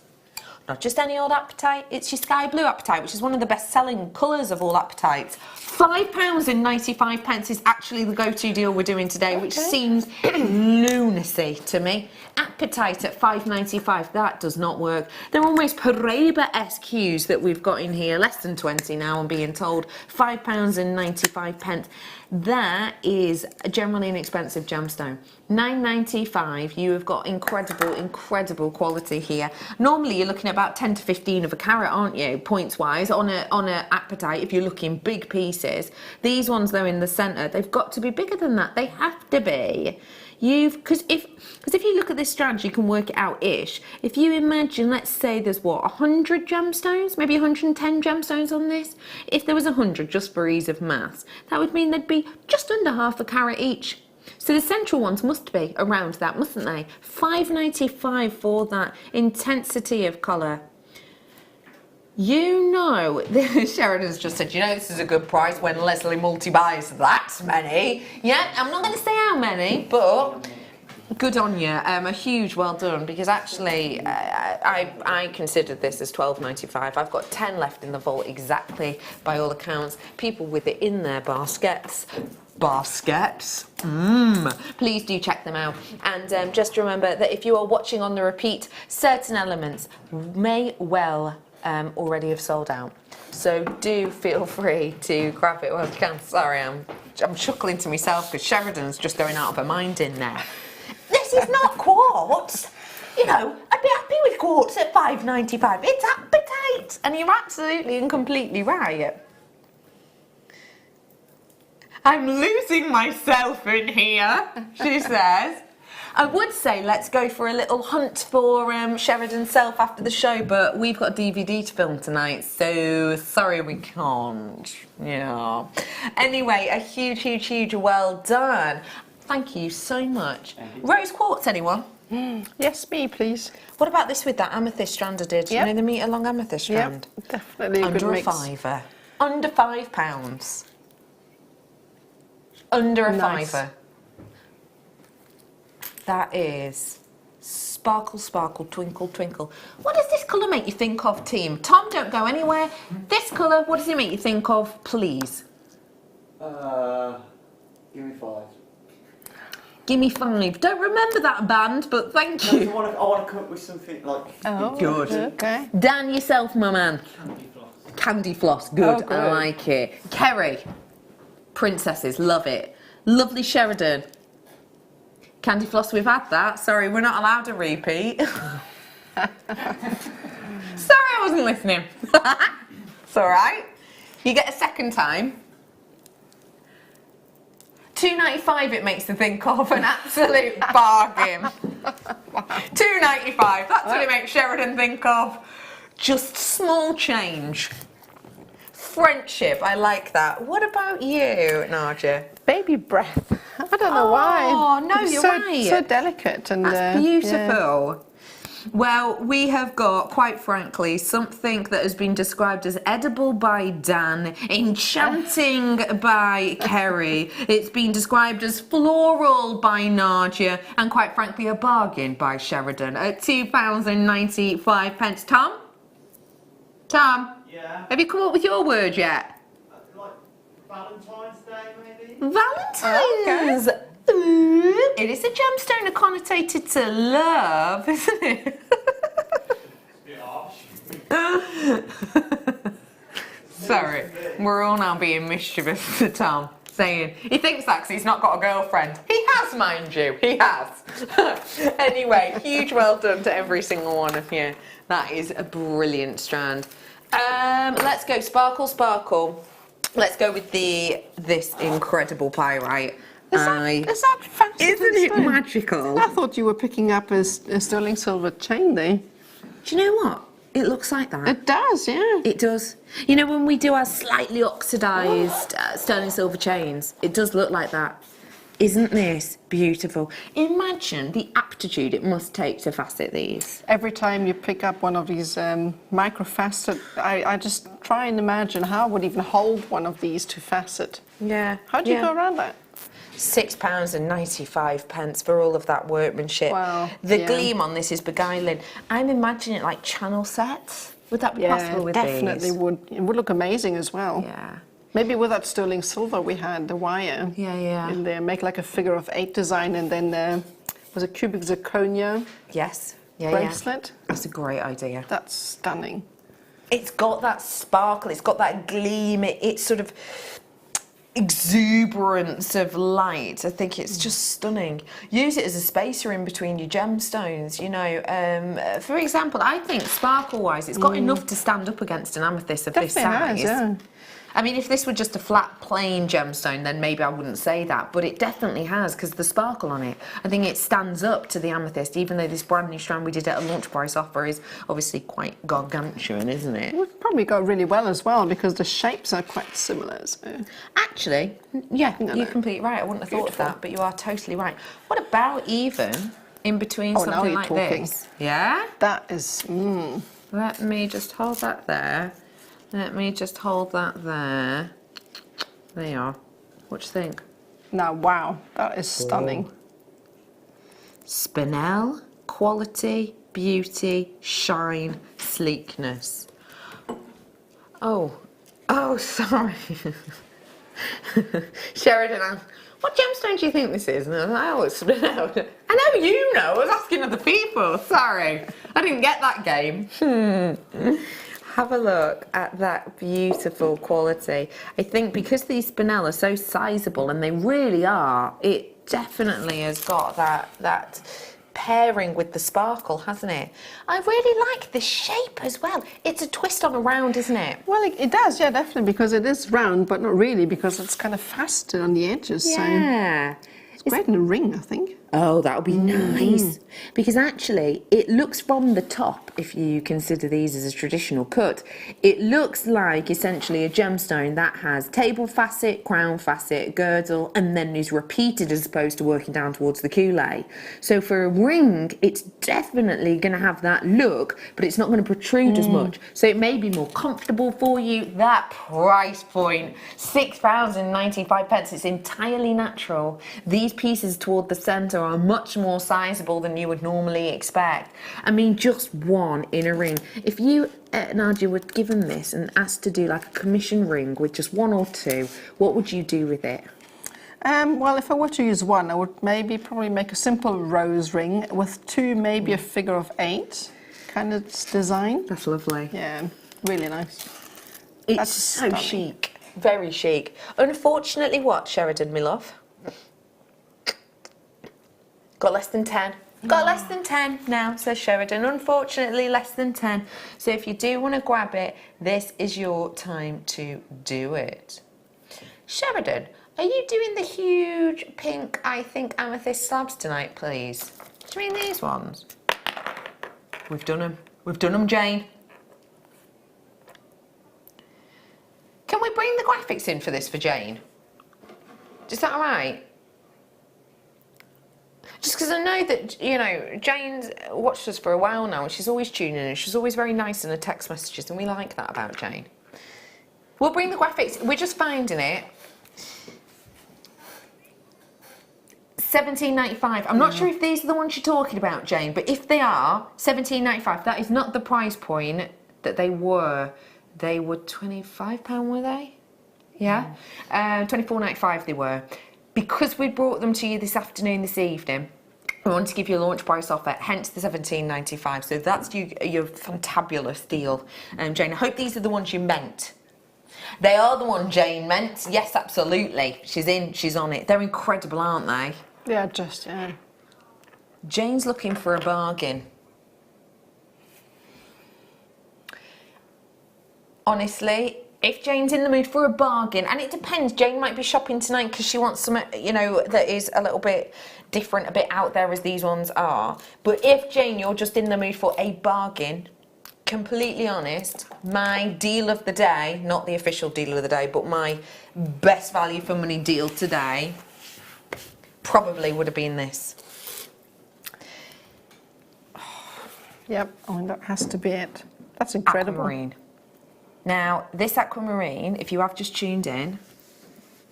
[SPEAKER 3] Not just any old apatite, it's your sky blue apatite, which is one of the best-selling colours of all apatites. £5.95 is actually the go-to deal we're doing today, which seems lunacy to me. Apatite at £5.95, that does not work. They're almost Paraiba-esque hues that we've got in here, less than 20 now, I'm being told. £5.95. That is generally an expensive gemstone. $9.95, you have got incredible quality here. Normally you're looking at about 10 to 15 of a carat, aren't you, points wise, on a apatite if you're looking big pieces. These ones though in the centre, they've got to be bigger than that. They have to be. Because if you look at this strand, you can work it out-ish. If you imagine, let's say there's what, 100 gemstones, maybe 110 gemstones on this. If there was 100, just for ease of maths, that would mean there'd be just under half a carat each. So the central ones must be around that, mustn't they? $5.95 for that intensity of colour. You know, Sheridan's just said, you know, this is a good price when Leslie multi-buys that many. Yeah, I'm not going to say how many, but good on you. A huge well done, because actually I considered this as $12.95. I've got 10 left in the vault exactly, by all accounts. People with it in their baskets. Please do check them out, and just remember that if you are watching on the repeat, certain elements may well already have sold out, so do feel free to grab it while you can. Sorry, I'm chuckling to myself because Sheridan's just going out of her mind in there. This is not quartz. You know, I'd be happy with quartz at $5.95. It's apatite, and you're absolutely and completely right. I'm losing myself in here, she says. I would say let's go for a little hunt for Sheridan's self after the show, but we've got a DVD to film tonight, so sorry we can't. Yeah. Anyway, a huge well done. Thank you so much. Rose quartz, anyone?
[SPEAKER 4] Yes, me, please.
[SPEAKER 3] What about this with that amethyst strand I did?
[SPEAKER 4] Yep.
[SPEAKER 3] You know, the metre long amethyst strand?
[SPEAKER 4] Yep, definitely a
[SPEAKER 3] Under
[SPEAKER 4] good
[SPEAKER 3] a
[SPEAKER 4] mix.
[SPEAKER 3] fiver. Under £5. Under a fiver. That is sparkle, twinkle, twinkle. What does this colour make you think of, team? Tom, don't go anywhere. This colour, what does it make you think of, please?
[SPEAKER 5] Give me 5.
[SPEAKER 3] Give me 5. Don't remember that band, but thank you.
[SPEAKER 5] I want to come up with something like...
[SPEAKER 4] Oh,
[SPEAKER 3] good.
[SPEAKER 4] Okay.
[SPEAKER 3] Dan yourself, my man. Candy floss, good. I like it. Kerry, princesses, love it. Lovely Sheridan. Candy floss, we've had that. Sorry, we're not allowed a repeat. Sorry, I wasn't listening. It's all right. You get a second time. $2.95 it makes to think of, an absolute bargain. $2.95, that's what it makes Sheridan think of. Just small change. Friendship, I like that. What about you, Nadja?
[SPEAKER 4] Baby breath. I don't know why.
[SPEAKER 3] Oh, no,
[SPEAKER 4] It's
[SPEAKER 3] you're
[SPEAKER 4] so,
[SPEAKER 3] right.
[SPEAKER 4] So delicate and
[SPEAKER 3] That's beautiful.
[SPEAKER 4] Yeah.
[SPEAKER 3] Well, we have got, quite frankly, something that has been described as edible by Dan, enchanting by Kerry. It's been described as floral by Nadja, and quite frankly, a bargain by Sheridan at £2.95. Tom? Tom?
[SPEAKER 5] Yeah?
[SPEAKER 3] Have you come up with your word yet?
[SPEAKER 5] Like Valentine's Day, maybe?
[SPEAKER 3] Valentine's! Ooh, it is a gemstone connotated to love, isn't it? Sorry, we're all now being mischievous to Tom, saying he thinks that 'cause he's not got a girlfriend. He has, mind you, he has. Anyway, huge well done to every single one of you. That is a brilliant strand. Let's go sparkle. Let's go with this incredible pyrite.
[SPEAKER 4] Is that fancy?
[SPEAKER 3] Isn't it magical?
[SPEAKER 4] I thought you were picking up a sterling silver chain there.
[SPEAKER 3] Do you know what? It looks like that.
[SPEAKER 4] It does, yeah.
[SPEAKER 3] It does. You know, when we do our slightly oxidised sterling silver chains, it does look like that. Isn't this beautiful? Imagine the aptitude it must take to facet these.
[SPEAKER 4] Every time you pick up one of these micro facet, I just try and imagine how I would even hold one of these to facet.
[SPEAKER 3] Yeah.
[SPEAKER 4] How do you go around that?
[SPEAKER 3] £6.95 for all of that workmanship.
[SPEAKER 4] Wow.
[SPEAKER 3] The gleam on this is beguiling. I'm imagining it like channel sets. Would that be possible with
[SPEAKER 4] definitely
[SPEAKER 3] these?
[SPEAKER 4] would. It would look amazing as well.
[SPEAKER 3] Yeah.
[SPEAKER 4] Maybe with that sterling silver we had, the wire.
[SPEAKER 3] Yeah.
[SPEAKER 4] In there, make like a figure of 8 design, and then was a cubic zirconia
[SPEAKER 3] Yes.
[SPEAKER 4] bracelet.
[SPEAKER 3] That's a great idea.
[SPEAKER 4] That's stunning.
[SPEAKER 3] It's got that sparkle, it's got that gleam, it's sort of exuberance of light. I think it's just stunning. Use it as a spacer in between your gemstones, you know. For example, I think sparkle-wise, it's got enough to stand up against an amethyst of this size.
[SPEAKER 4] Has, yeah.
[SPEAKER 3] I mean, if this were just a flat, plain gemstone, then maybe I wouldn't say that, but it definitely has, because the sparkle on it. I think it stands up to the amethyst, even though this brand new strand we did at a launch price offer is obviously quite gargantuan, isn't it?
[SPEAKER 4] We've probably got really well as well, because the shapes are quite similar. So.
[SPEAKER 3] Actually, yeah, you're completely right. I wouldn't have thought of that, but you are totally right. What about even in between something like this? Yeah?
[SPEAKER 4] That is...
[SPEAKER 3] Let me just hold that there. Let me just hold that there. There you are. What do you think?
[SPEAKER 4] Now, wow, that is stunning.
[SPEAKER 3] Spinel, quality, beauty, shine, sleekness. Oh, sorry. Sheridan, what gemstone do you think this is? And I was like, oh, it's Spinel. I know you know. I was asking other people. Sorry, I didn't get that game. Have a look at that beautiful quality. I think because these spinel are so sizable, and they really are, it definitely has got that pairing with the sparkle, hasn't it? I really like the shape as well. It's a twist on a round, isn't it?
[SPEAKER 4] Well, it does, yeah, definitely, because it is round, but not really, because it's kind of faceted on the edges.
[SPEAKER 3] Yeah.
[SPEAKER 4] So it's great in a ring, I think.
[SPEAKER 3] Oh, that would be nice. Because actually, it looks from the top, if you consider these as a traditional cut, it looks like essentially a gemstone that has table facet, crown facet, girdle, and then is repeated as opposed to working down towards the coulee. So for a ring, it's definitely going to have that look, but it's not going to protrude as much. So it may be more comfortable for you. That price point, £6.95, it's entirely natural. These pieces toward the centre are much more sizable than you would normally expect. I mean, just one in a ring. If you, Nadja, were given this and asked to do like a commission ring with just one or two, what would you do with it?
[SPEAKER 4] Well, if I were to use one, I would probably make a simple rose ring with two, maybe a figure of 8 kind of design.
[SPEAKER 3] That's lovely.
[SPEAKER 4] Yeah, really nice.
[SPEAKER 3] It's so chic, very chic. Unfortunately, what, Sheridan, my love? Got less than 10. Got less than 10 now, says Sheridan. Unfortunately, less than 10. So if you do want to grab it, this is your time to do it. Sheridan, are you doing the huge pink, I think, amethyst slabs tonight, please? Do you mean these ones? We've done them. We've done them, Jane. Can we bring the graphics in for this for Jane? Is that all right? Just because I know that, you know, Jane's watched us for a while now, and she's always tuning in, and she's always very nice in her text messages, and we like that about Jane. We'll bring the graphics. We're just finding it. £17.95. I'm not sure if these are the ones you're talking about, Jane, but if they are, £17.95. That is not the price point that they were. They were £25, were they? Yeah? £24.95 they were. Because we brought them to you this afternoon, this evening, we want to give you a launch price offer, hence the £17.95. So that's your fantabulous deal, Jane. I hope these are the ones you meant. They are the one Jane meant. Yes, absolutely. She's in, she's on it. They're incredible, aren't they?
[SPEAKER 4] Yeah, just, yeah.
[SPEAKER 3] Jane's looking for a bargain. Honestly, if Jane's in the mood for a bargain, and it depends, Jane might be shopping tonight because she wants something, you know, that is a little bit different, a bit out there as these ones are. But if, Jane, you're just in the mood for a bargain, completely honest, my deal of the day, not the official deal of the day, but my best value for money deal today, probably would have been this.
[SPEAKER 4] Yep, oh, that has to be it. That's incredible.
[SPEAKER 3] Aquamarine. Now, this aquamarine, if you have just tuned in,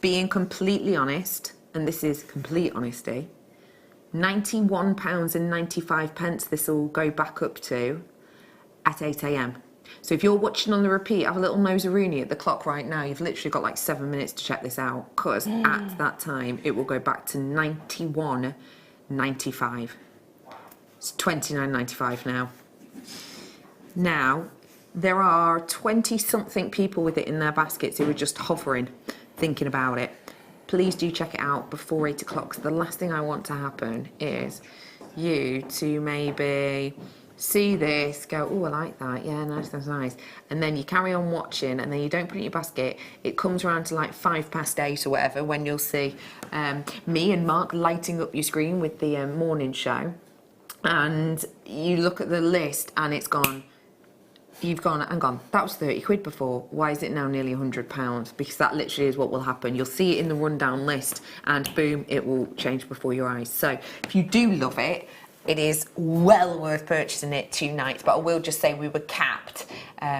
[SPEAKER 3] being completely honest, and this is complete honesty, £91.95 this will go back up to at 8 a.m. So if you're watching on the repeat, have a little nose-a-rooney at the clock right now. You've literally got like 7 minutes to check this out, because at that time it will go back to £91.95. It's £29.95 now. Now, there are 20-something people with it in their baskets who are just hovering, thinking about it. Please do check it out before 8 o'clock, because the last thing I want to happen is you to maybe see this, go, oh, I like that, yeah, nice, that's nice. And then you carry on watching, and then you don't put it in your basket. It comes around to like 8:05 or whatever, when you'll see me and Mark lighting up your screen with the morning show. And you look at the list, and it's gone. You've gone, hang on, that was 30 quid before. Why is it now nearly £100? Because that literally is what will happen. You'll see it in the rundown list, and boom, it will change before your eyes. So if you do love it, it is well worth purchasing it tonight. But I will just say we were capped.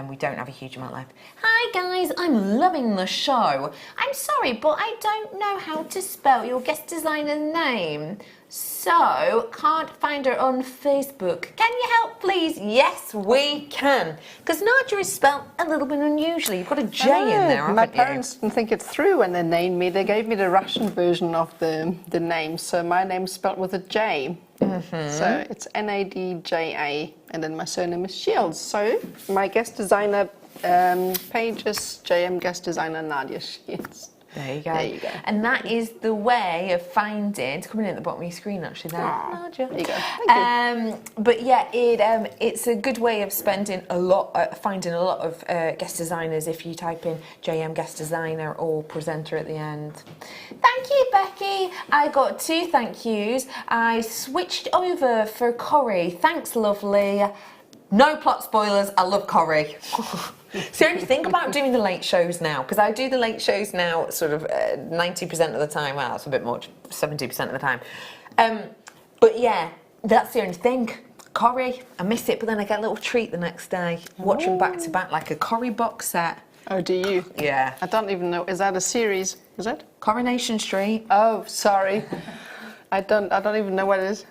[SPEAKER 3] We don't have a huge amount left. Hi guys, I'm loving the show. I'm sorry, but I don't know how to spell your guest designer's name. So, can't find her on Facebook. Can you help, please? Yes, we can. Because Nadja is spelled a little bit unusually. You've got a J in there, haven't
[SPEAKER 4] my
[SPEAKER 3] you?
[SPEAKER 4] parents didn't think it through when they named me. They gave me the Russian version of the name. So my name's spelled with a J. So it's Nadja, and then my surname is Shields. So my guest designer page is JM Guest Designer Nadja Shields.
[SPEAKER 3] There you go.
[SPEAKER 4] There you go.
[SPEAKER 3] And that is the way of finding. It's coming in at the bottom of your screen actually there. Nadja.
[SPEAKER 4] There you go. Thank you.
[SPEAKER 3] But yeah, it's a good way of spending a lot, finding a lot of guest designers if you type in JM Guest Designer or presenter at the end. Thank you, Becky. I got 2 thank yous. I switched over for Corrie. Thanks, lovely. No plot spoilers. I love Corrie. So only think about doing the late shows now, because I do the late shows now sort of 90% of the time. Well, that's a bit much, 70% of the time. But yeah, that's the only thing. Corrie, I miss it, but then I get a little treat the next day. Watch them back to back like a Corrie box set.
[SPEAKER 4] Oh, do you?
[SPEAKER 3] Yeah.
[SPEAKER 4] I don't even know. Is that a series? Is it?
[SPEAKER 3] Coronation Street.
[SPEAKER 4] Oh, sorry. I don't even know what it is.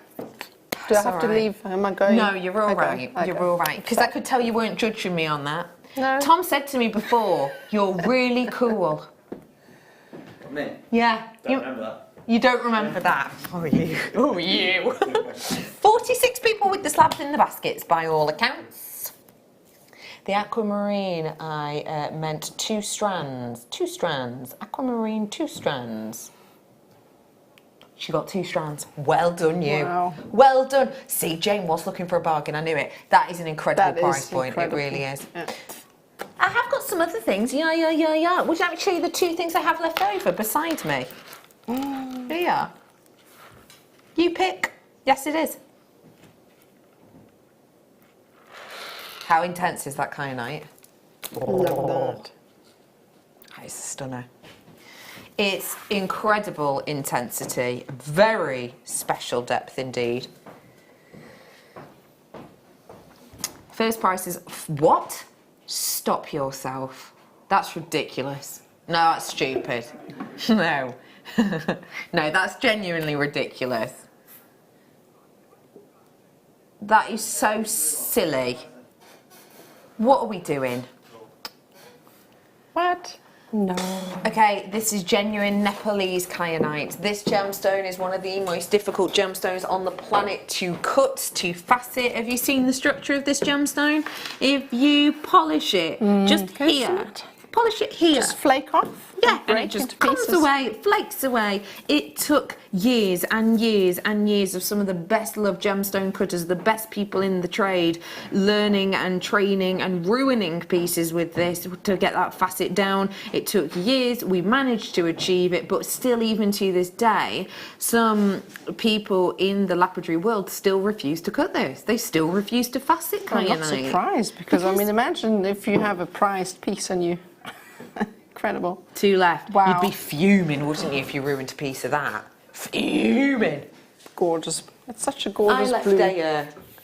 [SPEAKER 4] Do I have to leave? Am I going?
[SPEAKER 3] No, you're all right.
[SPEAKER 4] Okay.
[SPEAKER 3] You're all right. Because I could tell you weren't judging me on that.
[SPEAKER 4] No.
[SPEAKER 3] Tom said to me before, you're really cool.
[SPEAKER 5] Me?
[SPEAKER 3] Yeah.
[SPEAKER 5] Don't remember that.
[SPEAKER 3] You don't remember that? Oh, you. Oh, you. 46 people with the slabs in the baskets, by all accounts. The aquamarine, I meant 2 strands. 2 strands. Aquamarine, 2 strands. She got 2 strands. Well done, you.
[SPEAKER 4] Wow.
[SPEAKER 3] Well done. See, Jane was looking for a bargain. I knew it. That is an incredible price point.
[SPEAKER 4] Incredible.
[SPEAKER 3] It really is.
[SPEAKER 4] Yeah.
[SPEAKER 3] I have got some other things. Yeah. Would you like me to show you the 2 things I have left over beside me? Here. You pick. Yes, it is. How intense is that kyanite?
[SPEAKER 4] Love that.
[SPEAKER 3] That is a stunner. It's incredible intensity, very special depth indeed. First price is, what? Stop yourself. That's ridiculous. No, that's stupid. No. No, that's genuinely ridiculous. That is so silly. What are we doing?
[SPEAKER 4] What? No.
[SPEAKER 3] Okay, this is genuine Nepalese kyanite. This gemstone is one of the most difficult gemstones on the planet to cut, to facet. Have you seen the structure of this gemstone? If you polish it, just here, polish it here.
[SPEAKER 4] Just flake off?
[SPEAKER 3] Yeah, and it just comes away, it flakes away. It took years and years and years of some of the best loved gemstone cutters, the best people in the trade, learning and training and ruining pieces with this to get that facet down. It took years, we managed to achieve it, but still even to this day, some people in the lapidary world still refuse to cut this. They still refuse to facet kyanite.
[SPEAKER 4] I'm not surprised, because I mean, imagine if you have a prized piece and you... Incredible.
[SPEAKER 3] 2 left.
[SPEAKER 4] Wow.
[SPEAKER 3] You'd be fuming, wouldn't you, if you ruined a piece of that? Fuming.
[SPEAKER 4] Gorgeous. It's such a gorgeous
[SPEAKER 3] I
[SPEAKER 4] blue.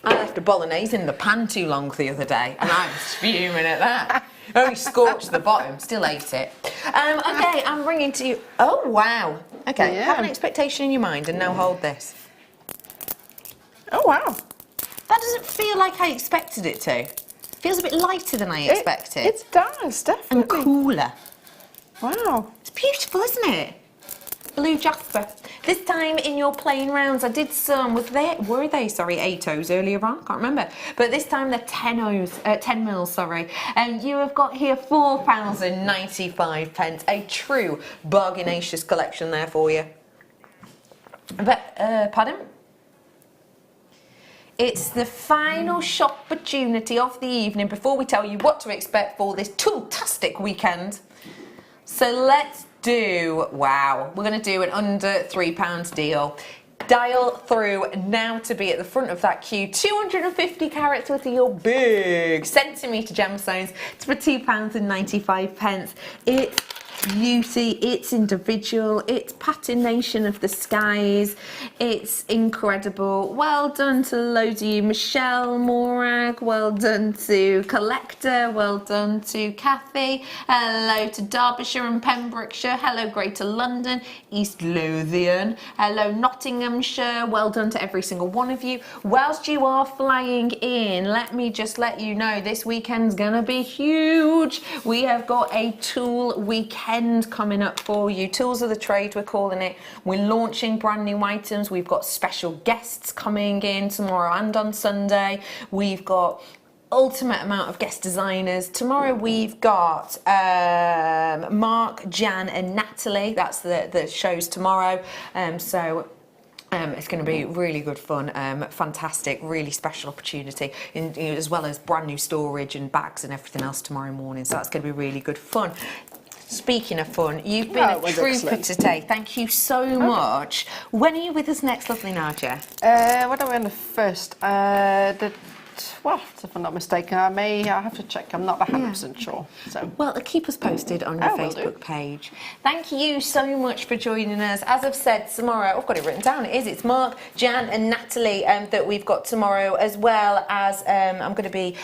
[SPEAKER 3] left a bolognese in the pan too long the other day, and I was fuming at that. Only scorched the bottom, still ate it. Okay, I'm bringing to you. Oh wow. Okay, have an expectation in your mind, and now hold this.
[SPEAKER 4] Oh wow.
[SPEAKER 3] That doesn't feel like I expected it to. Feels a bit lighter than I expected.
[SPEAKER 4] It does, definitely.
[SPEAKER 3] And cooler.
[SPEAKER 4] Wow.
[SPEAKER 3] It's beautiful, isn't it? Blue Jasper. This time in your plain rounds, I did some. Were they 8 O's earlier on? Can't remember. But this time they're 10 O's, 10 mils, sorry. And you have got here £4.95. A true bargainacious collection there for you. But, pardon? It's the final shop opportunity of the evening before we tell you what to expect for this tool-tastic weekend. So let's do, wow, we're going to do an under £3 deal. Dial through now to be at the front of that queue. 250 carats worth of your big centimetre gemstones for £2.95. It's beauty, it's individual, it's patination of the skies, it's incredible. Well done to loads of you. Michelle Morag, well done to Collector, well done to Kathy, hello to Derbyshire and Pembrokeshire, hello Greater London, East Lothian, hello Nottinghamshire, well done to every single one of you. Whilst you are flying in, let me just let you know this weekend's gonna be huge. We have got a tool weekend coming up for you. Tools of the trade, we're calling it. We're launching brand new items. We've got special guests coming in tomorrow and on Sunday. We've got ultimate amount of guest designers. Tomorrow we've got Mark, Jan and Natalie. That's the shows tomorrow. It's going to be really good fun, fantastic, really special opportunity, as well as brand new storage and bags and everything else tomorrow morning. So that's going to be really good fun. Speaking of fun, you've been a trooper today. Thank you so much. When are you with us next, lovely Nadja?
[SPEAKER 4] What are we on the first? Well, if I'm not mistaken, I have to check. I'm not 100% sure. So.
[SPEAKER 3] Well, keep us posted on your Facebook page. Thank you so much for joining us. As I've said, tomorrow, I've got it written down, it's Mark, Jan and Natalie that we've got tomorrow, as well as I'm going to be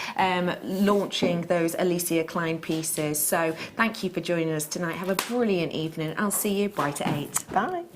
[SPEAKER 3] launching those Alicia Klein pieces. So thank you for joining us tonight. Have a brilliant evening. I'll see you bright at 8.
[SPEAKER 4] Bye.